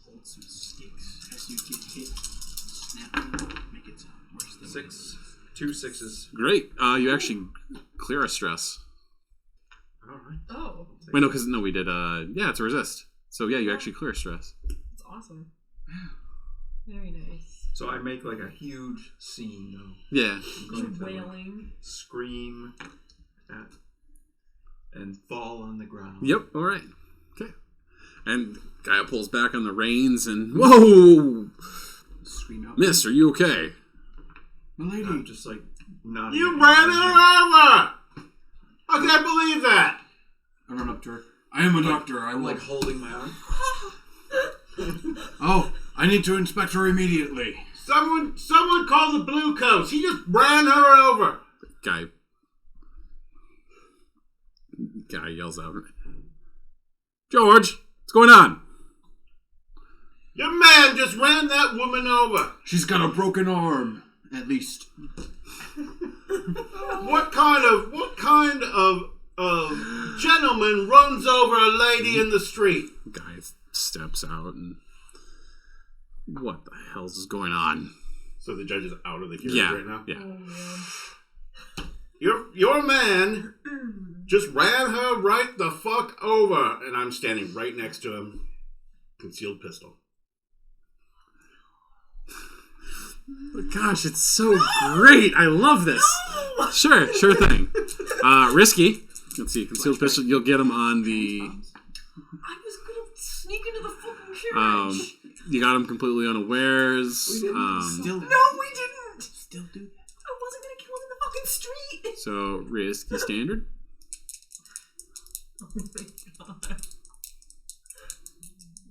Hold some sticks. As you get hit, snap them, make it sound worse than 6. 2 6s. Great. You actually clear a stress. All right. Oh, Wait, no, because we did. Yeah, it's a resist. So yeah, you actually clear stress. that's awesome. Very nice. So I make like a huge scene though. Yeah. I'm going to like, Wailing. scream at and fall on the ground. Yep. All right. Okay. And guy pulls back on the reins and whoa, Scream out. Miss, are you okay? My lady. I'm just like nodding. You at ran him. her over! I can't believe that! I run up to her. I am a doctor. I I'm will. like holding my arm. Oh, I need to inspect her immediately. Someone call the Blue Coats. He just ran her over. Guy yells out, George, what's going on? Your man just ran that woman over. She's got a broken arm, at least. What kind of gentleman runs over a lady in the street? Guy steps out and what the hell's is going on? So the judge is out of the hearing Yeah, right now? yeah. Oh man. Your man just ran her right the fuck over, and I'm standing right next to him, concealed pistol. Gosh, it's so great. I love this. Sure thing. Risky. Let's see, concealed pistol. You'll get him on the. I was gonna sneak into the fucking carriage. You got him completely unawares. Still, No, we didn't. still do that. I wasn't gonna kill him in the fucking street. So risky standard. Oh my god.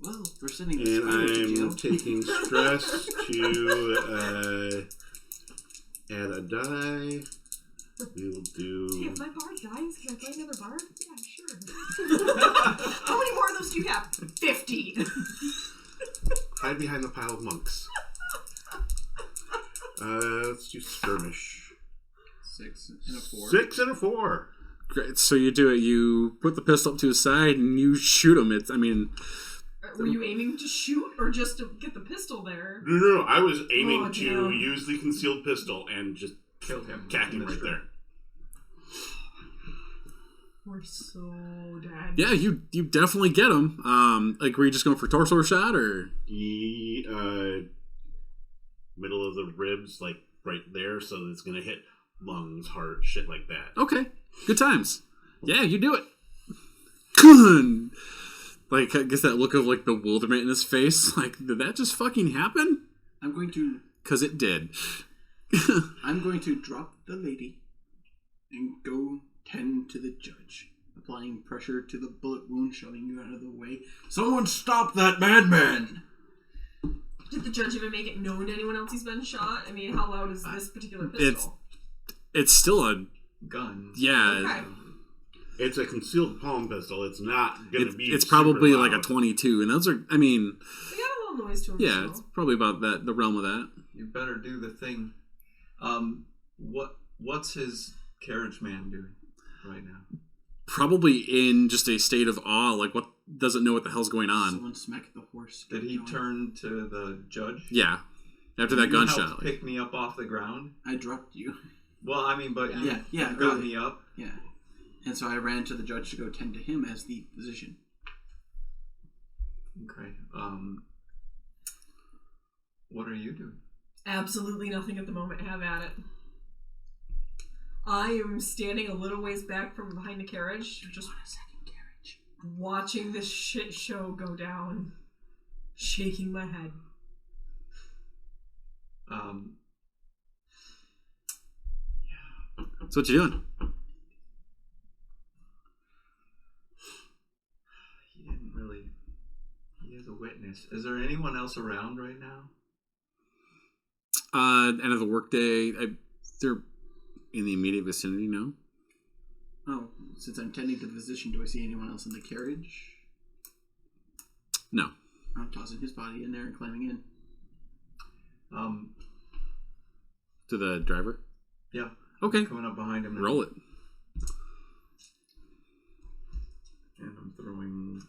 Well, we're sending this And spider to jail. I'm taking stress to add a die. We will Hey, do. if my bard dies, can I play another bard? Yeah, sure. How many more of those do you have? 50. Hide behind the pile of monks. Let's do skirmish. 6 and a 4. 6 and a 4. Great. So you do it. You put the pistol up to his side and you shoot him. Were you aiming to shoot or just to get the pistol there? No. I was aiming Oh, to damn. use the concealed pistol and just Kill him. cack him in the right street. there. We're so dead. Yeah, you definitely get him. Were you just going for torso shot or? The middle of the ribs, like right there, so it's gonna hit lungs, heart, shit like that. Okay, good times. Yeah, you do it. Good. Like, I guess that look of like bewilderment in his face. Like, did that just fucking happen? I'm going to Because it did. drop the lady and go tend to the judge, applying pressure to the bullet wound, shoving you out of the way. Someone stop that madman! Did the judge even make it known to anyone else he's been shot? I mean, how loud is this particular pistol? It's still a Gun. yeah. Okay. It's a concealed palm pistol. It's not gonna be. It's super probably like a loud. 22, and those are. I mean, We got a little noise to him. yeah, so. it's probably about the realm of that. You better do the thing. What's his carriage man doing right now? Probably in just a state of awe, like what doesn't know what the hell's going on. Someone smacked the horse. Did he Going. turn to the judge? Yeah, after that You gunshot. helped pick me up off the ground. I dropped you. Well, I mean, but Yeah, you got early. me up. Yeah. And so I ran to the judge to go tend to him as the physician. Okay. What are you doing? Absolutely nothing at the moment. Have at it. I am standing a little ways back from behind the carriage, just watching this shit show go down, shaking my head. So what you doing? He didn't really. He is a witness. Is there anyone else around right now? End of the workday. They're in the immediate vicinity. No. Oh, since I'm tending to the physician, do I see anyone else in the carriage? No. I'm tossing his body in there and climbing in. To the driver. Yeah. Okay. Coming up behind him. Roll it. And I'm throwing.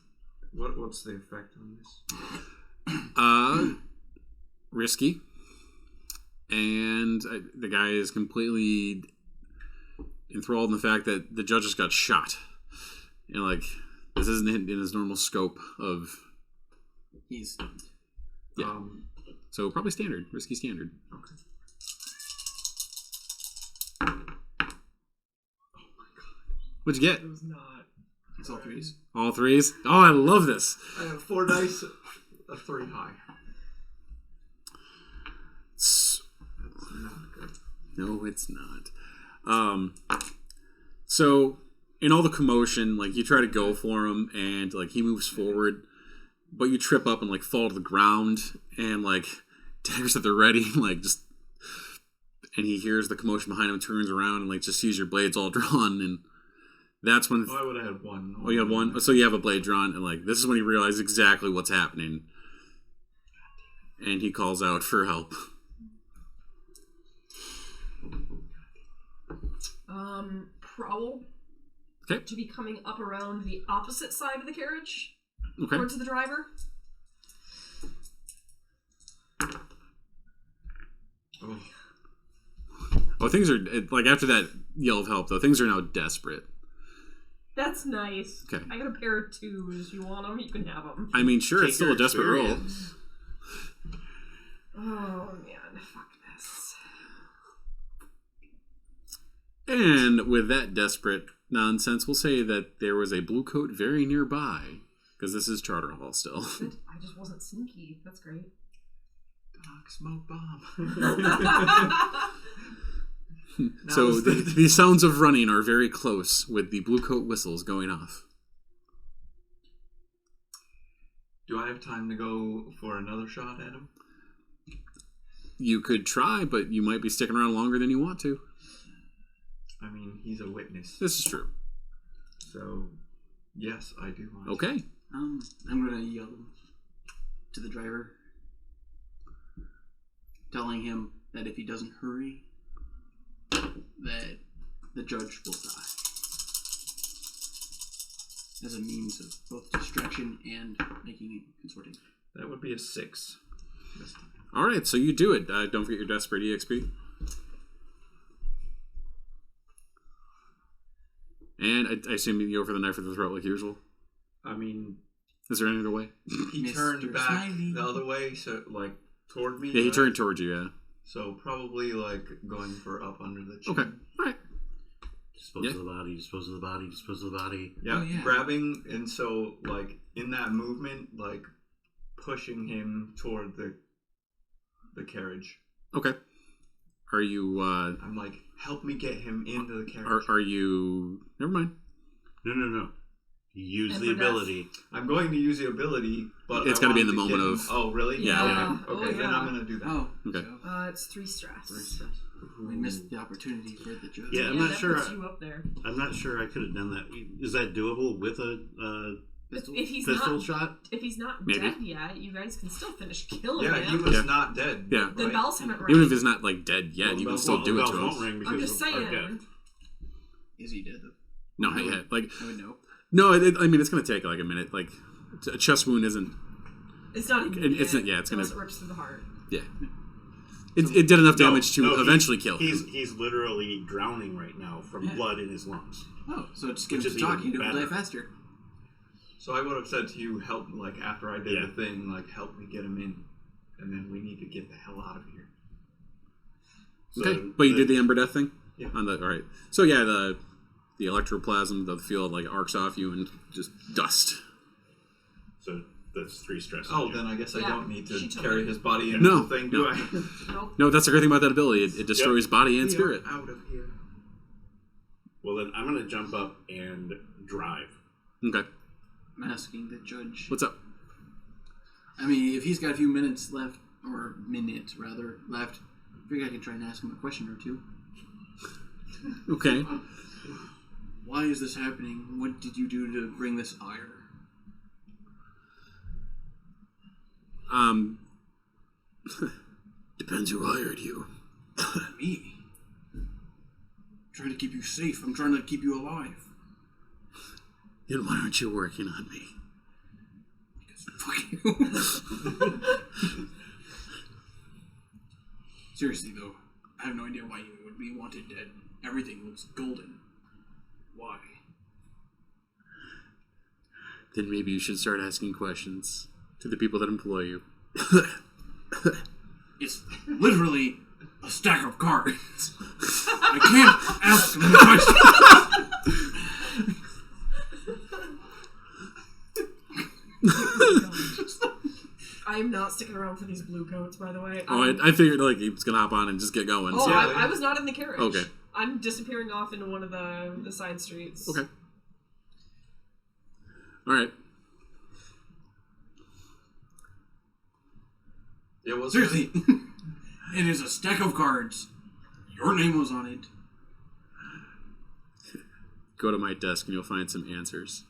What's the effect on this? Risky. And the guy is completely enthralled in the fact that the judge just got shot. And like, this isn't in his normal scope of. He's stunned. Yeah. So probably standard, risky standard. Okay. What'd you get? It was not. It's all threes. All threes? Oh, I love this. I have 4 dice, a 3 high. That's not good. No, it's not. So in all the commotion, like you try to go for him, and like he moves forward, but you trip up and like fall to the ground, and like daggers at the ready, like just, and he hears the commotion behind him, turns around, and like just sees your blades all drawn, and that's when. Oh, I would have had 1. Oh, you have 1. So you have a blade drawn, and like this is when he realizes exactly what's happening, and he calls out for help. Prowl Okay. to be coming up around the opposite side of the carriage Okay. towards the driver. Oh, things are like after that yell of help, though. Things are now desperate. That's nice. Okay. I got a pair of 2s. You want them? You can have them. I mean, sure, it's Take still a your desperate roll. experience. Oh man, fuck this. And with that desperate nonsense, we'll say that there was a blue coat very nearby, because this is Charter Hall still. Good. I just wasn't sneaky. That's great. Dog smoke bomb. So was the- the sounds of running are very close, with the blue coat whistles going off. Do I have time to go for another shot at him? You could try, but you might be sticking around longer than you want to. I mean, he's a witness. This is true. So, yes, I do want to. Okay. I'm gonna yell to the driver, telling him that if he doesn't hurry, that the judge will die. As a means of both distraction and making it consorting. That would be a 6 this time. All right, so you do it. Don't forget your desperate EXP. And I assume you go for the knife or the throat like usual. I mean, Is there any other way? He Mr. turned back Smiley. the other way, so like toward me. Yeah, he right? turned towards you, yeah. So probably like going for up under the chin. Okay. All right. dispose of the body, dispose of the body, dispose of the body. Yeah, Oh, yeah. grabbing, and so like in that movement, like pushing him toward the carriage. Okay. Are you, I'm like, help me get him into the carriage. are you, never mind. No. Use And the for death. ability. I'm going to use the ability, but It's I gotta be in want the to get moment him- of- Oh, really? Yeah. Okay, Oh, then yeah. I'm gonna do that. Oh, Okay. so It's 3 stress. we missed the opportunity for the judge. Yeah, I'm not that sure. puts you up there. I'm not sure I could have done that. Is that doable with a Pistol? If he's pistol not, shot? if he's not Maybe. dead yet, you guys can still finish killing Yeah, him. he was Yeah. not dead. Yeah. The right? bells haven't rang. Even if he's not, like, dead yet, Well, you can bells still won't- do it bells to won't him. ring because I'm just of our saying. death. Is he dead though? No, not yet. Like, I would know. no, I mean, it's going to take, like, a minute. Like, a chest wound isn't, It's not immediate. it's not- yeah, it's gonna- unless it rips through the heart. yeah. It did enough damage to No, eventually kill him. He's literally drowning right now from Yeah. blood in his lungs. Oh, so just get Which him is to talk, even he'll die better. faster. So I would have said to you, help, like after I did Yeah. the thing, like help me get him in, and then we need to get the hell out of here. So Okay, but you did the Ember Death thing? Yeah. On the, all right. So, yeah, the electroplasm of the field, like, arcs off you and just dust. So that's 3 stress. Oh, on you. then I guess I Yeah, don't need to she took carry it. his body into No, the thing, no. do I? Nope. No, that's the great thing about that ability. It destroys body and We are spirit. out of here. Well, then I'm going to jump up and drive. Okay. I'm asking the judge. What's up? I mean, if he's got a few minutes left, or minutes rather, left, I figure I can try and ask him a question or two. Okay. Why is this happening? What did you do to bring this ire? Depends who hired you. Me. I'm trying to keep you safe. I'm trying to keep you alive. Then why aren't you working on me? Because fuck you. Seriously though, I have no idea why you would be wanted dead. Everything looks golden. Why? Then maybe you should start asking questions to the people that employ you. It's literally a stack of cards. I can't ask them questions. I am not sticking around for these blue coats, by the way. I figured like he was gonna hop on and just get going. Oh, so- I was not in the carriage. Okay. I'm disappearing off into one of the side streets. Okay. All right. Yeah, was Seriously. It is a stack of cards. Your name was on it. Go to my desk and you'll find some answers.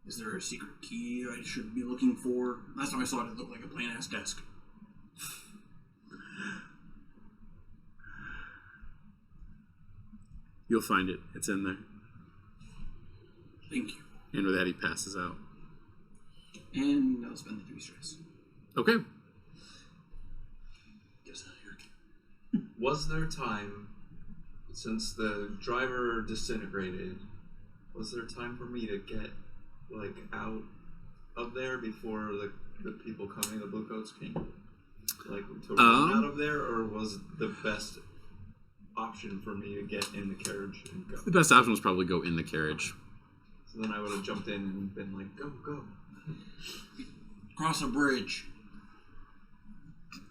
Is there a secret key I should be looking for? Last time I saw it, it looked like a plain-ass desk. You'll find it. It's in there. Thank you. And with that, he passes out. And I'll spend the 3 stress. Okay. Get us out of here. Was there time, since the driver disintegrated, was there time for me to get, like, out of there before the people coming, the Bluecoats came? Like, to run out of there, or was the best option for me to get in the carriage and go? The best option was probably go in the carriage. So then I would have jumped in and been like, go, go. Cross a bridge.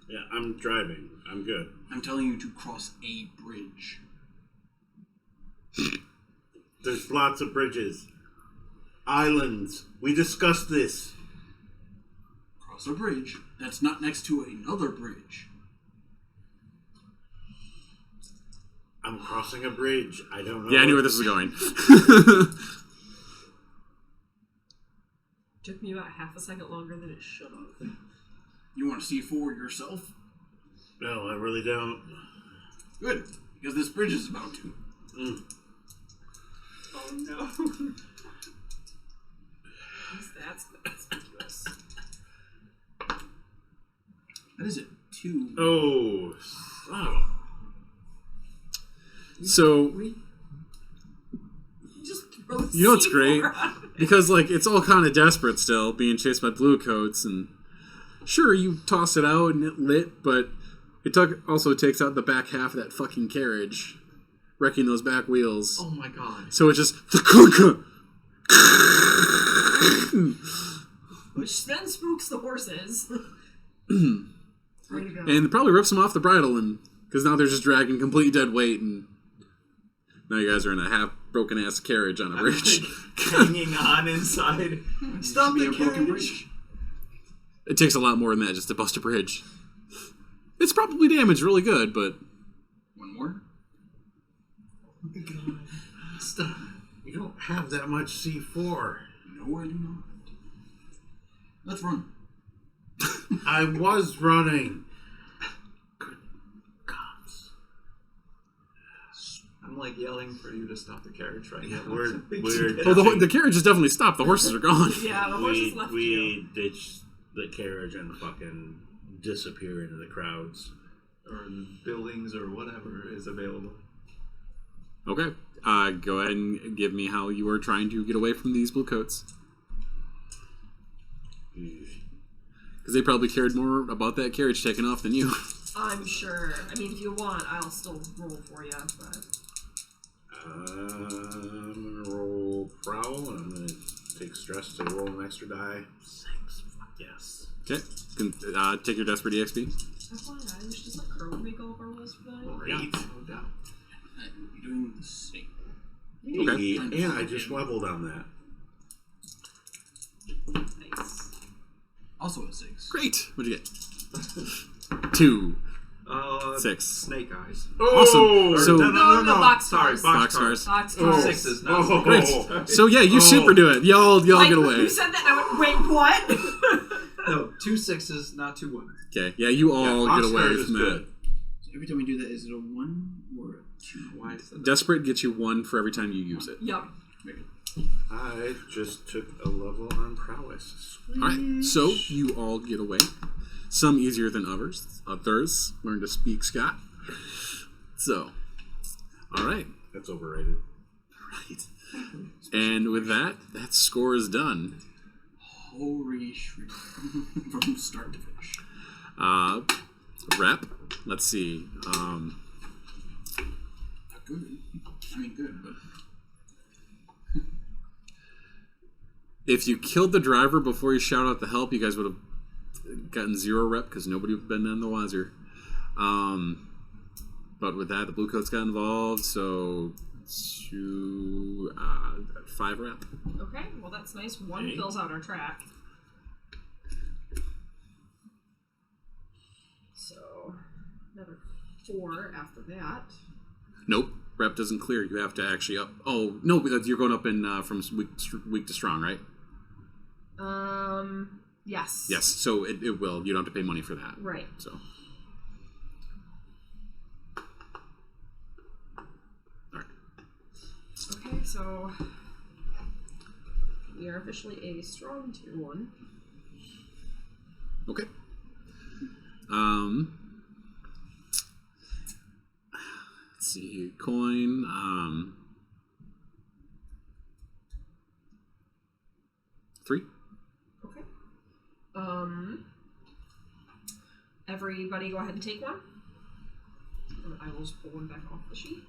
Yeah, I'm driving. I'm good. I'm telling you to cross a bridge. There's lots of bridges. Islands. We discussed this. Cross a bridge that's not next to another bridge. I'm crossing a bridge. I don't know. Yeah, I knew where this was going. Took me about half a second longer than it should have. You want to see for yourself? No, I really don't. Good, because this bridge is about to. Oh no. That's conspicuous. That is it. 2. Oh. Oh. So, Just throw the you know what's C4 great? out of it. Because, like, it's all kind of desperate still, being chased by blue coats, and sure, you toss it out and it lit, but it also takes out the back half of that fucking carriage, wrecking those back wheels. Oh my god. So it just... Which then spooks the horses. Way to go. And probably rips them off the bridle, and because now they're just dragging complete dead weight, and now you guys are in a half broken ass carriage on a bridge. Hanging on inside. Stop the broken carriage. It takes a lot more than that just to bust a bridge. It's probably damaged really good, but One more? Oh my god. Stop. You don't have that much C4. No, I do not. Let's run. I was running. Good cops. I'm like yelling for you to stop the carriage right now. we're oh, the carriage is definitely stopped. The horses are gone. Yeah, the horses left you. we ditch the carriage and fucking disappear into the crowds. Or in buildings or whatever is available. Okay. Go ahead and give me how you are trying to get away from these blue coats. Because they probably cared more about that carriage taking off than you. I'm sure. I mean, if you want, I'll still roll for you, but... I'm gonna roll prowl, and I'm gonna take stress to roll an extra die. 6. Fuck yes. Okay. Take your Desperate EXP. FYI, we should just let Kerwin make all of our rolls for that. Great. No doubt. I will be doing the same. Okay. And I just leveled on that. Nice. Also a 6. Great. What'd you get? 2. 6. Snake eyes. Awesome. So, No, box Sorry, cars. box cars. Box Oh. cars. 6 not Oh. Great. So yeah, you super do it. Y'all Like, get away. You said that, and I went, wait, what? No, 2 6s, not 2 1s. Okay. Yeah, you all get away Boxcars is from that. good. So every time we do that, is it a 1 or a 2? Why is that? Desperate gets you 1 for every time you use it. Yup. I just took a level on prowess. Alright, so you all get away. Some easier than others. Others learn to speak Scott. So, alright. That's overrated. Right. And with that score is done. Holy shit. From start to finish. Rep. Let's see. Not good. I mean, good, but... If you killed the driver before you shout out the help, you guys would have gotten 0 rep because nobody would have been none the wiser. But with that, the blue coats got involved, so 5 rep. Okay, well that's nice. 1 fills out our track. So another 4 after that. Nope, rep doesn't clear. You have to actually up. Oh no, because you're going up in from weak to strong, right? Yes. Yes. So it will. You don't have to pay money for that. Right. So. Okay, so we are officially a strong tier 1. Okay. Let's see. Coin. Three. Okay. Everybody go ahead and take one. And I will just pull one back off the sheet.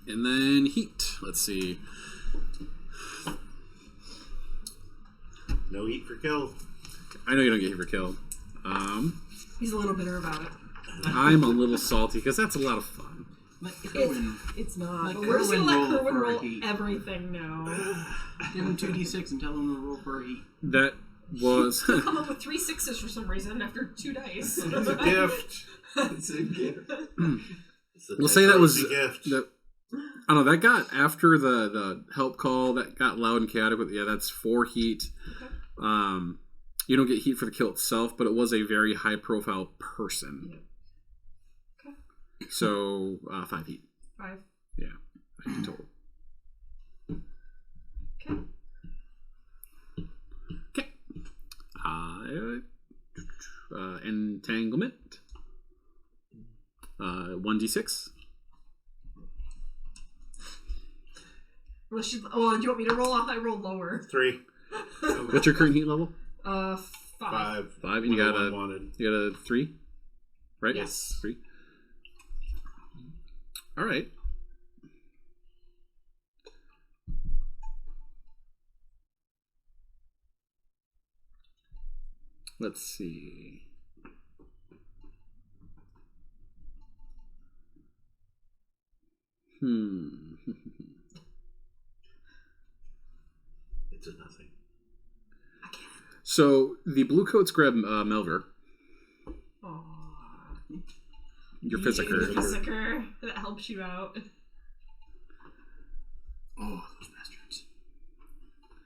And then heat. Let's see. No heat for kill. I know you don't get hit for kill. He's a little bitter about it. I'm a little salty because that's a lot of fun. Let Kerwin. It's not. Let But we're just gonna Kerwin let roll Kerwin for a roll heat. everything now. Give him 2d6 and tell him to roll for a heat. That was. Come up with 3 6s for some reason after 2 dice. It's a gift. It's a gift. It's a We'll say that was a gift. that. I don't know. That got after the help call. That got loud and chaotic. With that's 4 heat. Okay. You don't get heat for the kill itself, but it was a very high profile person. Yeah. Okay. So 5 heat. 5. Yeah, 5 heat total. Okay. Okay. Entanglement. 1d6. Well, do you want me to roll off? I roll lower. 3. What's your current heat level? 5. 5. 5, and you got a wanted. 3, right? Yes. 3. All right. Let's see. It's a nothing. So the blue coats grab Melver, Aww. your Your physicker. physicker that helps you out. Oh, those bastards.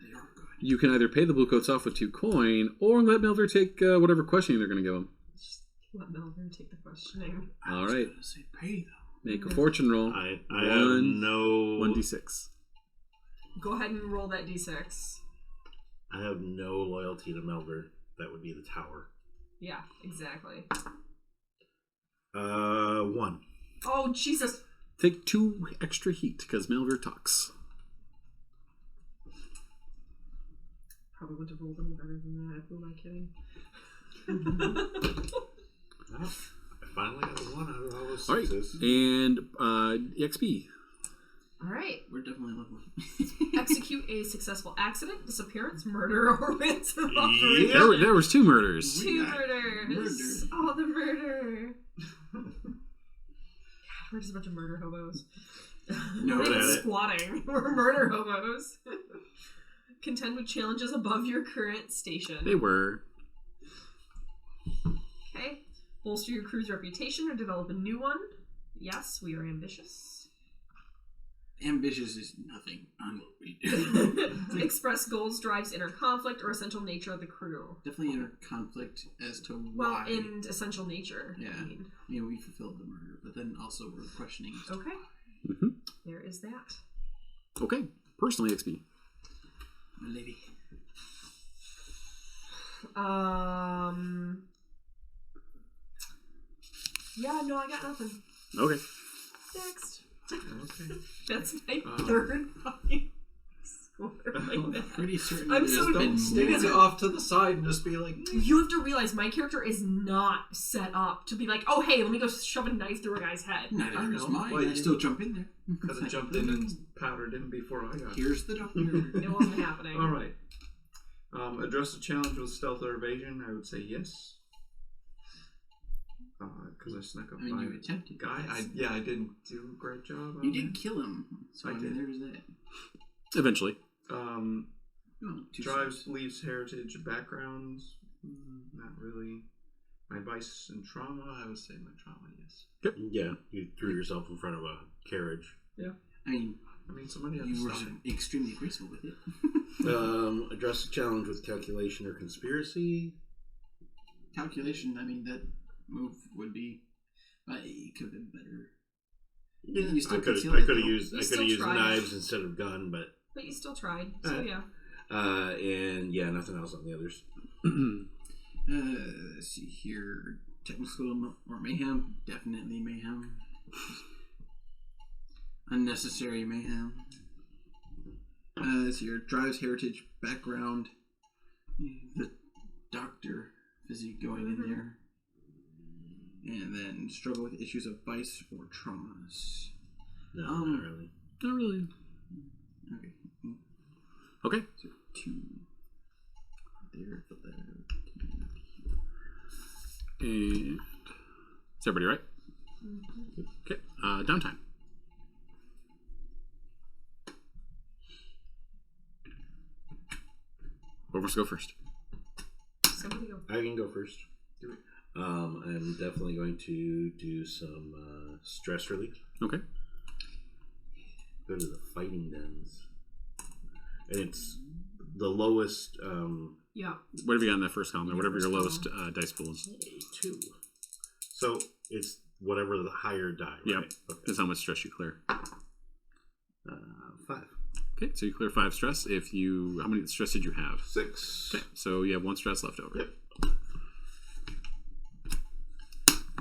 They are good. You can either pay the blue coats off with 2 coin, or let Melver take whatever questioning they're going to give him. Just let Melvin take the questioning. All I was right. gonna say pay them. Make a fortune roll. I have no 1d6. Go ahead and roll that d6. I have no loyalty to Melver. That would be the tower. Yeah, exactly. 1. Oh, Jesus. Take 2 extra heat because Melver talks. Probably would have rolled any better than that. Who am I kidding? Well, I finally got a 1 out of all those All right, 6s. and EXP. All right. We're definitely leveling. Execute a successful accident, disappearance, murder, or ransom Yeah. operation. There was 2 murders. 2 got murders. murder. Oh, the murder. God, we're just a bunch of murder hobos. No, We're not even at it. squatting. We're murder hobos. Contend with challenges above your current station. They were. Okay. Bolster your crew's reputation or develop a new one. Yes, we are ambitious. Ambitious is nothing on what we do. Express goals, drives, inner conflict, or essential nature of the crew. Definitely inner conflict as to Well, why. and essential nature. Yeah. I mean. We fulfilled the murder, but then also we're questioning. Okay. Mm-hmm. There is that. Okay. Personal EXP. My lady. Yeah, no, I got nothing. Okay. Next. Okay. That's my third fucking score like that. Pretty certain. I'm there's so been Stand because more. off to the side and just be like, You have to realize my character is not set up to be like, oh hey, let me go shove a knife through a guy's head. Neither is know. mine. Well, I you- still jump in there. could have jumped in and powdered him before I got here. Here's the doctor. It wasn't happening. All right. Address the challenge with stealth or evasion. I would say yes. Because I snuck up I mean, my you attempted. guy. I didn't do a great job. You on did it. kill him. So I I mean, did. there's that. Eventually. Oh, two Drives, steps. beliefs, heritage, backgrounds. Not really. My vice and trauma. I would say my trauma. Yes. Yeah, you threw yourself in front of a carriage. I mean, Somebody had to you were stop me. extremely graceful with it. Address the challenge with calculation or conspiracy. Calculation, I mean, that move would be. It could have been better. Yeah, You still I could concealed have it, though. used You I could still have used tried. knives instead of gun, but But you still tried. So Alright. yeah. and yeah, nothing else on the others. Let's see here. Technical or mayhem? Definitely mayhem. Unnecessary mayhem. Let's see here. Drives, heritage, background. The doctor physique going in there. And then struggle with issues of vice or traumas. No, not really. Not really. Okay. Okay. So 2 there. Put that out. And is everybody right? Okay. Downtime. Who wants to go first? Somebody go. I can go first. Do it. I'm definitely going to do some stress relief. Okay. Go to the fighting dens, and it's the lowest. Yeah. Whatever you got in that first column, or whatever your First lowest dice pool is. 2. So it's whatever the higher die, right? Yep. Okay. That's how much stress you clear. 5. Okay, so you clear 5 stress. How many stress did you have? 6. Okay, so you have 1 stress left over. Yep.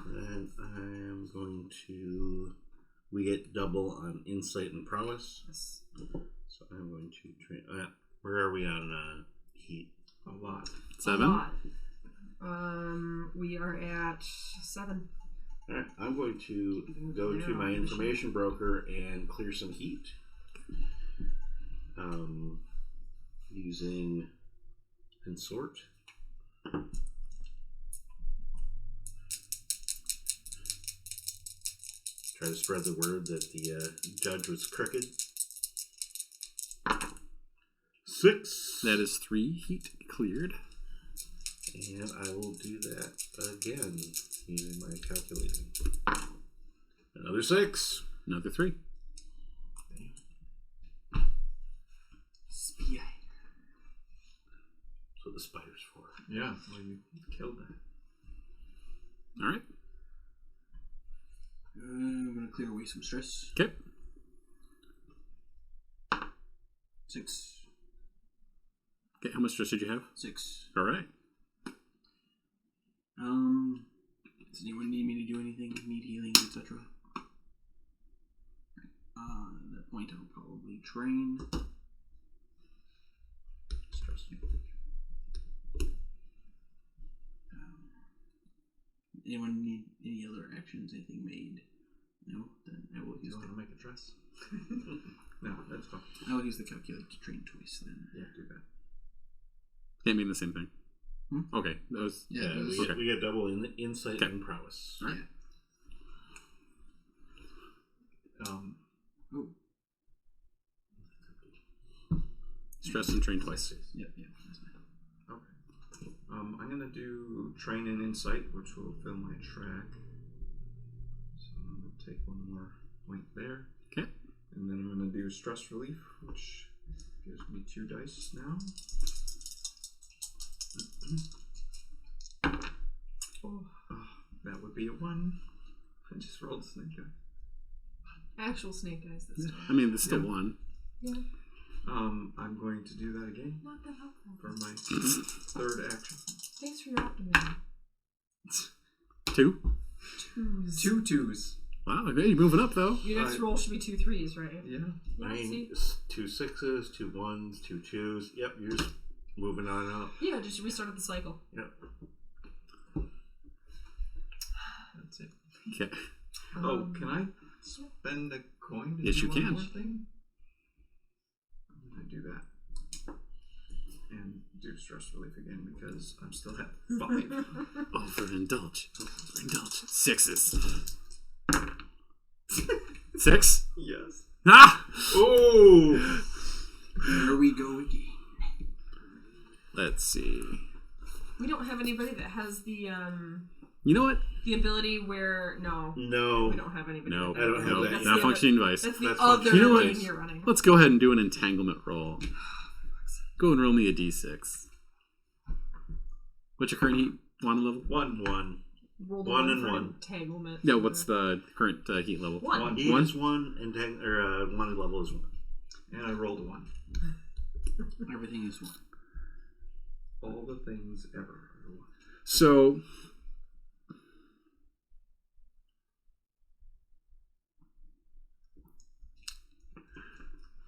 And I'm going to. We get double on insight and prowess. Yes. So I'm going to train. Where are we on heat? A lot. 7. A lot. We are at 7. All right, I'm going to go to my information broker and clear some heat. Using consort. Try to spread the word that the judge was crooked. 6. That is 3 heat cleared. And I will do that again using my calculating. Another 6. Another 3. Spear. So the spider's 4. Yeah, well, you killed that. All right. I'm gonna clear away some stress. Okay. 6. Okay, how much stress did you have? 6. All right. Does anyone need me to do anything? Need healing, etc.? At that point, I'll probably train. Stress. Anyone need any other actions? Anything made? No? Then I will You use want to make a dress? No, that's fine. I will use the calculate to train twice then. Yeah, do that. They mean the same thing. Okay, that was Yeah, those- we get double in insight Okay. and prowess. All right. Oh, stress and train twice. yep. That's fine. Okay. I'm gonna do train and insight, which will fill my track. So I'm gonna take 1 more point there, Okay. and then I'm gonna do stress relief, which gives me 2 dice now. Oh, that would be a 1. I just rolled snake eye. Actual snake eyes this time. I mean, there's still Yeah. 1. Yeah. I'm going to do that again Not that helpful. for my 3rd action. Thanks for your optimism. 2. 2s. 2 2s. Wow, okay, you're moving up though. Your next roll should be 2 3s, right? Yeah. I mean, see? 2 6s, 2 1s, 2 2s. Yep, you're just moving on up. Yeah, just restarted the cycle. Yep. That's it. Okay. Oh, can I spend a coin to Yes, do you one can. more thing? I'm gonna do that. And do stress relief again because I'm still at 5. Overindulge. 6s. 6? Yes. Ah! Oh! Here we go again. Let's see. We don't have anybody that has the You know what? the ability where No. we don't have anybody. No, with that I don't have ability. that. That's not the functioning other, device. That's the That's other functioning You know what? game you're running. Let's go ahead and do an entanglement roll. Go and roll me a d6. What's your current heat wand level? 1 1. Roll the 1 and for 1. entanglement. Yeah, what's the current heat level? 1. Heat One? is 1, and one level is 1. And I rolled a 1. Everything is one. All the things ever are 1. So,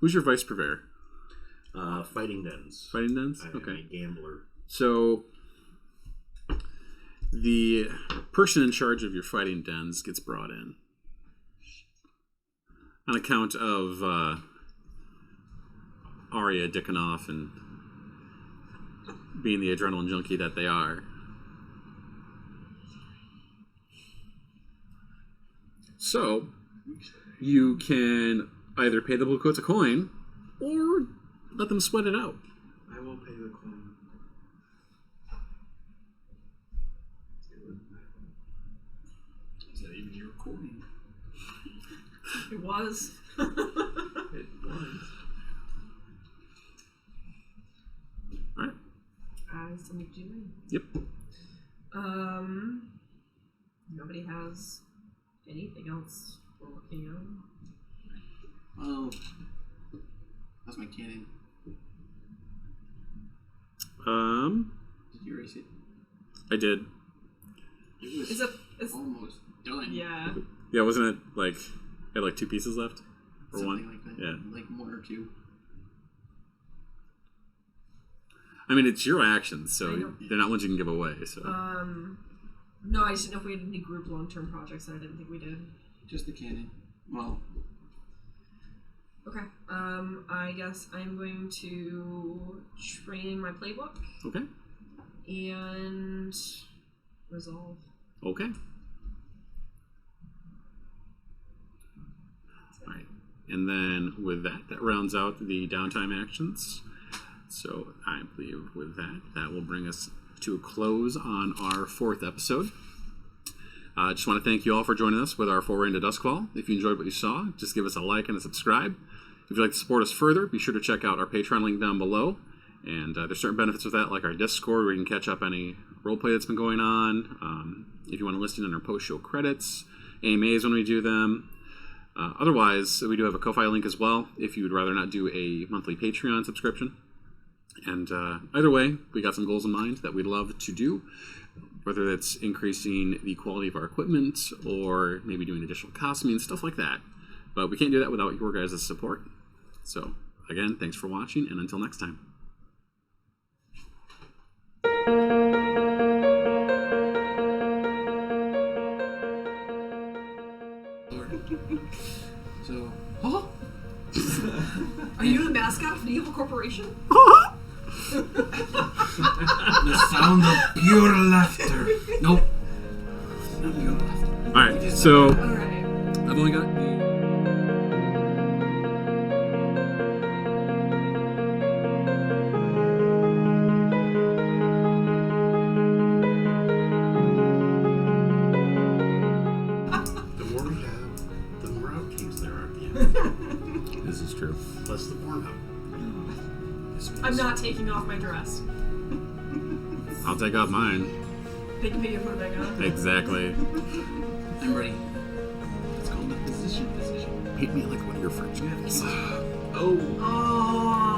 who's your vice purveyor? Fighting dens. Fighting dens? I am Okay. a gambler. So, the person in charge of your fighting dens gets brought in on account of Arya dicking off and being the adrenaline junkie that they are. So, you can either pay the blue coats a coin or let them sweat it out. I will pay the coin. Is that even your coin? It was. It was. Alright. Something to do. Yep. Nobody has anything else we're working on. Oh, that's my cannon. Did you erase it? I did. It was It's almost done. yeah. Yeah, wasn't it like it had like 2 pieces left? Or Something one? like that. Yeah. Like 1 or 2. I mean, it's your actions, I so know. they're not ones you can give away. So No, I just didn't know if we had any group long-term projects, and I didn't think we did. Just the cannon. Well, Okay. I guess I'm going to train my playbook okay, and resolve. okay. All right, and then with that, that rounds out the downtime actions. So I believe with that, that will bring us to a close on our 4th episode. I just want to thank you all for joining us with our foray into Duskfall. If you enjoyed what you saw, just give us a like and a subscribe. If you'd like to support us further, be sure to check out our Patreon link down below. And there's certain benefits with that, like our Discord, where you can catch up any roleplay that's been going on. If you want to listen in our post-show credits, AMAs when we do them. Otherwise, we do have a Ko-Fi link as well, if you would rather not do a monthly Patreon subscription. And either way, we got some goals in mind that we'd love to do, whether that's increasing the quality of our equipment or maybe doing additional costuming, stuff like that. But we can't do that without your guys' support. So, again, thanks for watching, and until next time. so Huh? Are you the mascot of the evil corporation? the sound of pure laughter. Nope. Not pure laughter. Alright, so Alright. I've only got the... The more we have, the more outtakes there are at the end. This is true. Plus the Pornhub. I'm not taking off my dress. I'll take off mine. They can make it put it back on. Exactly. I'm ready. It's called the position. Paint me like one of your French guys. Oh. Oh.